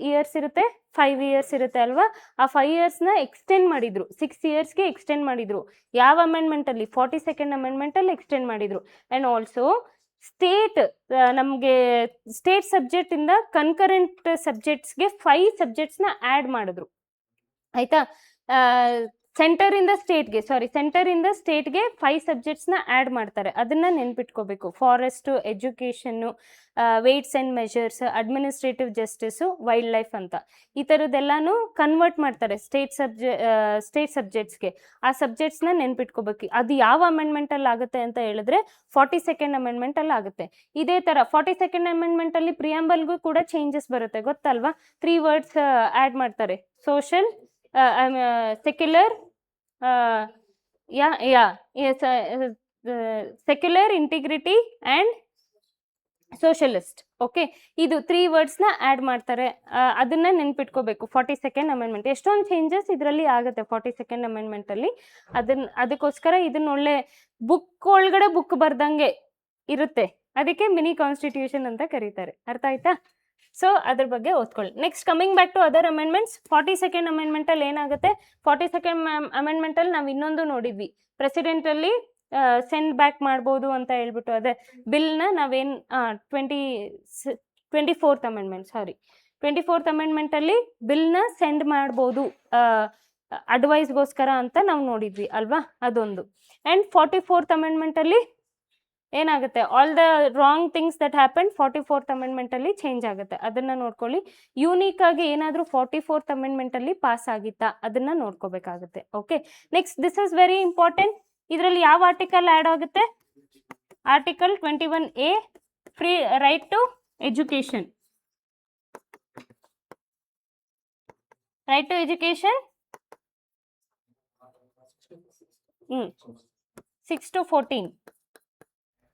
ಇಯರ್ಸ್ ಇರುತ್ತೆ 5 ಇಯರ್ಸ್ ಇರುತ್ತೆ ಅಲ್ವಾ ಆ 5 ಇಯರ್ಸ್ನ ಎಕ್ಸ್ಟೆಂಡ್ ಮಾಡಿದ್ರು 6 ಇಯರ್ಸ್ಗೆ ಎಕ್ಸ್ಟೆಂಡ್ ಮಾಡಿದ್ರು ಯಾವ ಅಮೆಂಡ್ಮೆಂಟ್ ಅಲ್ಲಿ 42nd ಅಮೆಂಡ್ಮೆಂಟ್ ಅಲ್ಲಿ ಎಕ್ಸ್ಟೆಂಡ್ ಮಾಡಿದ್ರು ಅಂಡ್ ಆಲ್ಸೋ ಸ್ಟೇಟ್ ನಮಗೆ ಸ್ಟೇಟ್ ಸಬ್ಜೆಕ್ಟ್ ಇಂದ ಕನ್ಕರೆಂಟ್ ಸಬ್ಜೆಕ್ಟ್ಸ್ಗೆ 5 ಸಬ್ಜೆಕ್ಟ್ಸ್ನ ಆ್ಯಡ್ ಮಾಡಿದ್ರು ಆಯ್ತಾ ಸೆಂಟರ್ ಇಂದ ಸ್ಟೇಟ್ಗೆ 5 ಸಬ್ಜೆಕ್ಟ್ಸ್ನ ಆ್ಯಡ್ ಮಾಡ್ತಾರೆ ಅದನ್ನ ನೆನ್ಪಿಟ್ಕೋಬೇಕು forest education weights and measures administrative justice wildlife ಅಂತ ಈ ಥರದ್ದೆಲ್ಲಾನು ಕನ್ವರ್ಟ್ ಮಾಡ್ತಾರೆ ಸ್ಟೇಟ್ ಸಬ್ಜೆಕ್ಟ್ಸ್ಗೆ ಆ ಸಬ್ಜೆಕ್ಟ್ಸ್ನ ನೆನ್ಪಿಟ್ಕೋಬೇಕು ಅದು ಯಾವ ಅಮೆಂಡ್ಮೆಂಟಲ್ಲಿ ಆಗುತ್ತೆ ಅಂತ ಹೇಳಿದ್ರೆ 42nd ಅಮೆಂಡ್ಮೆಂಟಲ್ಲಿ ಆಗುತ್ತೆ ಇದೇ ಥರ 42nd ಅಮೆಂಡ್ಮೆಂಟಲ್ಲಿ ಪ್ರಿಯಾಂಬಲ್ಗೂ ಕೂಡ ಚೇಂಜಸ್ ಬರುತ್ತೆ ಗೊತ್ತಲ್ವಾ 3 ವರ್ಡ್ಸ್ ಆ್ಯಡ್ ಮಾಡ್ತಾರೆ social secular secular integrity and socialist okay ಇದು 3 ವರ್ಡ್ಸ್ನ ಆ್ಯಡ್ ಮಾಡ್ತಾರೆ ಅದನ್ನ ನೆನ್ಪಿಟ್ಕೋಬೇಕು 42nd ಅಮೆಂಡ್ಮೆಂಟ್ ಎಷ್ಟೊಂದು ಚೇಂಜಸ್ ಇದರಲ್ಲಿ ಆಗುತ್ತೆ 42nd ಅಮೆಂಡ್ಮೆಂಟಲ್ಲಿ ಅದಕ್ಕೋಸ್ಕರ ಇದನ್ನ ಒಳ್ಳೆ ಬುಕ್ ಒಳಗಡೆ ಬುಕ್ ಬರ್ದಂಗೆ ಇರುತ್ತೆ ಅದಕ್ಕೆ ಮಿನಿ ಕಾನ್ಸ್ಟಿಟ್ಯೂಷನ್ ಅಂತ ಕರೀತಾರೆ ಅರ್ಥ ಆಯ್ತಾ ಸೊ ಅದ್ರ ಬಗ್ಗೆ ಓದ್ಕೊಳ್ಳಿ next coming back to other amendments 42nd ಅಮೆಂಡ್ಮೆಂಟಲ್ಲಿ ಏನಾಗುತ್ತೆ 42nd ಅಮೆಂಡ್ಮೆಂಟಲ್ಲಿ ನಾವು ಇನ್ನೊಂದು ನೋಡಿದ್ವಿ ಪ್ರೆಸಿಡೆಂಟಲ್ಲಿ ಸೆಂಡ್ ಬ್ಯಾಕ್ ಮಾಡ್ಬೋದು ಅಂತ ಹೇಳ್ಬಿಟ್ಟು ಅದೇ ಬಿಲ್ನ ನಾವೇನು 24th ಅಮೆಂಡ್ಮೆಂಟ್ 24th ಅಮೆಂಡ್ಮೆಂಟಲ್ಲಿ ಬಿಲ್ನ ಸೆಂಡ್ ಮಾಡ್ಬೋದು ಅಡ್ವೈಸ್ಗೋಸ್ಕರ ಅಂತ ನಾವು ನೋಡಿದ್ವಿ ಅಲ್ವಾ ಅದೊಂದು ಆ್ಯಂಡ್ 44th ಅಮೆಂಡ್ಮೆಂಟಲ್ಲಿ ಏನಾಗುತ್ತೆ all the wrong things that happen 44th ಅಮೆಂಡ್ಮೆಂಟಲ್ಲಿ ಚೇಂಜ್ ಆಗುತ್ತೆ ಅದನ್ನು ನೋಡ್ಕೊಳ್ಳಿ ಯೂನಿಕ್ ಆಗಿ ಏನಾದರೂ 44th ಅಮೆಂಡ್ಮೆಂಟಲ್ಲಿ ಪಾಸ್ ಆಗಿತ್ತಾ ಅದನ್ನು ನೋಡ್ಕೋಬೇಕಾಗುತ್ತೆ okay next this is very important ಇದರಲ್ಲಿ ಯಾವ ಆರ್ಟಿಕಲ್ ಆ್ಯಡ್ ಆಗುತ್ತೆ article 21A free right to education 6 to 14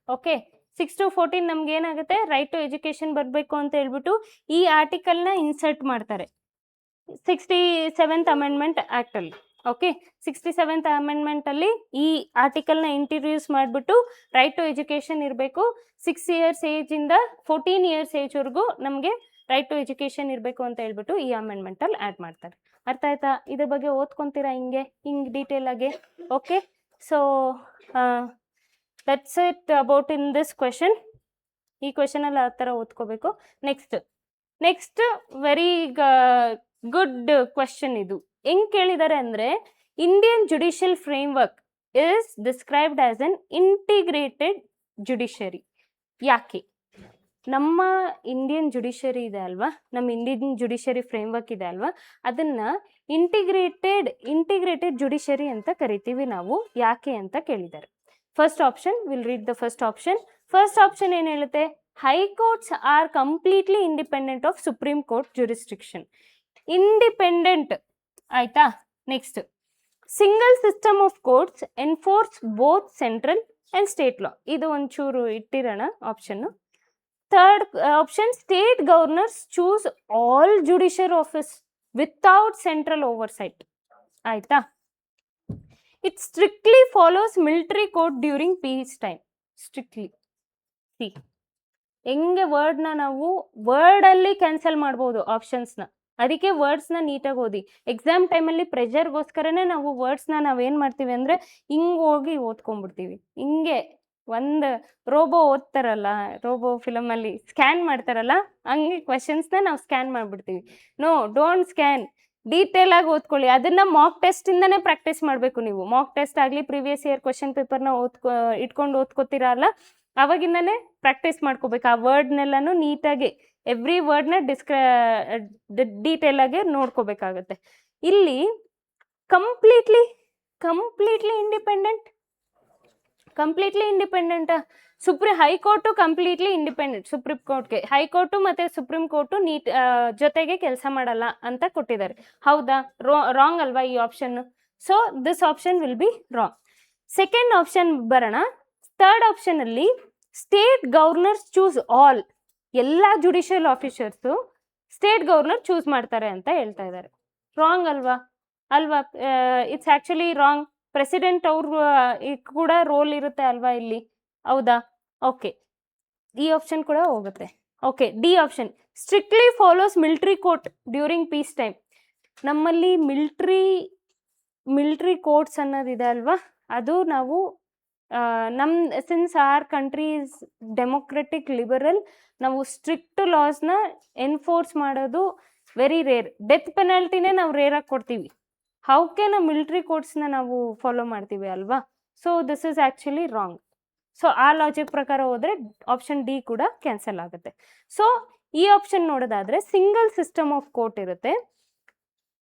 okay 6 to 14 ನಮ್ಗೆ ಏನಾಗುತ್ತೆ ರೈಟ್ ಟು ಎಜುಕೇಷನ್ ಬರಬೇಕು ಅಂತ ಹೇಳ್ಬಿಟ್ಟು ಈ ಆರ್ಟಿಕಲ್ನ ಇನ್ಸರ್ಟ್ ಮಾಡ್ತಾರೆ 67th ಅಮೆಂಡ್ಮೆಂಟ್ ಆ್ಯಕ್ಟಲ್ಲಿ ಓಕೆ 67th ಅಮೆಂಡ್ಮೆಂಟಲ್ಲಿ ಈ ಆರ್ಟಿಕಲ್ನ ಇಂಟ್ರಡ್ಯೂಸ್ ಮಾಡಿಬಿಟ್ಟು ರೈಟ್ ಟು ಎಜುಕೇಷನ್ ಇರಬೇಕು 6 ಇಯರ್ಸ್ ಏಜಿಂದ 14 ಇಯರ್ಸ್ ಏಜ್ವರೆಗೂ ನಮಗೆ ರೈಟ್ ಟು ಎಜುಕೇಷನ್ ಇರಬೇಕು ಅಂತ ಹೇಳ್ಬಿಟ್ಟು ಈ ಅಮೆಂಡ್ಮೆಂಟಲ್ಲಿ ಆ್ಯಡ್ ಮಾಡ್ತಾರೆ ಅರ್ಥ ಆಯ್ತಾ ಇದ್ರ ಬಗ್ಗೆ ಓದ್ಕೊತೀರಾ ಹಿಂಗೆ ಡೀಟೇಲ್ ಆಗಿ okay so that's it about in this question ಈ ಕ್ವೆಶನಲ್ಲಿ ಆ ಥರ ಓದ್ಕೋಬೇಕು ನೆಕ್ಸ್ಟ್ ವೆರಿ ಗುಡ್ ಕ್ವೆಶನ್ ಇದು ಹೆಂಗೆ ಕೇಳಿದ್ದಾರೆ ಅಂದರೆ Indian judicial framework is described as an integrated judiciary ಯಾಕೆ ನಮ್ಮ ಇಂಡಿಯನ್ ಜುಡಿಷರಿ ಇದೆ ಅಲ್ವಾ ನಮ್ಮ ಇಂಡಿಯನ್ ಜುಡಿಷರಿ ಫ್ರೇಮ್ವರ್ಕ್ ಇದೆ ಅಲ್ವಾ ಅದನ್ನು ಇಂಟಿಗ್ರೇಟೆಡ್ ಜುಡಿಷರಿ ಅಂತ ಕರಿತೀವಿ ನಾವು ಯಾಕೆ ಅಂತ ಕೇಳಿದ್ದಾರೆ first option will read the first option ಏನು ಹೇಳುತ್ತೆ high courts are completely independent of supreme court jurisdiction independent ಆಯ್ತಾ next single system of courts enforce both central and state law ಇದು ಒಂಚೂರು ಇಟ್ಟಿರೋಣ ಆಪ್ಷನ್ನು third option state governors choose all judicial office without central oversight ಆಯ್ತಾ it strictly follows military code during peace time strictly C ಹೆಂಗೆ ವರ್ಡ್ನ ನಾವು ವರ್ಡಲ್ಲಿ cancel ಮಾಡ್ಬೋದು ಆಪ್ಷನ್ಸ್ನ ಅದಕ್ಕೆ ವರ್ಡ್ಸ್ನ ನೀಟಾಗಿ ಓದಿ ಎಕ್ಸಾಮ್ ಟೈಮಲ್ಲಿ ಪ್ರೆಷರ್ಗೋಸ್ಕರನೇ ನಾವು ವರ್ಡ್ಸ್ನ ನಾವೇನು ಮಾಡ್ತೀವಿ ಅಂದರೆ ಹಿಂಗೆ ಹೋಗಿ ಓದ್ಕೊಂಡ್ಬಿಡ್ತೀವಿ ಹಿಂಗೆ ಒಂದು ರೋಬೋ ಓದ್ತಾರಲ್ಲ ರೋಬೋ ಫಿಲಮಲ್ಲಿ ಸ್ಕ್ಯಾನ್ ಮಾಡ್ತಾರಲ್ಲ ಹಂಗೆ ಕ್ವೆಶನ್ಸ್ನ ನಾವು ಸ್ಕ್ಯಾನ್ ಮಾಡಿಬಿಡ್ತೀವಿ ನೋ ಡೋಂಟ್ ಸ್ಕ್ಯಾನ್ ಡೀಟೇಲ್ ಆಗಿ ಓದ್ಕೊಳ್ಳಿ ಅದನ್ನ ಮಾಕ್ ಟೆಸ್ಟಿಂದನೇ ಪ್ರಾಕ್ಟೀಸ್ ಮಾಡಬೇಕು ನೀವು ಮಾಕ್ ಟೆಸ್ಟ್ ಆಗಲಿ ಪ್ರೀವಿಯಸ್ ಇಯರ್ ಕ್ವೆಶನ್ ಪೇಪರ್ನ ಇಟ್ಕೊಂಡು ಓದ್ಕೋತೀರಲ್ಲ ಅವಾಗಿಂದನೇ ಪ್ರಾಕ್ಟೀಸ್ ಮಾಡ್ಕೋಬೇಕು ಆ ವರ್ಡ್ನೆಲ್ಲನೂ ನೀಟಾಗಿ ಎವ್ರಿ ವರ್ಡ್ನ ಡೀಟೇಲ್ ಆಗಿ ನೋಡ್ಕೋಬೇಕಾಗತ್ತೆ ಇಲ್ಲಿ ಕಂಪ್ಲೀಟ್ಲಿ ಇಂಡಿಪೆಂಡೆಂಟಾ ಹೈಕೋರ್ಟು ಕಂಪ್ಲೀಟ್ಲಿ ಇಂಡಿಪೆಂಡೆಂಟ್ ಸುಪ್ರೀಂ ಕೋರ್ಟ್ಗೆ. ಹೈಕೋರ್ಟು ಮತ್ತೆ ಸುಪ್ರೀಂ ಕೋರ್ಟು ಜೊತೆಗೆ ಕೆಲಸ ಮಾಡಲ್ಲ ಅಂತ ಕೊಟ್ಟಿದ್ದಾರೆ. ಹೌದಾ? ರಾಂಗ್ ಅಲ್ವಾ ಈ ಆಪ್ಷನ್? So this option will be wrong. Second option ಬರೋಣ. ಥರ್ಡ್ ಆಪ್ಷನ್ ಅಲ್ಲಿ ಸ್ಟೇಟ್ ಗವರ್ನರ್ಸ್ ಚೂಸ್ ಆಲ್, ಎಲ್ಲ judicial officers state governor choose ಮಾಡ್ತಾರೆ ಅಂತ ಹೇಳ್ತಾ ಇದ್ದಾರೆ. ರಾಂಗ್ ಅಲ್ವಾ? It's actually wrong. ಪ್ರೆಸಿಡೆಂಟ್ ಅವ್ರು ಕೂಡ ರೋಲ್ ಇರುತ್ತೆ ಅಲ್ವಾ ಇಲ್ಲಿ? ಹೌದಾ? ಓಕೆ, ಈ ಆಪ್ಷನ್ ಕೂಡ ಹೋಗುತ್ತೆ. Okay, D option strictly follows military court during peace time. ನಮ್ಮಲ್ಲಿ ಮಿಲಿಟರಿ ಕೋರ್ಟ್ಸ್ ಅನ್ನೋದಿದೆ ಅಲ್ವಾ, ಅದು ನಾವು since R country is democratic liberal, ನಾವು ಸ್ಟ್ರಿಕ್ಟ್ ಲಾಸ್ನ ಎನ್ಫೋರ್ಸ್ ಮಾಡೋದು ವೆರಿ ರೇರ್. ಡೆತ್ ಪೆನಾಲ್ಟಿನೇ ನಾವು ರೇರಾಗಿ ಕೊಡ್ತೀವಿ, ಹೌಕೆ ನಾವು ಮಿಲಿಟರಿ ಕೋರ್ಟ್ಸ್ನ ನಾವು ಫಾಲೋ ಮಾಡ್ತೀವಿ ಅಲ್ವಾ? So this is actually wrong. So ಆ ಲಾಜಿಕ್ ಪ್ರಕಾರ ಹೋದರೆ ಆಪ್ಷನ್ ಡಿ ಕೂಡ ಕ್ಯಾನ್ಸಲ್ ಆಗುತ್ತೆ. ಸೊ ಈ ಆಪ್ಷನ್ ನೋಡೋದಾದ್ರೆ ಸಿಂಗಲ್ ಸಿಸ್ಟಮ್ ಆಫ್ ಕೋರ್ಟ್ ಇರುತ್ತೆ,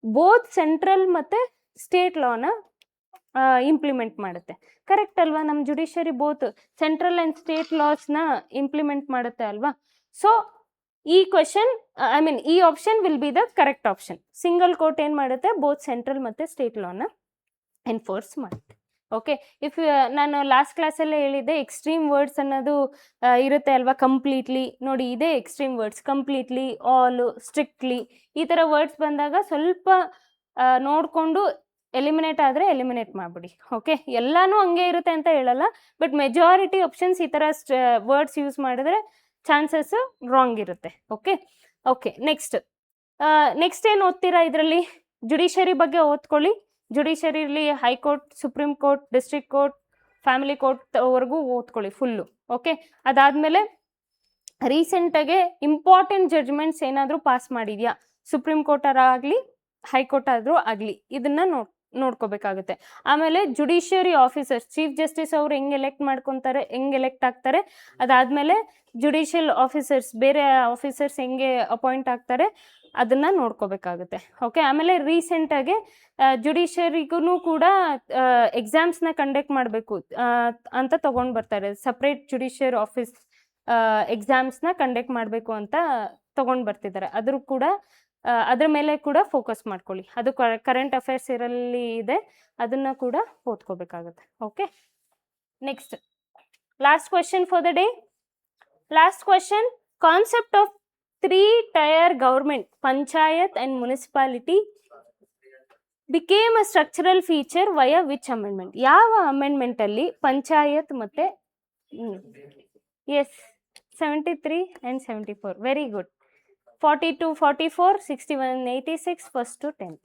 ಬೋತ್ ಸೆಂಟ್ರಲ್ ಮತ್ತು ಸ್ಟೇಟ್ ಲಾನ ಇಂಪ್ಲಿಮೆಂಟ್ ಮಾಡುತ್ತೆ. ಕರೆಕ್ಟ್ ಅಲ್ವಾ? ನಮ್ಮ judiciary both central and state ಲಾಸ್ನ ಇಂಪ್ಲಿಮೆಂಟ್ ಮಾಡುತ್ತೆ ಅಲ್ವಾ? ಸೊ ಈ ಕ್ವೆಶನ್ ಈ option will be the correct option. Single court ಏನು ಮಾಡುತ್ತೆ? ಬೋತ್ ಸೆಂಟ್ರಲ್ ಮತ್ತು ಸ್ಟೇಟ್ ಲಾನ ಎನ್ಫೋರ್ಸ್ ಮಾಡುತ್ತೆ. ಓಕೆ, ನಾನು ಲಾಸ್ಟ್ ಕ್ಲಾಸಲ್ಲೇ ಹೇಳಿದ್ದೆ ಎಕ್ಸ್ಟ್ರೀಮ್ ವರ್ಡ್ಸ್ ಅನ್ನೋದು ಇರುತ್ತೆ ಅಲ್ವಾ? ಕಂಪ್ಲೀಟ್ಲಿ ನೋಡಿ, ಇದೇ extreme words. Completely, all, strictly, ಈ ಥರ ವರ್ಡ್ಸ್ ಬಂದಾಗ ಸ್ವಲ್ಪ ನೋಡಿಕೊಂಡು ಎಲಿಮಿನೇಟ್ ಆದರೆ ಎಲಿಮಿನೇಟ್ ಮಾಡಿಬಿಡಿ. ಓಕೆ, ಎಲ್ಲನೂ ಹಂಗೆ ಇರುತ್ತೆ ಅಂತ ಹೇಳಲ್ಲ, ಬಟ್ ಮೆಜಾರಿಟಿ ಆಪ್ಷನ್ಸ್ ಈ ಥರ ವರ್ಡ್ಸ್ ಯೂಸ್ ಮಾಡಿದ್ರೆ ಚಾನ್ಸಸ್ ರಾಂಗ್ ಇರುತ್ತೆ. ಓಕೆ, ನೆಕ್ಸ್ಟ್ ಏನು ಓದ್ತೀರಾ ಇದರಲ್ಲಿ? ಜುಡಿಷರಿ ಬಗ್ಗೆ ಓದ್ಕೊಳ್ಳಿ. ಜುಡಿಷರಿಲಿ high court, supreme court, district court, family ಕೋರ್ಟ್ವರೆಗೂ ಓದ್ಕೊಳ್ಳಿ ಫುಲ್ಲು. ಓಕೆ, ಅದಾದಮೇಲೆ ರೀಸೆಂಟಾಗೆ ಇಂಪಾರ್ಟೆಂಟ್ ಜಡ್ಜ್ಮೆಂಟ್ಸ್ ಏನಾದರೂ ಪಾಸ್ ಮಾಡಿದ್ಯಾ, ಸುಪ್ರೀಂ ಕೋರ್ಟ್ ಆಗಲಿ ಹೈಕೋರ್ಟ್ ಆದರೂ ಆಗಲಿ, ಇದನ್ನು ನೋಡ್ಕೋಬೇಕಾಗುತ್ತೆ. ಆಮೇಲೆ ಜುಡಿಷಿಯರಿ ಆಫೀಸರ್ಸ್, ಚೀಫ್ ಜಸ್ಟಿಸ್ ಅವರು ಹೆಂಗೆ ಎಲೆಕ್ಟ್ ಆಗ್ತಾರೆ, ಅದಾದಮೇಲೆ ಜುಡಿಷಿಯಲ್ ಆಫೀಸರ್ಸ್, ಬೇರೆ ಆಫೀಸರ್ಸ್ ಹೆಂಗೆ ಅಪಾಯಿಂಟ್ ಆಗ್ತಾರೆ, ಅದನ್ನು ನೋಡ್ಕೋಬೇಕಾಗುತ್ತೆ. ಓಕೆ, ಆಮೇಲೆ ರೀಸೆಂಟಾಗಿ ಜುಡಿಷಿಯರಿಗೂ ಕೂಡ ಎಕ್ಸಾಮ್ಸ್ನ ಕಂಡಕ್ಟ್ ಮಾಡಬೇಕು ಅಂತ ತೊಗೊಂಡು ಬರ್ತಾರೆ. ಸಪ್ರೇಟ್ ಜುಡಿಷಿಯರ್ ಆಫೀಸ್ ಎಕ್ಸಾಮ್ಸ್ನ ಕಂಡಕ್ಟ್ ಮಾಡಬೇಕು ಅಂತ ತೊಗೊಂಡು ಬರ್ತಿದ್ದಾರೆ. ಅದ್ರ ಮೇಲೆ ಕೂಡ ಫೋಕಸ್ ಮಾಡ್ಕೊಳ್ಳಿ. ಅದು ಕರೆಂಟ್ ಅಫೇರ್ಸ್ ಇರಲ್ಲಿ ಇದೆ, ಅದನ್ನು ಕೂಡ ಓದ್ಕೋಬೇಕಾಗುತ್ತೆ. Okay, next last question for the day. Last question, concept of 3-tier government, panchayat and municipality became a structural feature via which amendment? ಯಾವ ಅಮೆಂಡ್ಮೆಂಟ್ ಅಲ್ಲಿ ಪಂಚಾಯತ್ ಮತ್ತೆ 73 and 74, very good. 42, 44, 61, 86, first to 10th.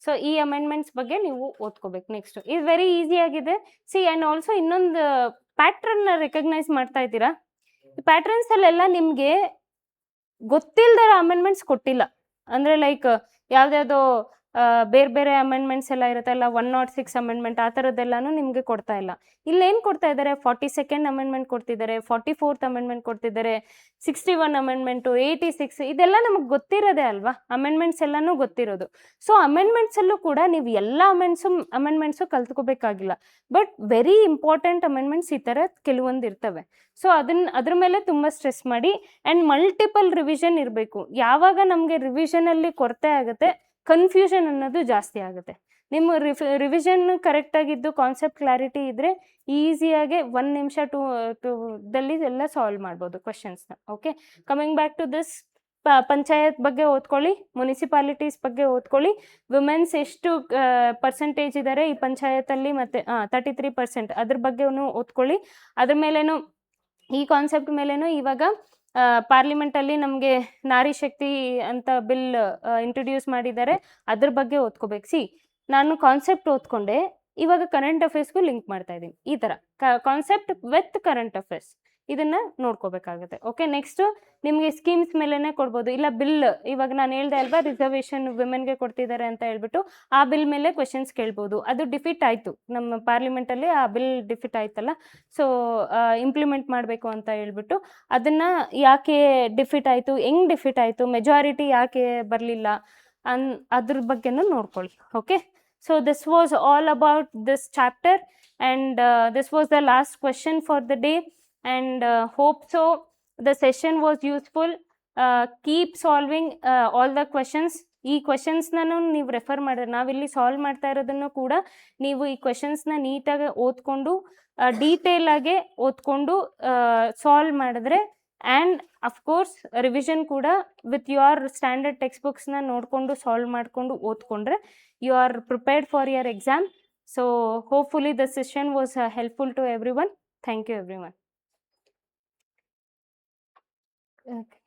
So ಈ amendments ಬಗ್ಗೆ ನೀವು ಓದ್ಕೋಬೇಕು. Next ಇದು very easy ಆಗಿದೆ. And also ಇನ್ನೊಂದು ಪ್ಯಾಟ್ರನ್ನ ರೆಕಗ್ನೈಸ್ ಮಾಡ್ತಾ ಇದ್ದೀರಾ. ಈ ಪ್ಯಾಟ್ರನ್ಸ್ ಅಲ್ಲೆಲ್ಲ ನಿಮಗೆ ಗೊತ್ತಿಲ್ಲದ ಅಮೆಂಡ್ಮೆಂಟ್ಸ್ ಕೊಟ್ಟಿಲ್ಲ. ಅಂದರೆ ಲೈಕ್ ಯಾವುದ್ಯಾವುದೋ ಬೇರೆ ಅಮೆಂಡ್ಮೆಂಟ್ಸ್ ಎಲ್ಲ ಇರುತ್ತಲ್ಲ, 106 ಅಮೆಂಡ್ಮೆಂಟ್, ಆ ಥರದ್ದೆಲ್ಲನೂ ನಿಮಗೆ ಕೊಡ್ತಾ ಇಲ್ಲ. ಇಲ್ಲೇನು ಕೊಡ್ತಾ ಇದ್ದಾರೆ? 42nd ಅಮೆಂಡ್ಮೆಂಟ್ ಕೊಡ್ತಿದ್ದಾರೆ, 44th ಅಮೆಂಡ್ಮೆಂಟ್ ಕೊಡ್ತಿದ್ದಾರೆ, 61 ಅಮೆಂಡ್ಮೆಂಟು, 86, ಇದೆಲ್ಲ ನಮಗೆ ಗೊತ್ತಿರೋದೇ ಅಲ್ವಾ? ಅಮೆಂಡ್ಮೆಂಟ್ಸ್ ಎಲ್ಲನೂ ಗೊತ್ತಿರೋದು. ಸೊ ಅಮೆಂಡ್ಮೆಂಟ್ಸಲ್ಲೂ ಕೂಡ ನೀವು ಎಲ್ಲ ಅಮೆಂಡ್ಮೆಂಟ್ಸು ಕಲ್ತ್ಕೋಬೇಕಾಗಿಲ್ಲ, ಬಟ್ ವೆರಿ ಇಂಪಾರ್ಟೆಂಟ್ ಅಮೆಂಡ್ಮೆಂಟ್ಸ್ ಈ ಥರ ಕೆಲವೊಂದು ಇರ್ತವೆ. ಸೊ ಅದ್ರ ಮೇಲೆ ತುಂಬ ಸ್ಟ್ರೆಸ್ ಮಾಡಿ. ಆ್ಯಂಡ್ ಮಲ್ಟಿಪಲ್ ರಿವಿಷನ್ ಇರಬೇಕು. ಯಾವಾಗ ನಮಗೆ ರಿವಿಷನಲ್ಲಿ ಕೊರತೆ ಆಗುತ್ತೆ, ಕನ್ಫ್ಯೂಷನ್ ಅನ್ನೋದು ಜಾಸ್ತಿ ಆಗುತ್ತೆ. ನಿಮ್ಮ ರಿವಿಷನ್ ಕರೆಕ್ಟಾಗಿದ್ದು ಕಾನ್ಸೆಪ್ಟ್ ಕ್ಲಾರಿಟಿ ಇದ್ದರೆ ಈಸಿಯಾಗಿ 1 ನಿಮಿಷ ದಲ್ಲಿ ಎಲ್ಲ ಸಾಲ್ವ್ ಮಾಡ್ಬೋದು ಕ್ವೆಶನ್ಸ್ನ. Okay, coming back to this, panchayat ಬಗ್ಗೆ ಓದ್ಕೊಳ್ಳಿ, ಮುನಿಸಿಪಾಲಿಟೀಸ್ ಬಗ್ಗೆ ಓದ್ಕೊಳ್ಳಿ, ವಿಮೆನ್ಸ್ ಎಷ್ಟು ಪರ್ಸೆಂಟೇಜ್ ಇದ್ದಾರೆ ಈ ಪಂಚಾಯತಲ್ಲಿ, ಮತ್ತು 33%, ಅದ್ರ ಬಗ್ಗೆನೂ ಓದ್ಕೊಳ್ಳಿ. ಅದ್ರ ಮೇಲೇನು, ಈ ಕಾನ್ಸೆಪ್ಟ್ ಮೇಲೇನು ಇವಾಗ ಪಾರ್ಲಿಮೆಂಟಲ್ಲಿ ನಮಗೆ ನಾರಿ ಶಕ್ತಿ ಅಂತ ಬಿಲ್ ಇಂಟ್ರೊಡ್ಯೂಸ್ ಮಾಡಿದ್ದಾರೆ, ಅದ್ರ ಬಗ್ಗೆ ಓದ್ಕೋಬೇಕು. ನಾನು ಕಾನ್ಸೆಪ್ಟ್ ಓದ್ಕೊಂಡೆ, ಇವಾಗ ಕರೆಂಟ್ ಅಫೇರ್ಸ್ಗೂ ಲಿಂಕ್ ಮಾಡ್ತಾ ಇದ್ದೀನಿ. ಈ ಥರ ಕಾನ್ಸೆಪ್ಟ್ ವಿತ್ ಕರೆಂಟ್ ಅಫೇರ್ಸ್, ಇದನ್ನು ನೋಡ್ಕೋಬೇಕಾಗುತ್ತೆ. ಓಕೆ, ನೆಕ್ಸ್ಟು ನಿಮಗೆ ಸ್ಕೀಮ್ಸ್ ಮೇಲೇ ಕೊಡ್ಬೋದು, ಇಲ್ಲ ಬಿಲ್, ಇವಾಗ ನಾನು ಹೇಳ್ದೆ ಅಲ್ವಾ ರಿಸರ್ವೇಷನ್ ವಿಮೆನ್ಗೆ ಕೊಡ್ತಿದ್ದಾರೆ ಅಂತ ಹೇಳ್ಬಿಟ್ಟು, ಆ ಬಿಲ್ ಮೇಲೆ ಕ್ವೆಶನ್ಸ್ ಕೇಳ್ಬೋದು. ಅದು ಡಿಫಿಟ್ ಆಯಿತು ನಮ್ಮ ಪಾರ್ಲಿಮೆಂಟಲ್ಲಿ, ಆ ಬಿಲ್ ಡಿಫಿಟ್ ಆಯ್ತಲ್ಲ, ಸೊ ಇಂಪ್ಲಿಮೆಂಟ್ ಮಾಡಬೇಕು ಅಂತ ಹೇಳ್ಬಿಟ್ಟು, ಅದನ್ನು ಯಾಕೆ ಡಿಫಿಟ್ ಆಯಿತು, ಹೆಂಗೆ ಡಿಫಿಟ್ ಆಯಿತು, ಮೆಜಾರಿಟಿ ಯಾಕೆ ಬರಲಿಲ್ಲ ಅದ್ರ ಬಗ್ಗೆನೂ ನೋಡ್ಕೊಳ್ಳಿ. Okay, so this was all about this chapter, and this was the last question for the day. and hope so the session was useful. Keep solving all the questions. ಈ ಕ್ವೆಶನ್ಸ್ನೂ ನೀವು refer ಮಾಡಿದ್ರೆ, ನಾವಿಲ್ಲಿ solve ಮಾಡ್ತಾ ಇರೋದನ್ನು ಕೂಡ ನೀವು ಈ ಕ್ವೆಶನ್ಸ್ನ ನೀಟಾಗಿ ಓದ್ಕೊಂಡು ಡೀಟೇಲ್ ಆಗಿ ಓದ್ಕೊಂಡು ಸಾಲ್ವ್ ಮಾಡಿದ್ರೆ, ಆ್ಯಂಡ್ ಅಫ್ಕೋರ್ಸ್ ರಿವಿಷನ್ ಕೂಡ ವಿತ್ ಯುವರ್ ಸ್ಟ್ಯಾಂಡರ್ಡ್ ಟೆಕ್ಸ್ಟ್ ಬುಕ್ಸ್ನ ನೋಡಿಕೊಂಡು ಸಾಲ್ವ್ ಮಾಡಿಕೊಂಡು ಓದ್ಕೊಂಡ್ರೆ you are prepared for your exam. So hopefully the session was helpful to everyone. Thank you everyone. Okay.